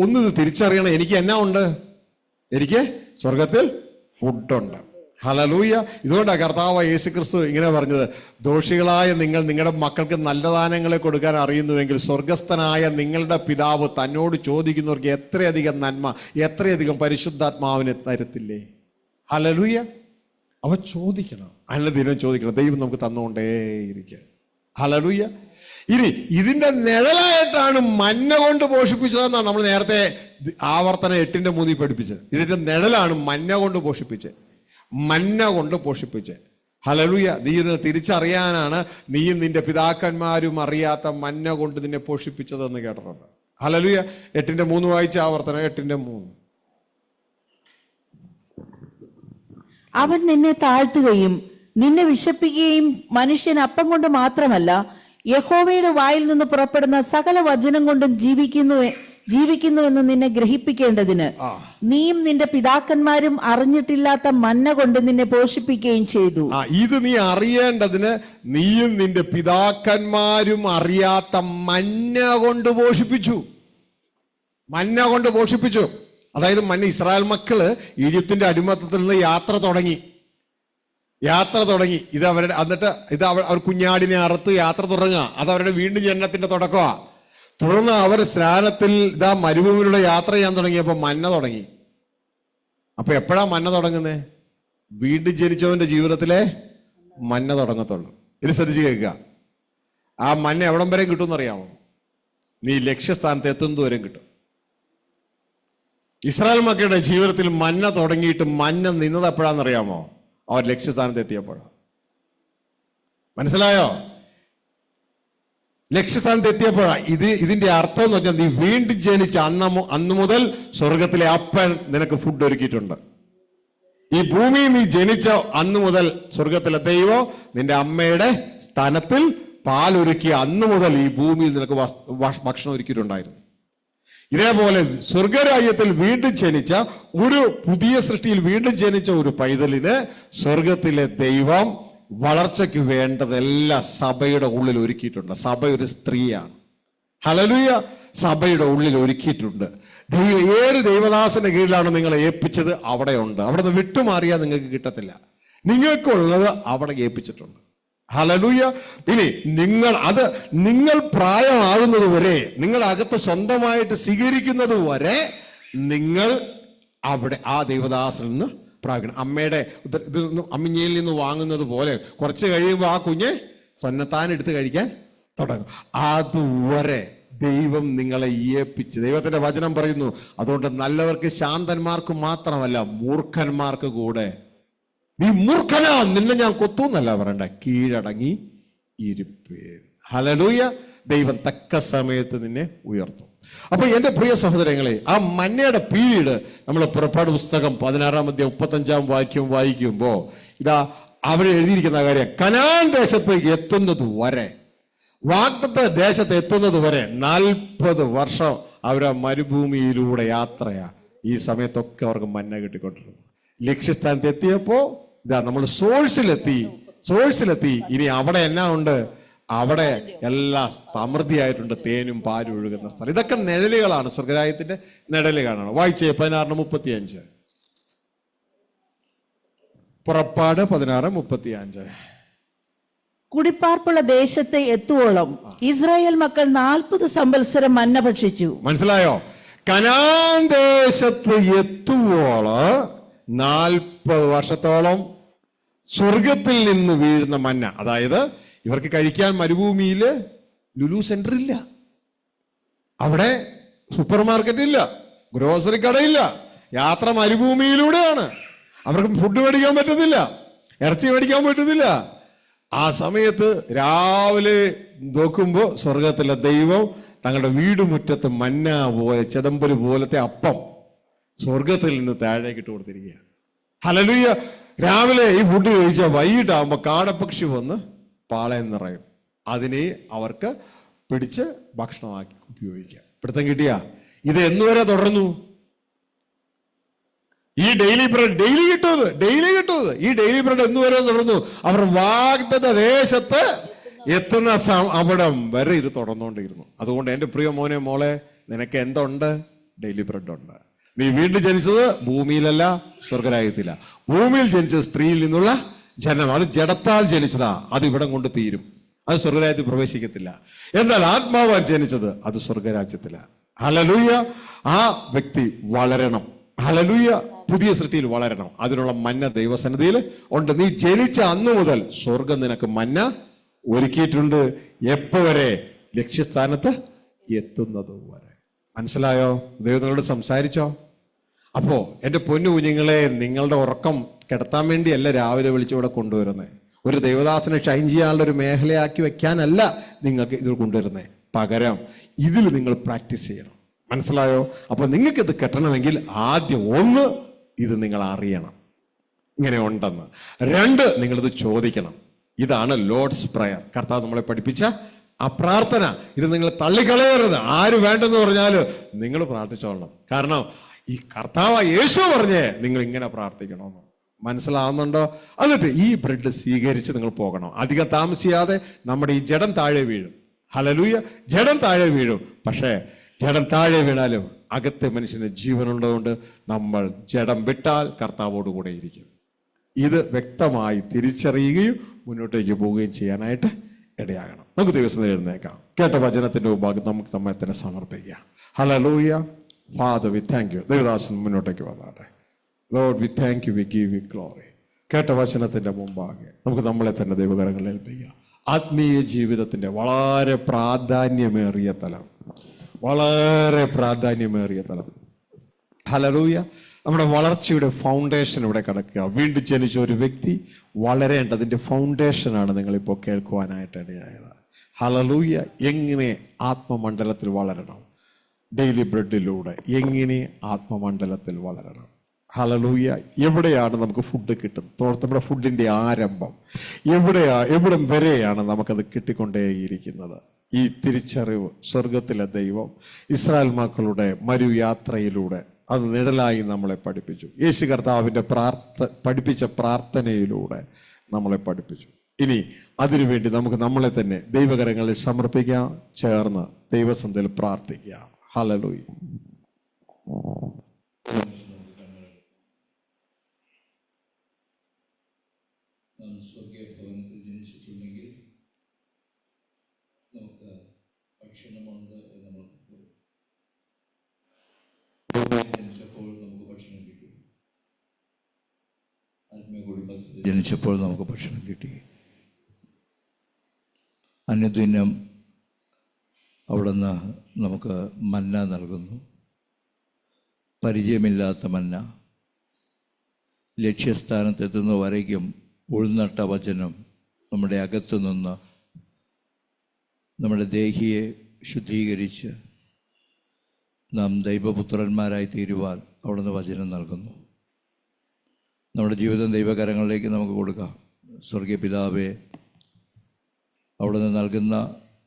Speaker 3: ഒന്നും ഇത് തിരിച്ചറിയണം, എനിക്ക് എന്നാ ഉണ്ട്? എനിക്ക് സ്വർഗത്തിൽ ഫുഡുണ്ട്. ഹല്ലേലൂയ. ഇതുകൊണ്ടാണ് കർത്താവ് യേശുക്രിസ്തു ഇങ്ങനെ പറഞ്ഞത്, ദോഷികളായ നിങ്ങൾ നിങ്ങളുടെ മക്കൾക്ക് നല്ല ദാനങ്ങളെ കൊടുക്കാൻ അറിയുന്നുവെങ്കിൽ സ്വർഗസ്ഥനായ നിങ്ങളുടെ പിതാവ് തന്നോട് ചോദിക്കുന്നവർക്ക് എത്രയധികം നന്മ, എത്രയധികം പരിശുദ്ധാത്മാവിനെ തരത്തില്ലേ? ഹല്ലേലൂയ. അവ ചോദിക്കണം, അതിനുള്ള ദിനം ചോദിക്കണം. ദൈവം നമുക്ക് തന്നുകൊണ്ടേയിരിക്കുക. ഹല്ലേലൂയ. ഇനി ഇതിന്റെ നിഴലായിട്ടാണ് മന്ന കൊണ്ട് പോഷിപ്പിച്ചതെന്നാണ് നമ്മൾ നേരത്തെ ആവർത്തനം 8:3 പഠിപ്പിച്ചത്. ഇതിന്റെ നിഴലാണ് മന്ന കൊണ്ട് പോഷിപ്പിച്ചത്. മന്ന കൊണ്ട് പോഷിപ്പിച്ചത്. ഹല്ലേലൂയ. നീ ഇതിനെ തിരിച്ചറിയാനാണ് നീയും നിന്റെ പിതാക്കന്മാരും അറിയാത്ത മന്ന കൊണ്ട് നിന്നെ പോഷിപ്പിച്ചതെന്ന് കേട്ടിട്ടുണ്ട്. ഹല്ലേലൂയ. 8:3 വായിച്ച ആവർത്തനം 8:3.
Speaker 2: അവൻ നിന്നെ താഴ്ത്തുകയും നിന്നെ വിശപ്പിക്കുകയും മനുഷ്യൻ അപ്പം കൊണ്ട് മാത്രമല്ല യഹോവയുടെ വായിൽ നിന്ന് പുറപ്പെടുന്ന സകല വചനം കൊണ്ടും ജീവിക്കുന്നുവെന്ന് നിന്നെ ഗ്രഹിപ്പിക്കേണ്ടതിന് നീയും നിന്റെ പിതാക്കന്മാരും അറിഞ്ഞിട്ടില്ലാത്ത മന്ന കൊണ്ട് നിന്നെ പോഷിപ്പിക്കുകയും ചെയ്തു.
Speaker 3: ഇത് നീ അറിയേണ്ടതിന് നീയും നിന്റെ പിതാക്കന്മാരും അറിയാത്ത മന്ന കൊണ്ട് പോഷിപ്പിച്ചു. മന്ന കൊണ്ട് പോഷിപ്പിച്ചു. അതായത് മന്ന, ഇസ്രായേൽ മക്കള് ഈജിപ്തിന്റെ അടിമത്തത്തിൽ നിന്ന് യാത്ര തുടങ്ങി. ഇത് അവരുടെ, എന്നിട്ട് അവർ കുഞ്ഞാടിനെ അറുത്ത് യാത്ര തുടങ്ങുക. അത് അവരുടെ വീണ്ടും ജനനത്തിന്റെ തുടക്കമാ. തുടർന്ന് അവർ സ്നാനത്തിൽ മരുഭൂമിയിലൂടെ യാത്ര ചെയ്യാൻ തുടങ്ങിയപ്പോ മന്ന തുടങ്ങി. അപ്പൊ എപ്പോഴാ മന്ന തുടങ്ങുന്നേ? വീണ്ടും ജനിച്ചവന്റെ ജീവിതത്തിലെ മന്ന തുടങ്ങത്തുള്ളൂ. ഇത് ശ്രദ്ധിച്ച് കേൾക്കുക. ആ മന്ന എവിടം വരെ കിട്ടുമെന്ന് അറിയാമോ? നീ ലക്ഷ്യസ്ഥാനത്ത് എത്തുന്നതുവരെയും കിട്ടും. ഇസ്രായേൽ മക്കളുടെ ജീവിതത്തിൽ മന്ന തുടങ്ങിയിട്ട് മന്ന നിന്നത് എപ്പോഴാണെന്നറിയാമോ? അവർ ലക്ഷ്യസ്ഥാനത്ത് എത്തിയപ്പോഴാണ്. മനസ്സിലായോ? ലക്ഷ്യസ്ഥാനത്ത് എത്തിയപ്പോഴാ. ഇതിന്റെ അർത്ഥം എന്ന് പറഞ്ഞാൽ നീ വീണ്ടും ജനിച്ച അന്ന് മുതൽ സ്വർഗത്തിലെ അപ്പൻ നിനക്ക് ഫുഡ് ഒരുക്കിയിട്ടുണ്ട്. ഈ ഭൂമിയിൽ നീ ജനിച്ച അന്ന് മുതൽ സ്വർഗത്തിലെ ദൈവം നിന്റെ അമ്മയുടെ സ്ഥാനത്തിൽ പാലൊരുക്കിയ അന്ന് മുതൽ ഈ ഭൂമിയിൽ നിനക്ക് ഭക്ഷണം ഒരുക്കിയിട്ടുണ്ടായിരുന്നു. ഇതേപോലെ സ്വർഗരാജ്യത്തിൽ വീണ്ടും ജനിച്ച ഒരു പുതിയ സൃഷ്ടിയിൽ വീണ്ടും ജനിച്ച ഒരു പൈതലിന് സ്വർഗത്തിലെ ദൈവം വളർച്ചയ്ക്ക് വേണ്ടതെല്ലാം സഭയുടെ ഉള്ളിൽ ഒരുക്കിയിട്ടുണ്ട്. സഭ ഒരു സ്ത്രീയാണ്. ഹല്ലേലൂയ. സഭയുടെ ഉള്ളിൽ ഒരുക്കിയിട്ടുണ്ട്. ഏത് ദൈവദാസന്റെ കീഴിലാണ് നിങ്ങളെ ഏൽപ്പിച്ചത്? അവിടെ ഉണ്ട്. അവിടെ നിന്ന് വിട്ടുമാറിയാൽ നിങ്ങൾക്ക് കിട്ടത്തില്ല. നിങ്ങൾക്കുള്ളത് അവിടെ ഏൽപ്പിച്ചിട്ടുണ്ട്. ഹല്ലേലൂയ. ഇനി നിങ്ങൾ പ്രായമാകുന്നത് വരെ, നിങ്ങൾ അകത്ത് സ്വന്തമായിട്ട് സ്വീകരിക്കുന്നത് വരെ നിങ്ങൾ അവിടെ ആ ദൈവദാസനിൽ നിന്ന് പ്രാപിക്കണം. അമ്മയുടെ ഇതിൽ നിന്ന്, അമ്മിഞ്ഞയിൽ നിന്ന് വാങ്ങുന്നത് പോലെ കുറച്ച് കഴിയുമ്പോൾ ആ കുഞ്ഞ് സ്വന്നത്താൻ എടുത്ത് കഴിക്കാൻ തുടങ്ങും. അതുവരെ ദൈവം നിങ്ങളെ ഏൽപ്പിച്ച്, ദൈവത്തിന്റെ വചനം പറയുന്നു, അതുകൊണ്ട് നല്ലവർക്ക് ശാന്തന്മാർക്ക് മാത്രമല്ല മൂർഖന്മാർക്ക് കൂടെ, നീ മൂർഖനാ, നിന്നെ ഞാൻ കൊത്തൂന്നല്ല പറയണ്ട, കീഴടങ്ങി ഇരിപ്പേൻ. ഹല്ലേലൂയ. ദൈവം തക്ക സമയത്ത് നിന്നെ ഉയർത്തും. അപ്പൊ എന്റെ പ്രിയ സഹോദരങ്ങളെ, ആ മന്നയുടെ പീരീഡ് നമ്മൾ പുറപ്പാട് പുസ്തകം 16-ാം അധ്യായം 35-ാം വാക്യം വായിക്കുമ്പോ ഇതാ അവിടെ എഴുതിയിരിക്കുന്ന കാര്യം, കനാൻ ദേശത്ത് എത്തുന്നത് വരെ, വാഗ്ദത്ത ദേശത്ത് എത്തുന്നത് വരെ 40 വർഷം അവരാ മരുഭൂമിയിലൂടെ യാത്രയാ. ഈ സമയത്തൊക്കെ അവർക്ക് മന്ന കിട്ടിക്കൊണ്ടിരുന്നു. ലക്ഷ്യസ്ഥാനത്ത് എത്തിയപ്പോ ഇതാ നമ്മൾ സോഴ്സിലെത്തി. ഇനി അവിടെ എന്നാ ഉണ്ട്? അവിടെ എല്ലാം സമൃദ്ധിയായിട്ടുണ്ട്, തേനും പാലും ഒഴുകുന്ന സ്ഥലം. ഇതൊക്കെ നിഴലുകളാണ്, സ്വർഗരാജ്യത്തിന്റെ നിഴലുകളാണ്. വായിച്ചേ 16:35. പുറപ്പാട് 16:35.
Speaker 2: കുടിപ്പാർപ്പുള്ള ദേശത്തെ എത്തുവോളം ഇസ്രായേൽ മക്കൾ 40 സംവത്സരം മന്ന ഭക്ഷിച്ചു.
Speaker 3: മനസ്സിലായോ? കനാൻ ദേശത്ത് എത്തുവോളം 40 വർഷത്തോളം സ്വർഗത്തിൽ നിന്ന് വീഴുന്ന മന്ന. അതായത് ഇവർക്ക് കഴിക്കാൻ മരുഭൂമിയില് ലുലു സെന്റർ ഇല്ല, അവിടെ സൂപ്പർ മാർക്കറ്റ് ഇല്ല, ഗ്രോസറി കടയില്ല, യാത്ര മരുഭൂമിയിലൂടെയാണ്. അവർക്ക് ഫുഡ് മേടിക്കാൻ പറ്റത്തില്ല, ഇറച്ചി മേടിക്കാൻ പറ്റത്തില്ല. ആ സമയത്ത് രാവിലെ നോക്കുമ്പോ സ്വർഗത്തിലെ ദൈവം തങ്ങളുടെ വീടുമുറ്റത്ത് മന്ന പോലെ, ചെതമ്പല് പോലത്തെ അപ്പം സ്വർഗത്തിൽ നിന്ന് താഴേക്ക് ഇട്ട് കൊടുത്തിരിക്കുക. ഹല്ലേലൂയ. രാവിലെ ഈ ഫുഡ് കഴിച്ചാൽ വൈകിട്ടാകുമ്പോ കാടപ്പക്ഷി വന്ന് പാളയം നിറയും. അതിനെ അവർക്ക് പിടിച്ച് ഭക്ഷണമാക്കി ഉപയോഗിക്കാം. പിടുത്തം കിട്ടിയ ഇത് എന്നുവരെ തുടർന്നു? ഈ ഡെയിലി ബ്രെഡ് ഡെയിലി കിട്ടുന്നത് ഈ ഡെയിലി ബ്രെഡ് എന്നുവരെ തുടർന്നു? അവർ വാഗ്ദത്ത ദേശത്ത് എത്തുന്ന അവിടം വരെ ഇത് തുടർന്നുകൊണ്ടിരുന്നു. അതുകൊണ്ട് എൻ്റെ പ്രിയ മോനെ, മോളെ, നിനക്ക് എന്തുണ്ട്? ഡെയിലി ബ്രെഡ് ഉണ്ട്. നീ വീണ്ടും ജനിച്ചത് ഭൂമിയിലല്ല, സ്വർഗരാജ്യത്തില. ഭൂമിയിൽ ജനിച്ചത് സ്ത്രീയിൽ നിന്നുള്ള ജനനം, അത് ജഡത്താൽ ജനിച്ചതാ, അത് ഇവിടം കൊണ്ട് തീരും, അത് സ്വർഗരാജ്യത്തിൽ പ്രവേശിക്കത്തില്ല. എന്നാൽ ആത്മാവാൽ ജനിച്ചത് അത് സ്വർഗരാജ്യത്തില. ഹല്ലേലൂയ. ആ വ്യക്തി വളരണം. ഹല്ലേലൂയ. പുതിയ സൃഷ്ടിയിൽ വളരണം. അതിനുള്ള മന്ന ദൈവസന്നിധിയിൽ ഉണ്ട്. നീ ജനിച്ച അന്നു മുതൽ സ്വർഗം നിനക്ക് മന്ന ഒരുക്കിയിട്ടുണ്ട്. എപ്പോ വരെ? ലക്ഷ്യസ്ഥാനത്ത് എത്തുന്നത് വരെ. മനസ്സിലായോ? ദൈവം നിങ്ങളോട് സംസാരിച്ചോ? അപ്പോ എൻ്റെ പൊന്നു കുഞ്ഞുങ്ങളെ, നിങ്ങളുടെ ഉറക്കം കിടത്താൻ വേണ്ടിയല്ല രാവിലെ വിളിച്ചിവിടെ കൊണ്ടുവരുന്നത്. ഒരു ദൈവദാസനെ ഷൈൻ ചെയ്യാനുള്ള ഒരു മേഖലയാക്കി വെക്കാനല്ല നിങ്ങൾക്ക് ഇത് കൊണ്ടുവരുന്നത്. പകരം ഇതിൽ നിങ്ങൾ പ്രാക്ടീസ് ചെയ്യണം. മനസ്സിലായോ? അപ്പൊ നിങ്ങൾക്ക് ഇത് കെട്ടണമെങ്കിൽ ആദ്യം 1, ഇത് നിങ്ങൾ അറിയണം ഇങ്ങനെ ഉണ്ടെന്ന്. 2, നിങ്ങളിത് ചോദിക്കണം. ഇതാണ് ലോർഡ്സ് പ്രയർ. കർത്താവ് നമ്മളെ പഠിപ്പിച്ച ആ പ്രാർത്ഥന. ഇത് നിങ്ങൾ തള്ളിക്കളയരുത്. ആര് വേണ്ടെന്ന് പറഞ്ഞാല് നിങ്ങൾ പ്രാർത്ഥിച്ചോളണം. കാരണം ഈ കർത്താവ് യേശു പറഞ്ഞേ നിങ്ങൾ ഇങ്ങനെ പ്രാർത്ഥിക്കണമെന്ന്. മനസ്സിലാവുന്നുണ്ടോ? എന്നിട്ട് ഈ ബ്രെഡ് സ്വീകരിച്ച് നിങ്ങൾ പോകണം. അധികം താമസിയാതെ നമ്മുടെ ഈ ജഡം താഴെ വീഴും. ഹല്ലേലൂയ. ജഡം താഴെ വീഴും. പക്ഷേ ജഡം താഴെ വീണാലും അകത്തെ മനുഷ്യന് ജീവനുള്ളതുകൊണ്ട് നമ്മൾ ജഡം വിട്ടാൽ കർത്താവോട് കൂടെ ഇരിക്കും. ഇത് വ്യക്തമായി തിരിച്ചറിയുകയും മുന്നോട്ടേക്ക് പോവുകയും ചെയ്യാനായിട്ട് ഇടയാകണം. നമുക്ക് ദിവസം എഴുന്നേക്കാം. കേട്ട വചനത്തിന്റെ മുമ്പാകെ നമുക്ക് നമ്മെ തന്നെ സമർപ്പിക്കാം. Hallelujah. Father, V thank you. Devadasan മുന്നോട്ടേക്ക് വന്നാട്ടെ. Lord, V thank you, we give you glory. കേട്ട വചനത്തിന്റെ മുമ്പാകെ നമുക്ക് നമ്മളെ തന്നെ ദൈവകരങ്ങളിൽ ഏൽപ്പിക്കാം. ആത്മീയ ജീവിതത്തിന്റെ വളരെ പ്രാധാന്യമേറിയ തലം, ഹല്ലേലൂയ. നമ്മുടെ വളർച്ചയുടെ ഫൗണ്ടേഷൻ ഇവിടെ കിടക്കുക. വീണ്ടും ജനിച്ച ഒരു വ്യക്തി വളരേണ്ടതിന്റെ ഫൗണ്ടേഷനാണ് നിങ്ങളിപ്പോൾ കേൾക്കുവാനായിട്ട് ഇടയായത്. ഹല്ലേലൂയ. എങ്ങനെ ആത്മമണ്ഡലത്തിൽ വളരണം? ഡെയിലി ബ്രെഡിലൂടെ എങ്ങനെ ആത്മമണ്ഡലത്തിൽ വളരണം? ഹല്ലേലൂയ. എവിടെയാണ് നമുക്ക് ഫുഡ് കിട്ടുന്നത്? നമ്മുടെ ഫുഡിന്റെ ആരംഭം എവിടം വരെയാണ് നമുക്കത് കിട്ടിക്കൊണ്ടേയിരിക്കുന്നത്? ഈ തിരിച്ചറിവ് സ്വർഗത്തിലെ ദൈവം ഇസ്രായേൽ മക്കളുടെ മരുയാത്രയിലൂടെ അത് നിഴലായി നമ്മളെ പഠിപ്പിച്ചു. യേശു കർത്താവിന്റെ പഠിപ്പിച്ച പ്രാർത്ഥനയിലൂടെ നമ്മളെ പഠിപ്പിച്ചു. ഇനി അതിനുവേണ്ടി നമുക്ക് നമ്മളെ തന്നെ ദൈവകരങ്ങളിൽ സമർപ്പിക്കാം. ചേർന്ന് ദൈവസന്നിധിയിൽ പ്രാർത്ഥിക്കാം. ഹല്ലേലൂയ.
Speaker 4: സ്വർഗീയ ഭവനത്തിൽ ജനിച്ചിട്ടുണ്ടെങ്കിൽ ഉണ്ട് എന്ന് നമ്മൾ ജനിച്ചപ്പോൾ നമുക്ക് ഭക്ഷണം കിട്ടി. ആത്മീയ കുടുംബത്തിൽ ജനിച്ചപ്പോൾ നമുക്ക് ഭക്ഷണം കിട്ടി. അനുദിനം അവിടുന്ന് നമുക്ക് മന്ന നൽകുന്നു. പരിചയമില്ലാത്ത മന്ന. ലക്ഷ്യസ്ഥാനത്തെത്തുന്ന വരയ്ക്കും ഉൾനട്ട വചനം നമ്മുടെ അകത്തു നിന്ന് നമ്മുടെ ദേഹിയെ ശുദ്ധീകരിച്ച് നാം ദൈവപുത്രന്മാരായി തീരുവാൻ അവിടുന്ന് വചനം നൽകുന്നു. നമ്മുടെ ജീവിതം ദൈവകരങ്ങളിലേക്ക് നമുക്ക് കൊടുക്കാം. സ്വർഗീയ പിതാവേ, അവിടുന്ന് നൽകുന്ന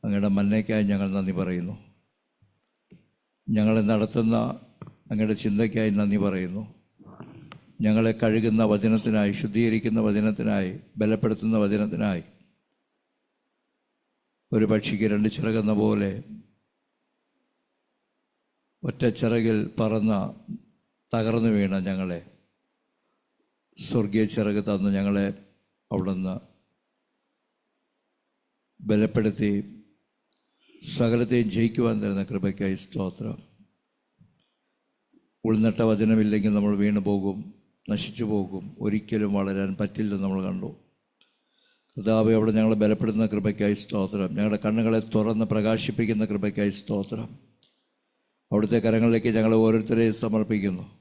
Speaker 4: അങ്ങയുടെ മന്നയ്ക്കായി ഞങ്ങൾ നന്ദി പറയുന്നു. ഞങ്ങളെ നടത്തുന്ന അങ്ങയുടെ ചിന്തയ്ക്കായി നന്ദി പറയുന്നു. ഞങ്ങളെ കഴുകുന്ന വചനത്തിനായി, ശുദ്ധീകരിക്കുന്ന വചനത്തിനായി, ബലപ്പെടുത്തുന്ന വചനത്തിനായി. ഒരു പക്ഷിക്ക് രണ്ട് ചിറകെന്ന പോലെ ഒറ്റ ചിറകിൽ പറന്ന തകർന്നു വീണ ഞങ്ങളെ സ്വർഗീയ ചിറക് തന്ന് ഞങ്ങളെ അവിടുന്ന് ബലപ്പെടുത്തി സകലത്തെയും ജയിക്കുവാൻ തരുന്ന കൃപയ്ക്കായി സ്തോത്രം. ഉൾനട്ട വചനമില്ലെങ്കിൽ നമ്മൾ വീണു പോകും, നശിച്ചു പോകും, ഒരിക്കലും വളരാൻ പറ്റില്ലെന്ന് നമ്മൾ കണ്ടു. കർത്താവേ, അവിടെ ഞങ്ങളെ ബലപ്പെടുന്ന കൃപയ്ക്കായി സ്തോത്രം. ഞങ്ങളുടെ കണ്ണുകളെ തുറന്ന് പ്രകാശിപ്പിക്കുന്ന കൃപയ്ക്കായി സ്തോത്രം. അവിടുത്തെ കരങ്ങളിലേക്ക് ഞങ്ങളെ ഓരോരുത്തരെയും സമർപ്പിക്കുന്നു.